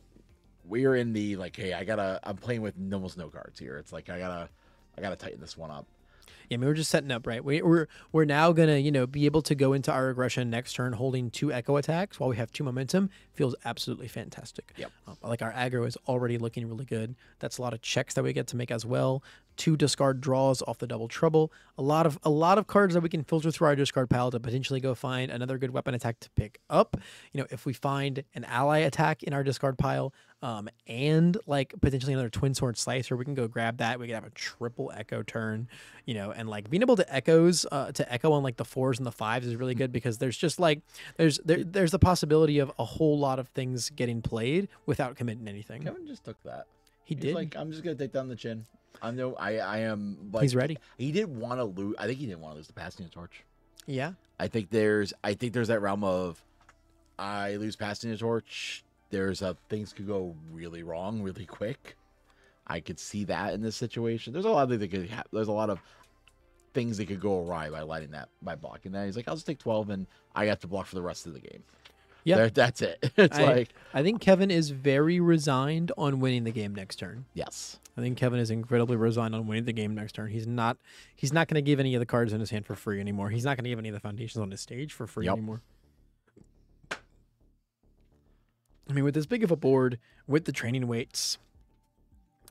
the like, hey, I'm playing with almost no cards here. It's like I gotta tighten this one up. Yeah, I mean, we're just setting up, right? We're now gonna, be able to go into our aggression next turn holding 2 echo attacks while we have 2 momentum. Feels absolutely fantastic. Yep. Like our aggro is already looking really good. That's a lot of checks that we get to make as well. 2 discard draws off the double trouble. A lot of cards that we can filter through our discard pile to potentially go find another good weapon attack to pick up. If we find an ally attack in our discard pile, and like potentially another twin sword slicer, we can go grab that. We can have a triple echo turn, and like being able to echo on like the 4s and the 5s is really good because there's just like there's the possibility of a whole lot of things getting played without committing anything. Kevin just took that. He's did. Like, I'm just gonna take down the chin. I am. Like, he's ready. He didn't want to lose. I think he didn't want to lose the passing the torch. Yeah. I think there's that realm of I lose passing the torch. There's things could go really wrong really quick. I could see that in this situation. There's a lot of things that could there's a lot of things that could go awry by blocking that. He's like, I'll just take 12 and I have to block for the rest of the game. Yeah, that's it. I think Kevin is very resigned on winning the game next turn. Yes. I think Kevin is incredibly resigned on winning the game next turn. He's not going to give any of the cards in his hand for free anymore. He's not going to give any of the foundations on his stage for free anymore. I mean, with this big of a board, with the training weights,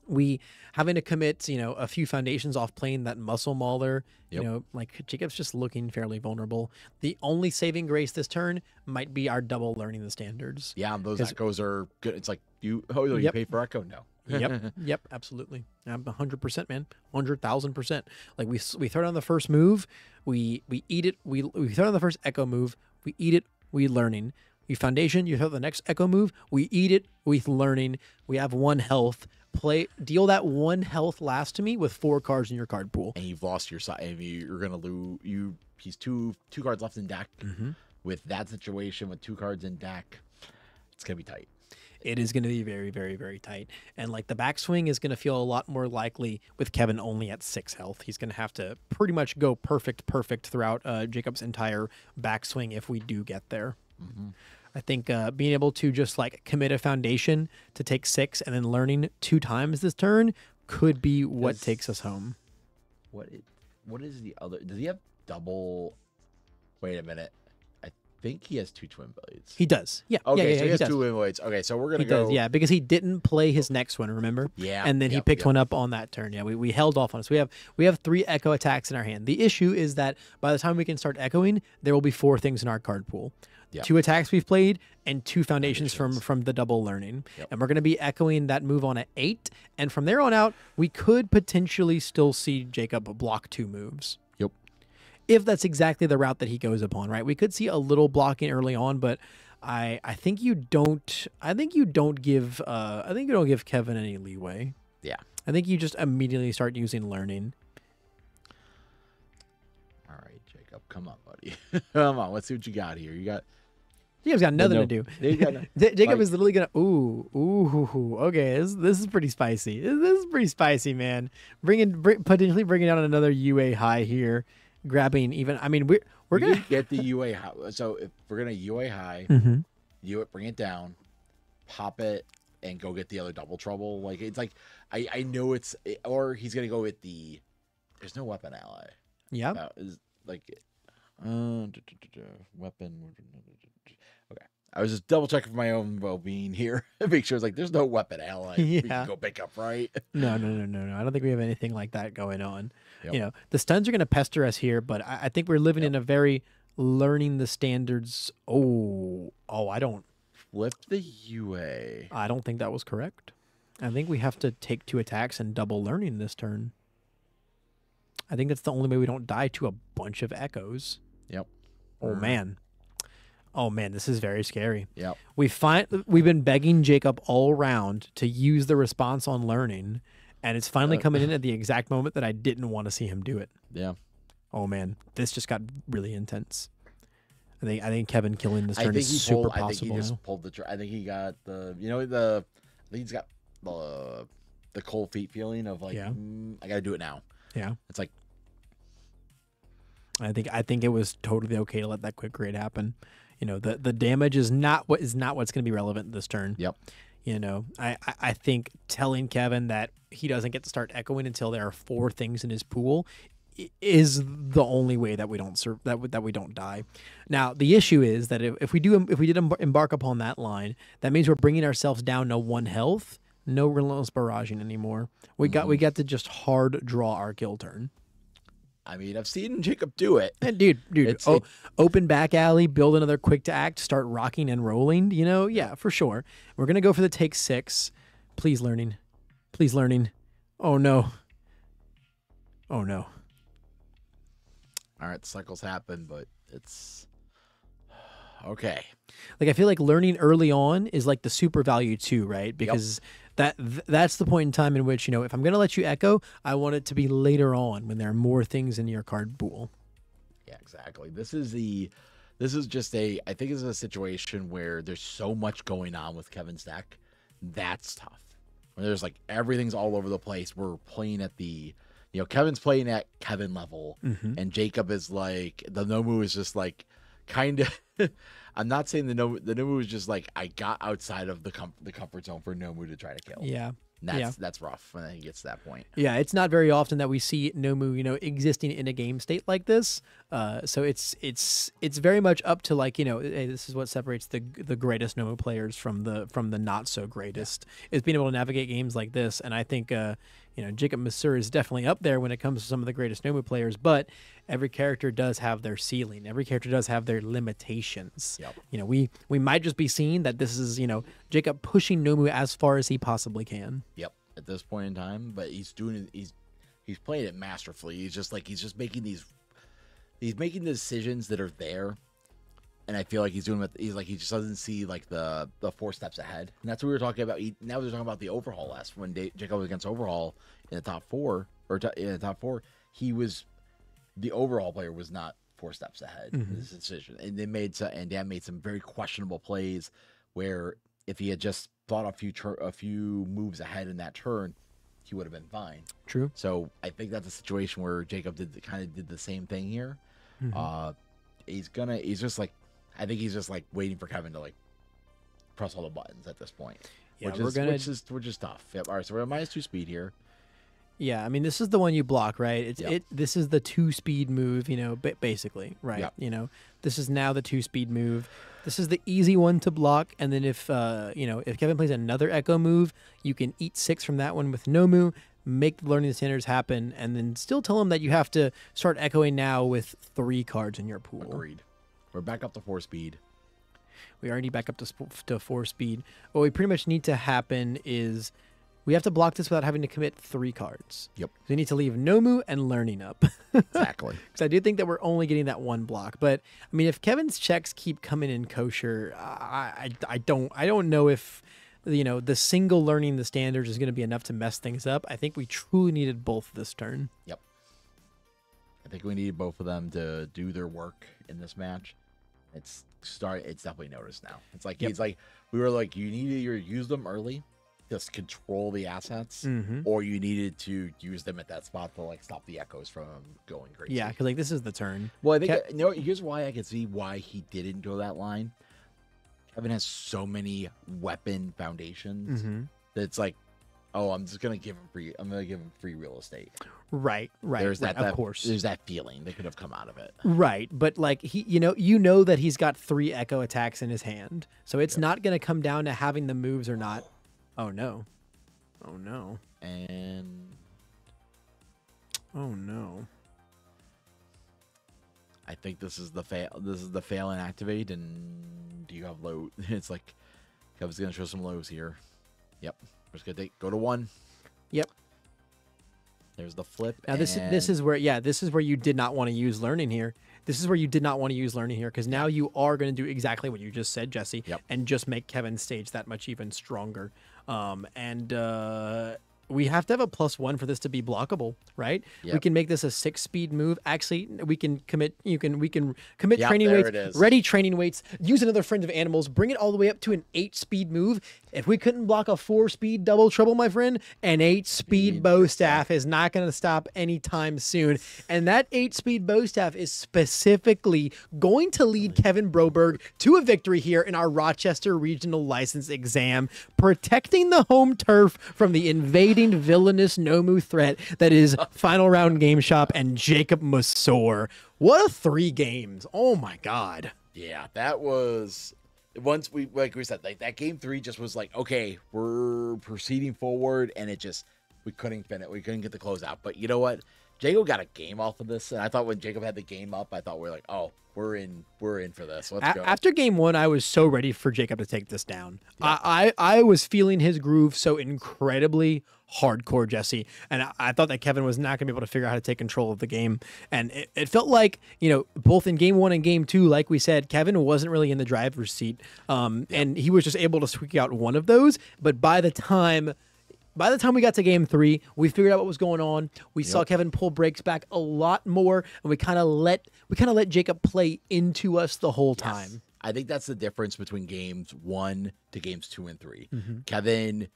we having to commit, a few foundations off playing that muscle mauler, like Jacob's just looking fairly vulnerable. The only saving grace this turn might be our double learning the standards. Yeah, those echoes are good. It's like you pay for echo? No. Yep, absolutely. I'm 100%, man. 100,000%. Like we throw down the first move, we eat it. We throw down the first echo move, we eat it, we learning. You foundation, you throw the next echo move, we eat it with learning. We have 1 health. Deal that 1 health last to me with 4 cards in your card pool. And you've lost your side. I mean, you're gonna lose. He's two cards left in deck. With that situation, with 2 cards in deck, it's gonna be tight. It is going to be very, very, very tight. And like the backswing is going to feel a lot more likely with Kevin only at 6 health. He's going to have to pretty much go perfect throughout Jacob's entire backswing if we do get there. I think being able to just like commit a foundation to take 6 and then learning 2 times this turn could be what takes us home. What is the other? Does he have double? Wait a minute. I think he has 2 twin blades. He does. Yeah. Okay, yeah, so he has 2 twin blades. Okay, so we're gonna go. Yeah, because he didn't play his next one. Remember? Yeah. And then he picked one up on that turn. Yeah, we held off on it. So we have 3 echo attacks in our hand. The issue is that by the time we can start echoing, there will be 4 things in our card pool. Yep. 2 attacks we've played and 2 foundations from the double learning. Yep. And we're going to be echoing that move on at 8. And from there on out, we could potentially still see Jacob block 2 moves. Yep. If that's exactly the route that he goes upon, right? We could see a little blocking early on, but I think you don't give Kevin any leeway. Yeah. I think you just immediately start using learning. All right, Jacob, come on, buddy. Come on, let's see what you got here. Jacob's got nothing to do. Jacob is literally gonna. Ooh. Okay, this is pretty spicy. This is pretty spicy, man. Potentially bringing down another UA high here, grabbing even. I mean, we're gonna get the UA high. So if we're gonna UA high, bring it down, pop it, and go get the other double trouble. Like it's like I know it's, or he's gonna go with the. There's no weapon ally. Yeah. Is like weapon. Okay, I was just double checking for my own well-being here. Make sure it's like there's no weapon ally we can go pick up, right? No. I don't think we have anything like that going on. Yep. You know, the stuns are gonna pester us here, but I think we're living in a very learning the standards. Oh, I don't flip the UA. I don't think that was correct. I think we have to take 2 attacks and double learning this turn. I think that's the only way we don't die to a bunch of echoes. Yep. Oh man, this is very scary. Yep. We've been begging Jacob all around to use the response on learning, and it's finally coming in at the exact moment that I didn't want to see him do it. Yeah. Oh man, this just got really intense. I think Kevin killing this turn is super possible. I think he just pulled the. I think he got the. I think he's got the cold feet feeling of like, I got to do it now. Yeah. It's like. I think it was totally okay to let that quick grade happen. You know, the damage is not what's going to be relevant this turn. Yep. You know, I think telling Kevin that he doesn't get to start echoing until there are 4 things in his pool is the only way that we don't that we don't die. Now the issue is that if we did embark upon that line, that means we're bringing ourselves down to 1 health, no relentless barraging anymore. We got to just hard draw our kill turn. I mean, I've seen Jacob do it. And dude, open back alley, build another quick to act, start rocking and rolling, yeah, for sure. We're going to go for the take 6. Please learning. Oh no. All right, cycles happen, but it's okay. Like I feel like learning early on is like the super value too, right? Because that's the point in time in which, if I'm going to let you echo, I want it to be later on when there are more things in your card pool. Yeah, exactly. I think this is a situation where there's so much going on with Kevin's deck. That's tough. When there's like everything's all over the place. We're playing at the, Kevin's playing at Kevin level, and Jacob is like, the Nomu is just like kind of. I'm not saying the Nomu is just like, I got outside of the comfort zone for Nomu to try to kill. Yeah. That's rough when he gets to that point. Yeah, it's not very often that we see Nomu, existing in a game state like this. So it's very much up to like, hey, this is what separates the greatest Nomu players from the not so greatest, is being able to navigate games like this. And I think Jacob Masur is definitely up there when it comes to some of the greatest Nomu players, but every character does have their ceiling. Every character does have their limitations. Yep. We might just be seeing that this is, Jacob pushing Nomu as far as he possibly can. Yep. At this point in time, but he's playing it masterfully. He's making the decisions that are there. And I feel like he just doesn't see like the 4 steps ahead. And that's what we were talking about. Now we're talking about the overhaul last when Jacob was against overhaul in the top 4 he was the overhaul player was not 4 steps ahead in this decision. And Dan made some very questionable plays where if he had just thought a few moves ahead in that turn, he would have been fine. True. So I think that's a situation where Jacob did the same thing here. He's just like waiting for Kevin to like press all the buttons at this point. Yeah, which is tough. Yep. All right, so we're at -2 speed here. Yeah, I mean, this is the one you block, right? This is the 2-speed move, basically, right? Yep. This is now the 2-speed move. This is the easy one to block, and then if Kevin plays another echo move, you can eat 6 from that one with Nomu, make the learning standards happen, and then still tell him that you have to start echoing now with 3 cards in your pool. Agreed. We're back up to 4 speed. We already back up to 4 speed. What we pretty much need to happen is we have to block this without having to commit 3 cards. Yep. We need to leave Nomu and learning up. Exactly. Because I do think that we're only getting that 1 block. But I mean, if Kevin's checks keep coming in kosher, I don't know if the single learning the standards is going to be enough to mess things up. I think we truly needed both this turn. Yep. I think we needed both of them to do their work in this match. It's definitely noticed now. It's like he's like, we were like, you need to either use them early, just control the assets, or you needed to use them at that spot to like stop the echoes from going crazy. Yeah, because like this is the turn. Well, I think here's why I can see why he didn't go that line. Kevin has so many weapon foundations that it's like, oh, I'm just gonna give him free. I'm gonna give him free real estate. Right. There's that, of course. There's that feeling that could have come out of it. Right, but like you know that he's got 3 echo attacks in his hand, so it's not gonna come down to having the moves or not. Oh no. Oh no. And oh no. I think this is the fail. This is the fail and activate. And do you have low? It's like Kevin's gonna show some lows here. Yep. We're just gonna go to 1. Yep. There's the flip. Now this is where you did not want to use learning here. This is where you did not want to use learning here, because now you are going to do exactly what you just said, Jesse, and just make Kevin's stage that much even stronger. We have to have a +1 for this to be blockable, right? Yep. We can make this a 6-speed move. Actually, we can commit. We can commit training weights, ready training weights. Use another friend of animals. Bring it all the way up to an 8-speed move. If we couldn't block a 4-speed double trouble, my friend, an 8-speed bow staff is not going to stop anytime soon. And that 8-speed bow staff is specifically going to lead Kevin Broberg to a victory here in our Rochester Regional License exam, protecting the home turf from the invading villainous Nomu threat that is Final Round Game Shop and Jacob Masur. What a 3 games. Oh my God. Yeah, that was... Once we, like we said, like that game 3 just was like, okay, we're proceeding forward, and it just, we couldn't finish, we couldn't get the closeout. But you know what? Jacob got a game off of this, and I thought when Jacob had the game up, I thought we were like, oh, we're in for this. Let's go. After game 1, I was so ready for Jacob to take this down. Yeah. I was feeling his groove so incredibly hardcore, Jesse, and I thought that Kevin was not going to be able to figure out how to take control of the game. And it felt like, both in game 1 and game 2, like we said, Kevin wasn't really in the driver's seat, and he was just able to squeak out one of those. But by the time we got to game 3, we figured out what was going on. We saw Kevin pull brakes back a lot more, and we kind of let Jacob play into us the whole time. I think that's the difference between games 1 to games 2 and 3. Kevin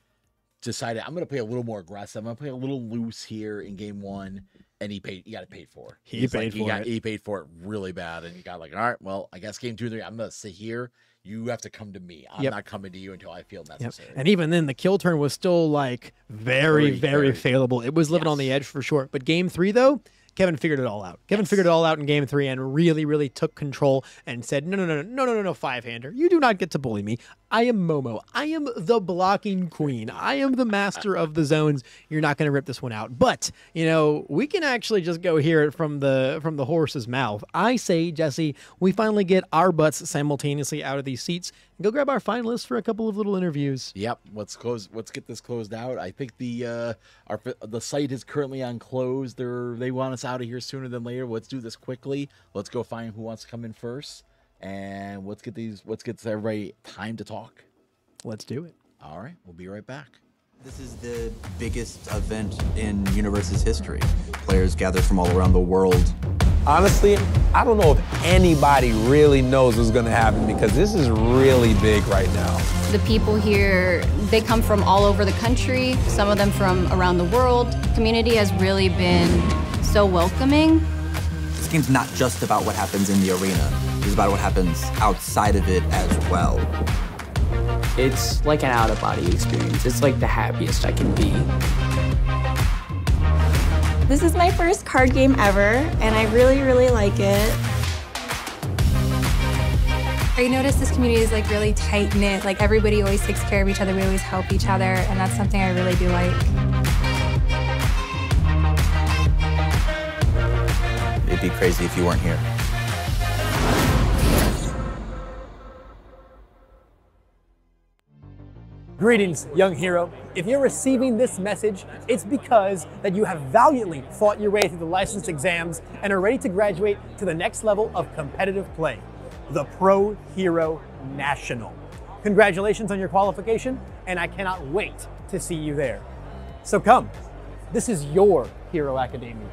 decided, I'm going to play a little more aggressive. I'm going to play a little loose here in game 1, and he got it paid for. He paid for it really bad, and he got like, all right, well, I guess game 2 and 3, I'm going to sit here. You have to come to me. I'm not coming to you until I feel necessary. And even then, the kill turn was still like very failable. It was living on the edge for sure. But game 3, though, Kevin figured it all out. Kevin figured it all out in game 3 and really took control and said, no, 5-hander. You do not get to bully me. I am Momo. I am the blocking queen. I am the master of the zones. You're not going to rip this one out. But, we can actually just go hear it from the horse's mouth. I say, Jesse, we finally get our butts simultaneously out of these seats and go grab our finalists for a couple of little interviews. Yep. Let's get this closed out. I think the site is currently on close. They want us out of here sooner than later. Let's do this quickly. Let's go find who wants to come in first. And let's get everybody time to talk. Let's do it. All right, we'll be right back. This is the biggest event in UniVersus history. Players gather from all around the world. Honestly, I don't know if anybody really knows what's going to happen, because this is really big right now. The people here, they come from all over the country, some of them from around the world. The community has really been so welcoming. This game's not just about what happens in the arena. It's about what happens outside of it as well. It's like an out-of-body experience. It's like the happiest I can be. This is my first card game ever, and I really like it. I noticed this community is like really tight-knit. Like everybody always takes care of each other. We always help each other, and that's something I really do like. It'd be crazy if you weren't here. Greetings, young hero. If you're receiving this message, it's because that you have valiantly fought your way through the license exams and are ready to graduate to the next level of competitive play, the Pro Hero National. Congratulations on your qualification, and I cannot wait to see you there. So come, this is your Hero Academia.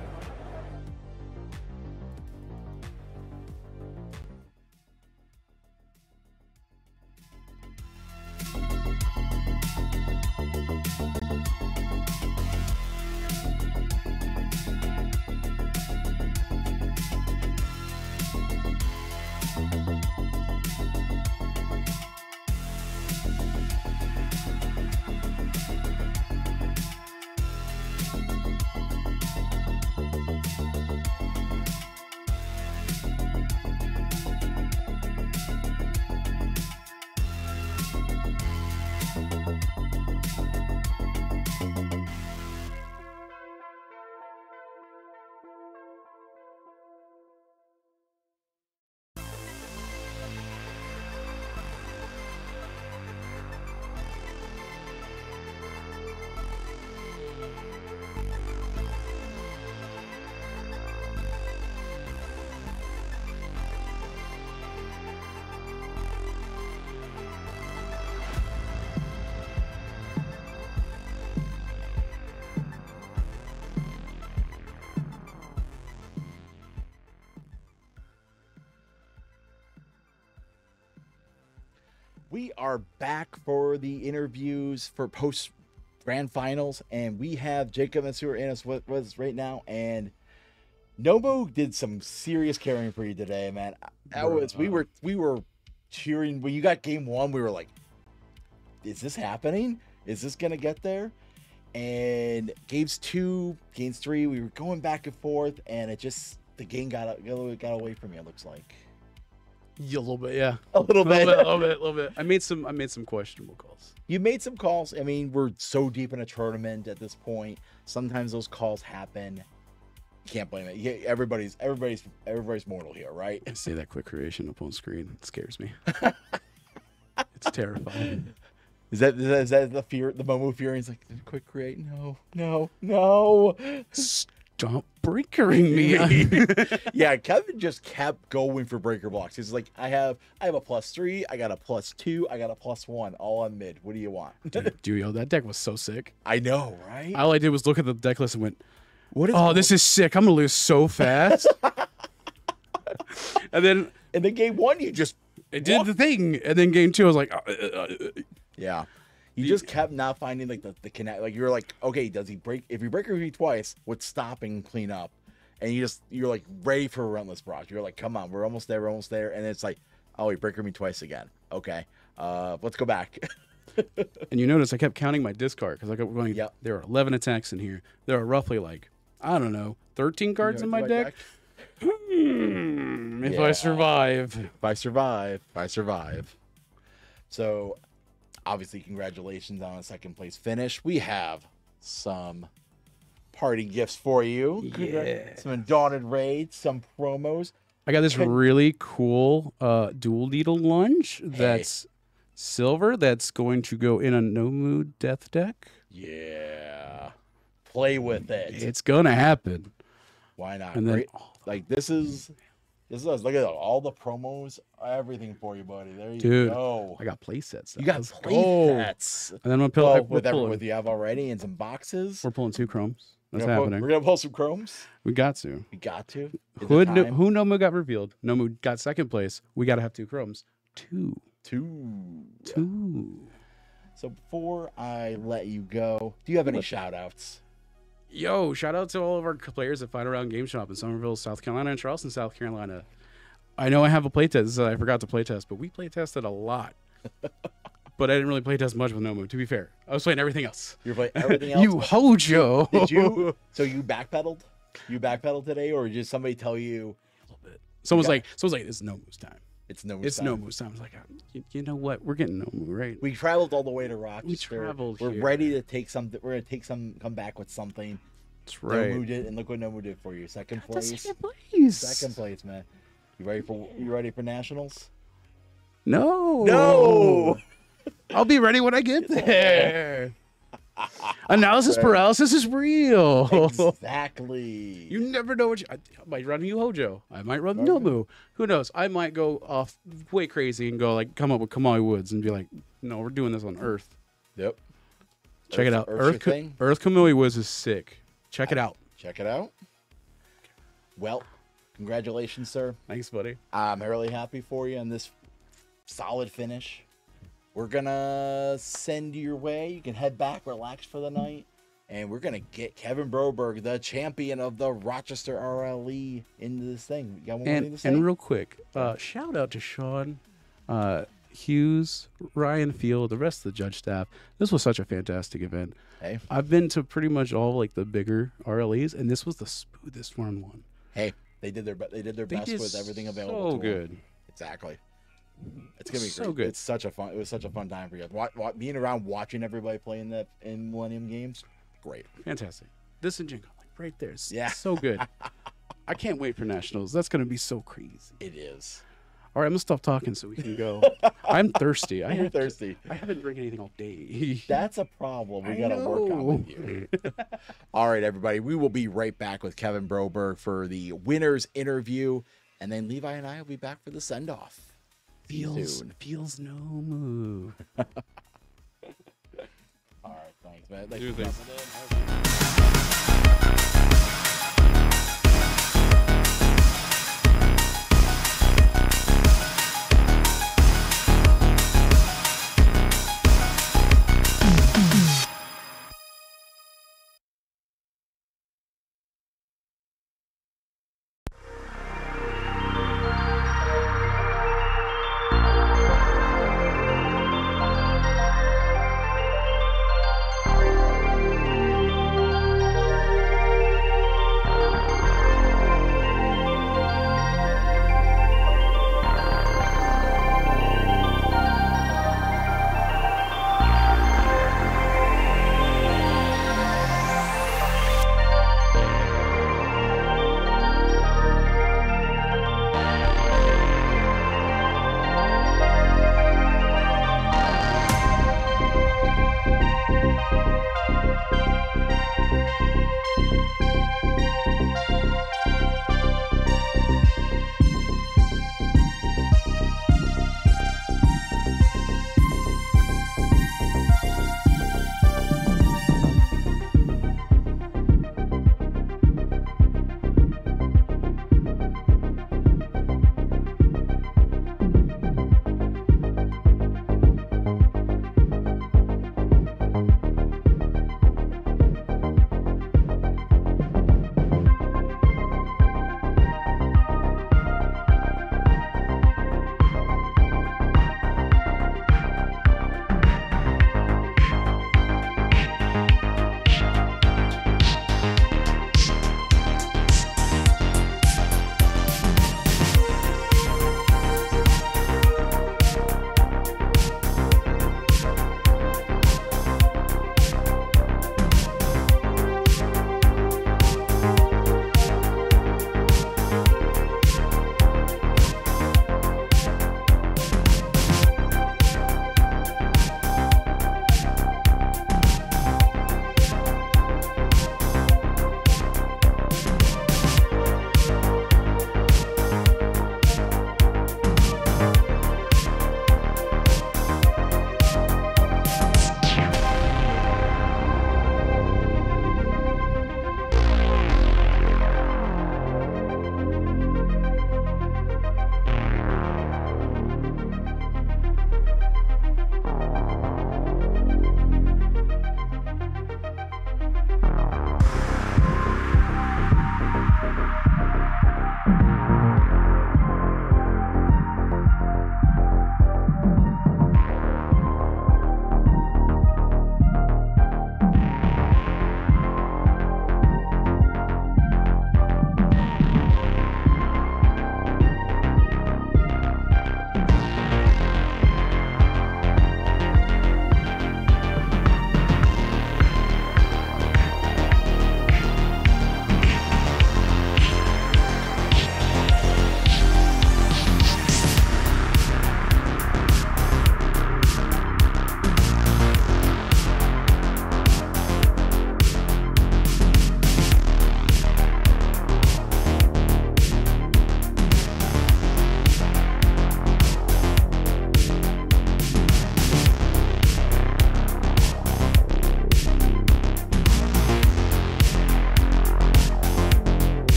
we are back for the interviews for post grand finals, and we have Jacob Masur in us with us right now. And Nomu did some serious carrying for you today, man. We were cheering when you got game 1. We were like, is this happening? Is this gonna get there? And games 2, games 3, we were going back and forth, and it just the game got away from you. It looks like. Yeah, a little bit, yeah. A little bit. I made some questionable calls. You made some calls. I mean, we're so deep in a tournament at this point. Sometimes those calls happen. You can't blame it. Yeah, everybody's mortal here, right? I see that quick creation up on screen. It scares me. It's terrifying. Is that the fear? The Momo fear? He's like, quick create? No. Stop breakering me. Yeah, Kevin just kept going for breaker blocks. He's like, I have a +3, I got a +2, I got a +1, all on mid. What do you want? Dude, that deck was so sick. I know, right? All I did was look at the deck list and went, this is sick. I'm gonna lose so fast. and then game 1, you just did the thing, and then game 2, I was like, yeah. You just kept not finding like the connect. Like you're like, okay, does he break? If you break me twice, what's stopping clean up? And you're like ready for a relentless barrage. You're like, come on, we're almost there. And it's like, oh, he breaker me twice again. Okay, let's go back. And you notice I kept counting my discard because I kept going. Yep. There are 11 attacks in here. There are roughly like 13 cards in my deck. If I survive. So. Obviously, congratulations on a second place finish. We have some party gifts for you. Yeah. Some Undaunted raids, some promos. I got this really cool dual needle lunge that's silver that's going to go in a Nomu death deck. Yeah. Play with it. It's going to happen. Why not? And then, this is us. Look at all the promos, everything for you, buddy. There you go. I got play sets. You got play sets. And then I'm gonna with you have already and some boxes. We're pulling 2 chromes. That's happening. We're gonna pull some chromes. We got to. Who Nomu got revealed? Nomu got second place. We got to have 2 chromes. Two. So before I let you go, do you have any shout outs? Yo, shout out to all of our players at Final Round Game Shop in Somerville, South Carolina, and Charleston, South Carolina. I know I have a playtest. I forgot to playtest, but we playtested a lot. But I didn't really playtest much with Nomu, to be fair. I was playing everything else. You're playing everything else? You hojo! Did you? So you backpedaled? You backpedaled today, or did somebody tell you? A little bit. Someone's like, it's Nomu's time. It's Nomu's time. I was like, you know what? We're getting Nomu, right? We traveled all the way to Rochester. We're ready to take something. We're going to come back with something. That's right. Nomu did, and look what Nomu did for you. Second place, man. You ready for nationals? No. I'll be ready when I get there. Analysis paralysis is real. Exactly. You never know I might run you Hojo. I might run Nomu. Who knows? I might go off way crazy and go come up with Kamali Woods and be like, no, we're doing this on Earth. Yep. Check it out. Earth Kamali Woods is sick. Check it out. Well, congratulations, sir. Thanks, buddy. I'm really happy for you on this solid finish. We're going to send you your way. You can head back, relax for the night. And we're going to get Kevin Broberg, the champion of the Rochester RLE, into this thing. You got one more thing to say? And real quick, shout out to Sean Hughes, Ryan Field, the rest of the judge staff. This was such a fantastic event. Hey, I've been to pretty much all the bigger RLEs, and this was the smoothest one. Hey, they did their best with everything available. So good. Exactly. It's gonna be so great. good. It was such a fun time for you. Being around, watching everybody play in Millennium Games, great. Fantastic. This and Jingle, right there. Yeah, so good. I can't wait for nationals. That's gonna be so crazy. It is. All right, I'm gonna stop talking so we can go. I'm thirsty. You're thirsty. I haven't drank anything all day. That's a problem. We gotta work on with you. All right, everybody. We will be right back with Kevin Broberg for the winners interview, and then Levi and I will be back for the send off. Feels Nomu. All right, thanks, man.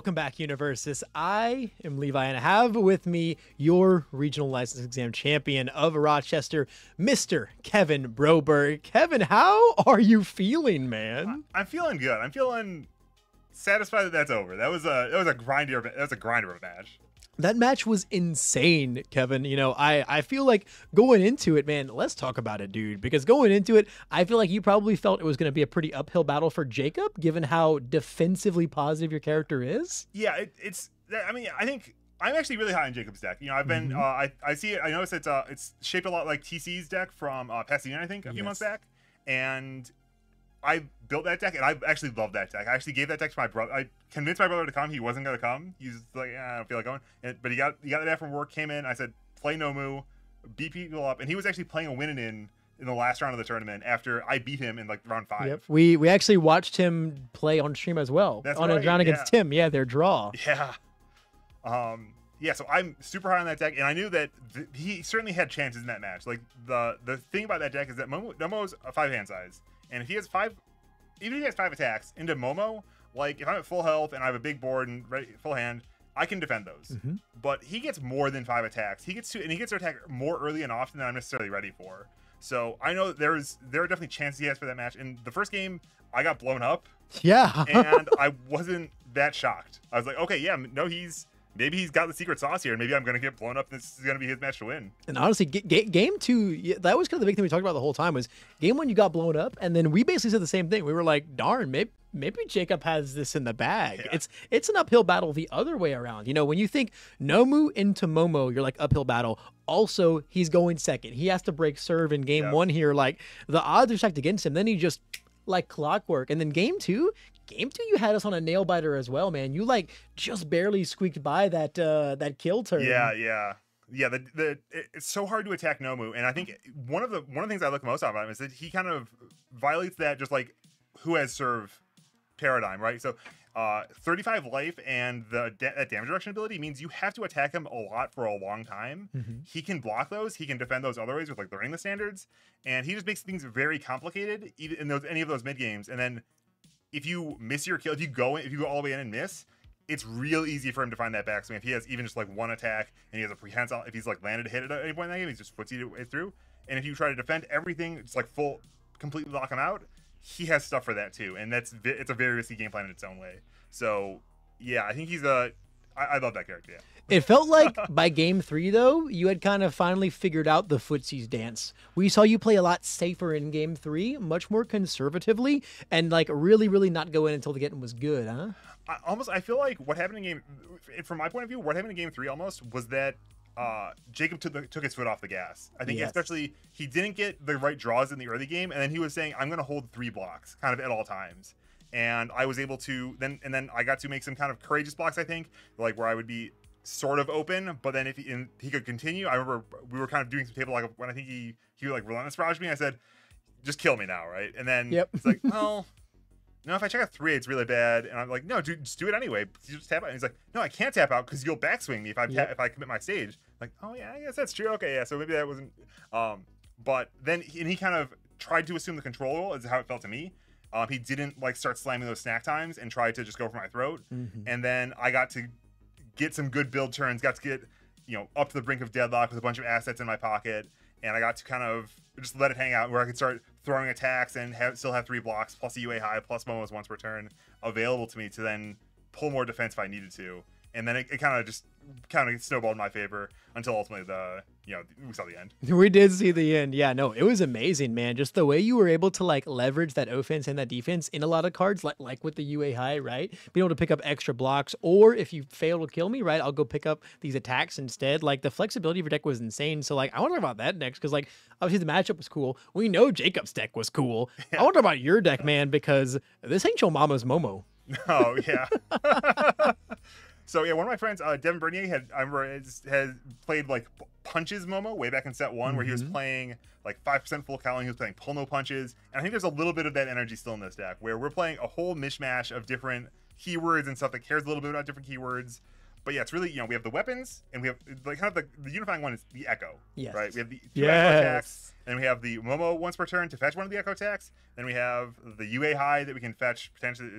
Welcome back, UniVersus. I am Levi, and I have with me your regional license exam champion of Rochester, Mr. Kevin Broberg. Kevin, how are you feeling, man? I'm feeling good. I'm feeling satisfied that that's over. That was a grinder of a match. That match was insane, Kevin. You know, I feel like going into it, man, let's talk about it, dude. Because going into it, I feel like you probably felt it was going to be a pretty uphill battle for Jacob, given how defensively positive your character is. Yeah, I mean, I think I'm actually really high on Jacob's deck. You know, I've been, I see it. I noticed it's shaped a lot like TC's deck from Pasadena, I think, a few months back. And I built that deck, and I actually love that deck. I actually gave that deck to my brother. I convinced my brother to come. He wasn't going to come. He was like, I don't feel like going. But he got the deck from work, came in. I said, play Nomu, beat people up. And he was actually playing a win in the last round of the tournament after I beat him in like round 5. Yep. We actually watched him play on stream as well. That's on right, a round against Tim. Yeah, their draw. Yeah. Yeah, so I'm super high on that deck, and I knew that he certainly had chances in that match. Like, the thing about that deck is that Momo's a 5-hand size. And if he has 5... Even if he has 5 attacks into Momo, like if I'm at full health and I have a big board and full hand, I can defend those. But he gets more than 5 attacks. He gets to attack more early and often than I'm necessarily ready for. So I know there are definitely chances he has for that match. In the first game, I got blown up. Yeah. And I wasn't that shocked. I was like, okay, yeah, no, maybe he's got the secret sauce here, and maybe I'm going to get blown up, and this is going to be his match to win. And honestly, game 2, that was kind of the big thing we talked about the whole time, was game 1 you got blown up, and then we basically said the same thing. We were like, darn, maybe Jacob has this in the bag. Yeah. It's an uphill battle the other way around. You know, when you think Nomu into Momo, you're like, uphill battle. Also, he's going second. He has to break serve in game 1 here. Like, the odds are stacked against him. Then he just, like clockwork. And then game 2, you had us on a nail biter as well, man. You like just barely squeaked by that kill turn. Yeah. It's so hard to attack Nomu, and I think one of the things I look most at him is that he kind of violates that just like who has serve paradigm, right? So 35 life and that damage reduction ability means you have to attack him a lot for a long time. He can block those, he can defend those other ways with like learning the standards, and he just makes things very complicated even in any of those mid games. And then if you miss your kill, if you go all the way in and miss, it's real easy for him to find that backswing. If he has even just like 1 attack and he has a prehensile, if he's like landed a hit at any point in that game, he's just footsied it through. And if you try to defend everything, it's like completely lock him out, he has stuff for that too. And it's a very risky game plan in its own way. So yeah, I think I love that character. Yeah. It felt like by game 3, though, you had kind of finally figured out the footsies dance. We saw you play a lot safer in game 3, much more conservatively, and like really, really not go in until the getting was good, huh? I feel like what happened from my point of view, what happened in game 3 almost was that Jacob took his foot off the gas. I think especially he didn't get the right draws in the early game, and then he was saying, I'm going to hold 3 blocks kind of at all times. And I was able to then I got to make some kind of courageous blocks, I think, like where I would be sort of open, but then if he could continue. I remember we were kind of doing some table like when I think he like relentless barrage me. I said, just kill me now, right? And then it's like, well, no, if I check out 3, it's really bad. And I'm like, no, dude, just do it anyway. You just tap out. And he's like, no, I can't tap out because you'll backswing me if I commit my stage. I'm like, oh yeah, I guess that's true. Okay, yeah, so maybe that wasn't. But then he kind of tried to assume the control role, is how it felt to me. He didn't like start slamming those snack times and tried to just go for my throat. And then I got to get some good build turns, got to get, up to the brink of deadlock with a bunch of assets in my pocket. And I got to kind of just let it hang out where I could start throwing attacks and still have 3 blocks plus a UA high plus Momo's once per turn available to me to then pull more defense if I needed to. And then it kind of snowballed in my favor until ultimately we saw the end. We did see the end. Yeah, no, it was amazing, man. Just the way you were able to like leverage that offense and that defense in a lot of cards, like with the UA high, right? Being able to pick up extra blocks, or if you fail to kill me, right, I'll go pick up these attacks instead. Like the flexibility of your deck was insane. So like I want to talk about that next because like obviously the matchup was cool. We know Jacob's deck was cool. I want to talk about your deck, man, because this ain't your mama's Momo. Oh yeah. So yeah, one of my friends, Devin Bernier, had played like punches Momo way back in set 1, where he was playing like 5% full cowling. He was playing pull no punches, and I think there's a little bit of that energy still in this deck, where we're playing a whole mishmash of different keywords and stuff that cares a little bit about different keywords. But yeah, it's really we have the weapons, and we have like kind of the unifying one is the echo, right? We have the 2 echo attacks, and we have the Momo once per turn to fetch one of the echo attacks. Then we have the UA high that we can fetch potentially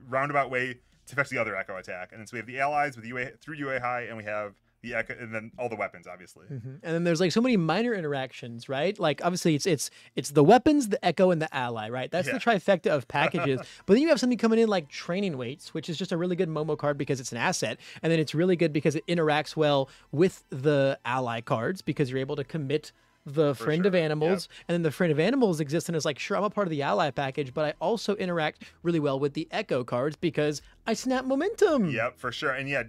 roundabout way to fetch the other Echo attack. And then so we have the allies with UA through UA high, and we have the Echo, and then all the weapons, obviously. And then there's like so many minor interactions, right? Like obviously it's the weapons, the Echo, and the ally, right? That's the trifecta of packages. But then you have something coming in like training weights, which is just a really good Momo card because it's an asset, and then it's really good because it interacts well with the ally cards because you're able to commit the friend of animals, and then the friend of animals exists and is like, sure, I'm a part of the ally package, but I also interact really well with the Echo cards because I snap momentum. Yep, for sure. And yeah,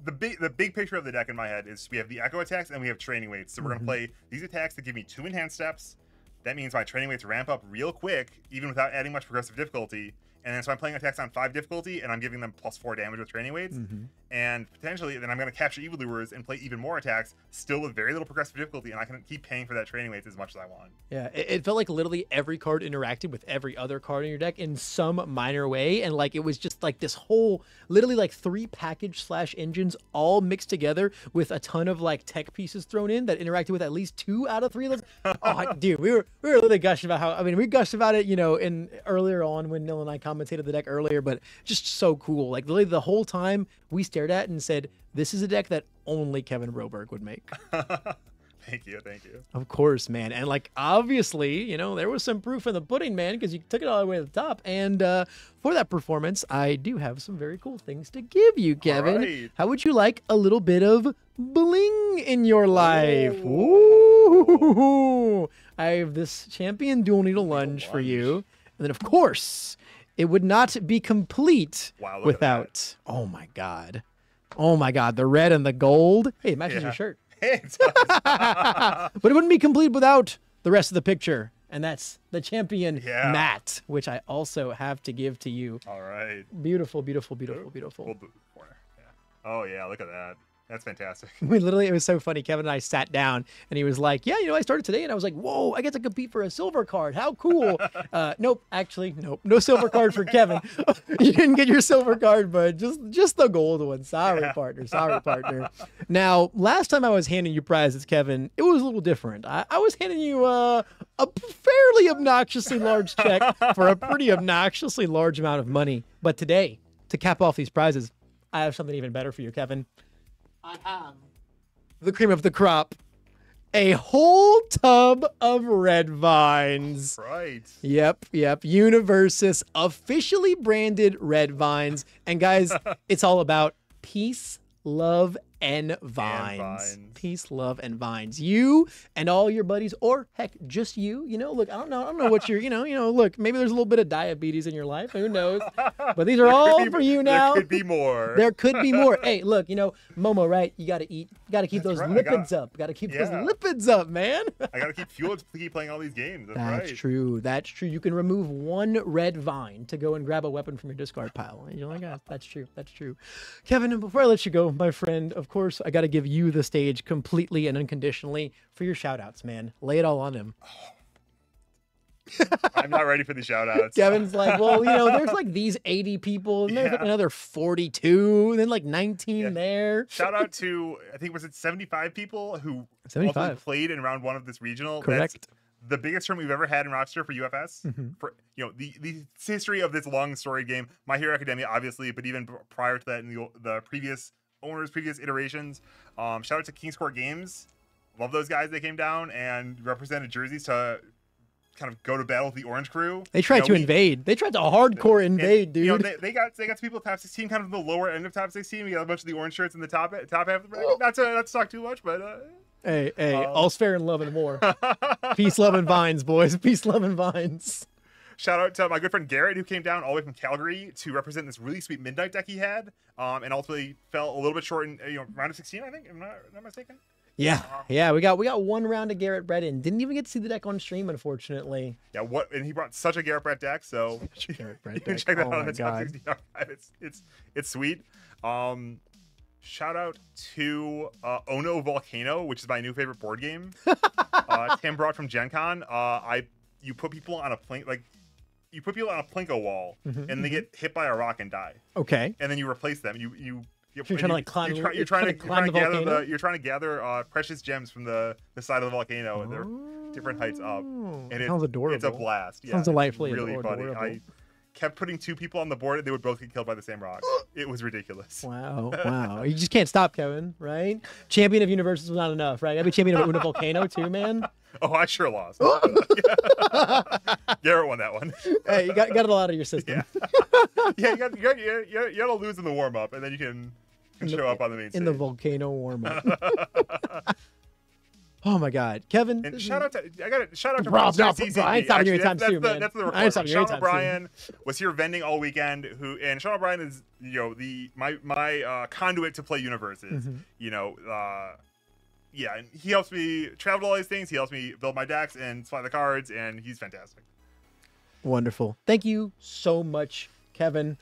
the big picture of the deck in my head is we have the Echo attacks and we have training weights. So we're gonna play these attacks that give me 2 enhanced steps. That means my training weights ramp up real quick, even without adding much progressive difficulty. And then so I'm playing attacks on 5 difficulty, and I'm giving them +4 damage with training weights. And potentially, then I'm going to capture Evil Lures and play even more attacks, still with very little progressive difficulty, and I can keep paying for that training weights as much as I want. Yeah, it felt like literally every card interacted with every other card in your deck in some minor way, and like it was just like this whole, literally like 3 package/engines all mixed together with a ton of like tech pieces thrown in that interacted with at least 2 out of 3 of those. Oh, dude, we were really gushing about how, I mean, we gushed about it, you know, in earlier on when Nil and I commentated the deck earlier, but just so cool. Like literally the whole time we stared at and said, this is a deck that only Kevin Broberg would make. Thank you. Of course, man. And like, obviously, you know, there was some proof in the pudding, man, because you took it all the way to the top. And for that performance, I do have some very cool things to give you, Kevin. Right. How would you like a little bit of bling in your life? Ooh. I have this champion dual needle lunge for you. And then, of course, it would not be complete without, oh my God, the red and the gold. Hey, it matches your shirt. Hey, but it wouldn't be complete without the rest of the picture, and that's the champion mat, which I also have to give to you. All right. Beautiful. Oh yeah, look at that. That's fantastic. We literally, it was so funny. Kevin and I sat down and he was like, yeah, you know, I started today, and I was like, whoa, I get to compete for a silver card. How cool. Nope, actually, nope. No silver card for Kevin. You didn't get your silver card, but just the gold one. Sorry, partner. Now, last time I was handing you prizes, Kevin, it was a little different. I was handing you a fairly obnoxiously large check for a pretty obnoxiously large amount of money. But today, to cap off these prizes, I have something even better for you, Kevin. I have the cream of the crop, a whole tub of red vines. Right. Yep. UniVersus officially branded red vines. And guys, it's all about peace, love, and vines. Peace, love, and vines. You and all your buddies, or heck, just you. You know, look, I don't know what you're, you know, look, maybe there's a little bit of diabetes in your life. Who knows? But these are all for you now. There could be more. There could be more. Hey, look, you know, Momo, right? You got to eat. You got to keep those lipids up. Got to keep those lipids up, man. I got to keep fueled to keep playing all these games. That's right. True. That's true. You can remove 1 red vine to go and grab a weapon from your discard pile. And you're like, oh, that's true. Kevin, before I let you go, my friend, of course, I got to give you the stage completely and unconditionally for your shout outs, man. Lay it all on him. I'm not ready for the shout outs. Kevin's like, well, you know, there's like these 80 people, and there's like another 42, and then like 19 there. Shout out to, I think, was it 75 people who also played in round 1 of this regional. Correct. That's the biggest tournament we've ever had in Rochester for UFS. For, you know, the history of this long story game, My Hero Academia, obviously, but even prior to that, in the previous owners, previous iterations. Shout out to King's Court Games. Love those guys. They came down and represented jerseys to kind of go to battle with the Orange Crew. They tried to invade. They tried to hardcore invade, dude. You know, they got some people at top 16, kind of the lower end of top 16. We got a bunch of the orange shirts in the top half of the bracket. Not to talk too much, but hey, all's fair in love and war. Peace, love, and vines, boys. Peace, love, and vines. Shout out to my good friend Garrett, who came down all the way from Calgary to represent this really sweet Midnight deck he had, and ultimately fell a little bit short in round of 16, I think. Am I not mistaken? Yeah. We got 1 round of Garrett Brett in. Didn't even get to see the deck on stream, unfortunately. Yeah, and he brought such a Garrett Brett deck, so you can check that out on the top 16 archive. It's sweet. Shout out to Ono Volcano, which is my new favorite board game. Tim brought from Gen Con. You put people on a you put people on a Plinko wall, and they get hit by a rock and die. Okay. And then you replace them. You're trying to like climb. You're trying to gather precious gems from the side of the volcano, and they're different heights up. And sounds adorable. It's a blast. Sounds delightfully really adorable. funny. kept putting 2 people on the board, and they would both get killed by the same rock. It was ridiculous. Wow, wow. You just can't stop, Kevin, right? Champion of UniVersus was not enough, right? I'd be champion of Una Volcano too, man. Oh, I sure lost. Garrett won that one. Hey, you got it all out of your system. Yeah, you got to lose in the warm-up, and then you can show up on the main stage. In the Volcano warm-up. Oh my God, Kevin! And shout out to Rob. No, CCG. I ain't stopping you anytime soon, man. That's the I ain't stopping record. you Sean anytime O'Brien was here vending all weekend. And Sean O'Brien is my conduit to play UniVersus. Yeah, and he helps me travel to all these things. He helps me build my decks and fly the cards, and he's fantastic. Wonderful. Thank you so much, Kevin.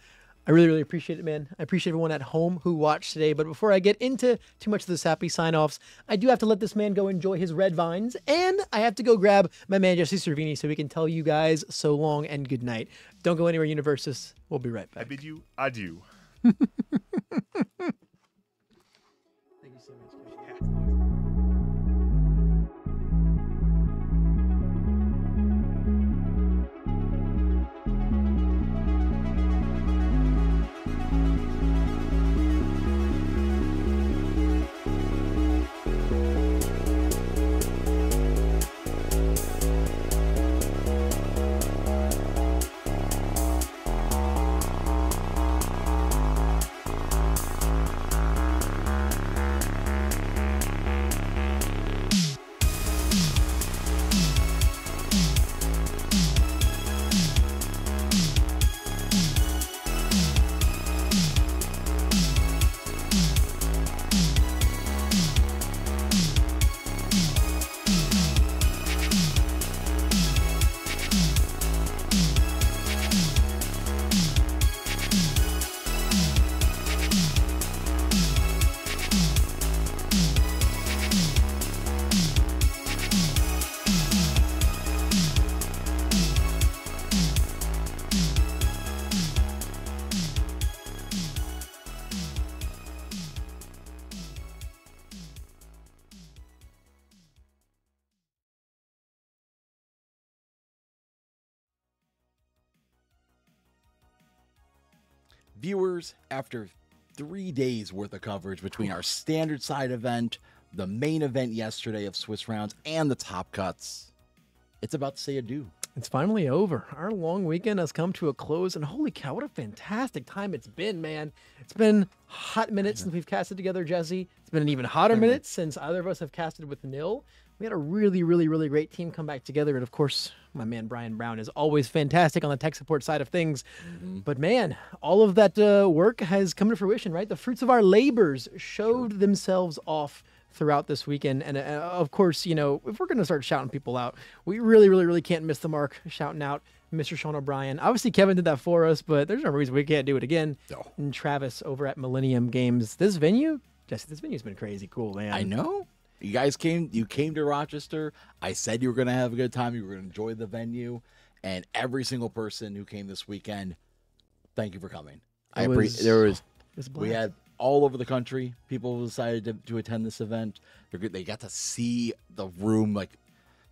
I really, really appreciate it, man. I appreciate everyone at home who watched today. But before I get into too much of the sappy sign-offs, I do have to let this man go enjoy his red vines. And I have to go grab my man, Jesse Cervini, so we can tell you guys so long and good night. Don't go anywhere, UniVersus. We'll be right back. I bid you adieu. Thank you so much, Kevin. Viewers, after 3 days worth of coverage between our standard side event, the main event yesterday of Swiss rounds, and the top cuts, it's about to say adieu. It's finally over. Our long weekend has come to a close, and holy cow, what a fantastic time it's been, man. It's been hot minutes since we've casted together, Jesse. It's been an even hotter minutes since either of us have casted with Nil. We had a really, really, really great team come back together, and of course, my man Brian Brown is always fantastic on the tech support side of things. But man, all of that work has come to fruition, right? The fruits of our labors showed themselves off throughout this weekend. And of course, you know, if we're going to start shouting people out, we really, really, really can't miss the mark shouting out Mr. Sean O'Brien. Obviously, Kevin did that for us, but there's no reason we can't do it again. No. And Travis over at Millennium Games. This venue, Jesse, this venue's been crazy cool, man. I know. You guys came to Rochester. I said you were going to have a good time. You were going to enjoy the venue. And every single person who came this weekend, thank you for coming. We had all over the country, people decided to attend this event. They got to see the room. Like,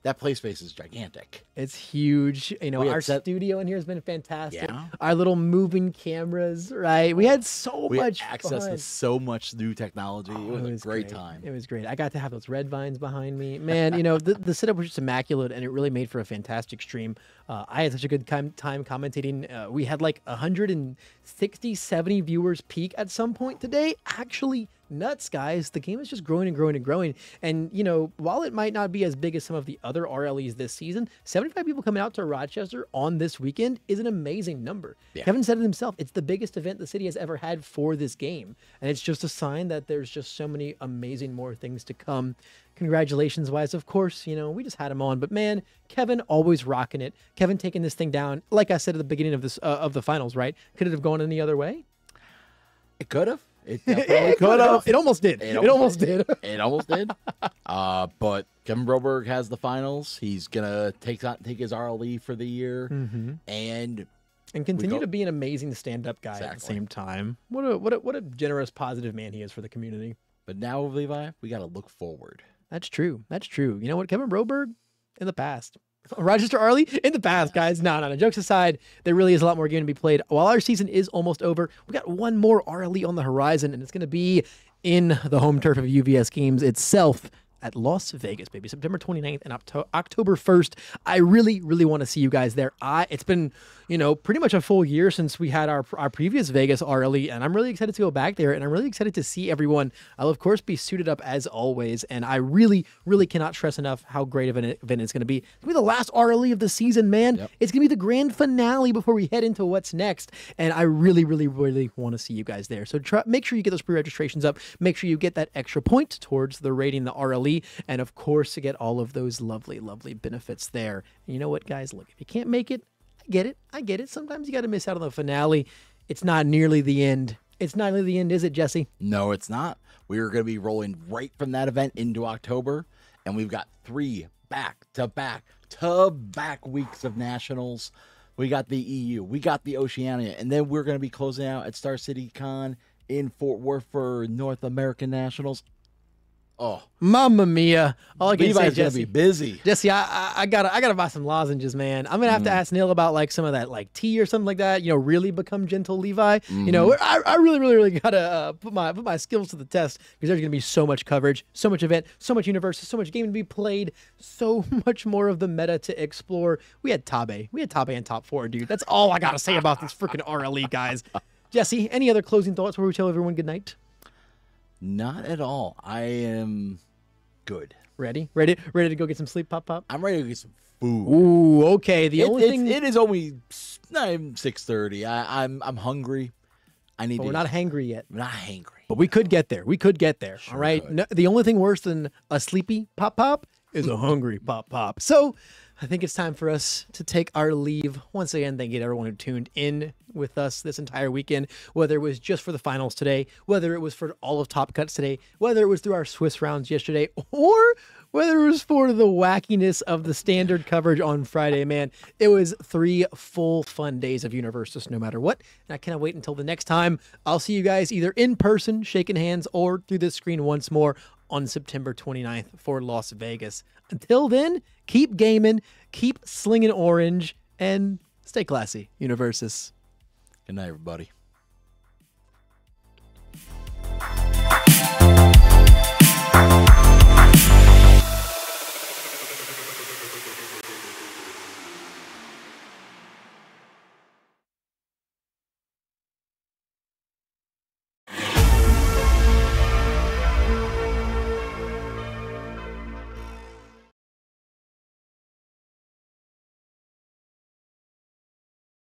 that play space is gigantic. It's huge. You know, our studio in here has been fantastic. Yeah. Our little moving cameras, right? We had we much had access fun. to so much new technology. It was a great time. It was great. I got to have those red vines behind me. Man, you know, the setup was just immaculate, and it really made for a fantastic stream. I had such a good time commentating. We had like 160, 70 viewers peak at some point today. Actually, nuts, guys. The game is just growing and growing and growing. And, you know, while it might not be as big as some of the other RLEs this season, 75 people coming out to Rochester on this weekend is an amazing number. Yeah. Kevin said it himself. It's the biggest event the city has ever had for this game. And it's just a sign that there's just so many amazing more things to come. Congratulations wise, of course, you know, we just had him on, but man, Kevin always rocking it. Kevin taking this thing down. Like I said at the beginning of this, of the finals, right? Could it have gone any other way? It could have. It could have. It almost did. It almost did. It almost did. But Kevin Broberg has the finals. He's gonna take his RLE for the year, and continue to be an amazing stand-up guy at the same time. What a generous, positive man he is for the community. But now, Levi, we got to look forward. That's true. That's true. You know what, Kevin Broberg, in the past, Rochester RLE in the past, guys. No. Jokes aside, there really is a lot more game to be played. While our season is almost over, we got one more RLE on the horizon, and it's going to be in the home turf of UVS Games itself at Las Vegas, baby. September 29th and October 1st. I really, really want to see you guys there. It's been, pretty much a full year since we had our previous Vegas RLE, and I'm really excited to go back there, and I'm really excited to see everyone. I'll, of course, be suited up as always, and I really, really cannot stress enough how great of an event it's going to be. It's going to be the last RLE of the season, man. Yep. It's going to be the grand finale before we head into what's next, and I really, really, really want to see you guys there. So make sure you get those pre-registrations up. Make sure you get that extra point towards the rating, the RLE, and of course, to get all of those lovely, lovely benefits there. And you know what, guys? Look, if you can't make it, I get it. Sometimes you got to miss out on the finale. It's not nearly the end. It's not nearly the end, is it, Jesse? No, it's not. We are going to be rolling right from that event into October, and we've got 3 back-to-back weeks of nationals. We got the EU, we got the Oceania, and then we're going to be closing out at Star City Con in Fort Worth for North American Nationals. Oh, mamma mia! All I can say, Jesse, gonna be busy. Jesse, I gotta buy some lozenges, man. I'm gonna have to ask Neil about like some of that like tea or something like that. Really become gentle, Levi. I really gotta put my skills to the test, because there's gonna be so much coverage, so much event, so much UniVersus, so much game to be played, so much more of the meta to explore. We had Tabe in top 4, dude. That's all I gotta say about this freaking RLE, guys. Jesse, any other closing thoughts before we tell everyone good night? Not at all. I am good. Ready to go get some sleep, Pop? I'm ready to get some food. Ooh, okay. The only thing it is only 6:30. I'm hungry. We're not hangry yet. I'm not hangry. But we could get there. Sure, all right. No, the only thing worse than a sleepy Pop is a hungry Pop. So I think it's time for us to take our leave. Once again, thank you to everyone who tuned in with us this entire weekend, whether it was just for the finals today, whether it was for all of Top Cuts today, whether it was through our Swiss rounds yesterday, or whether it was for the wackiness of the standard coverage on Friday, man. It was 3 full fun days of UniVersus no matter what, and I cannot wait until the next time. I'll see you guys either in person, shaking hands, or through this screen once more on September 29th for Las Vegas. Until then, keep gaming, keep slinging orange, and stay classy, UniVersus. Good night, everybody.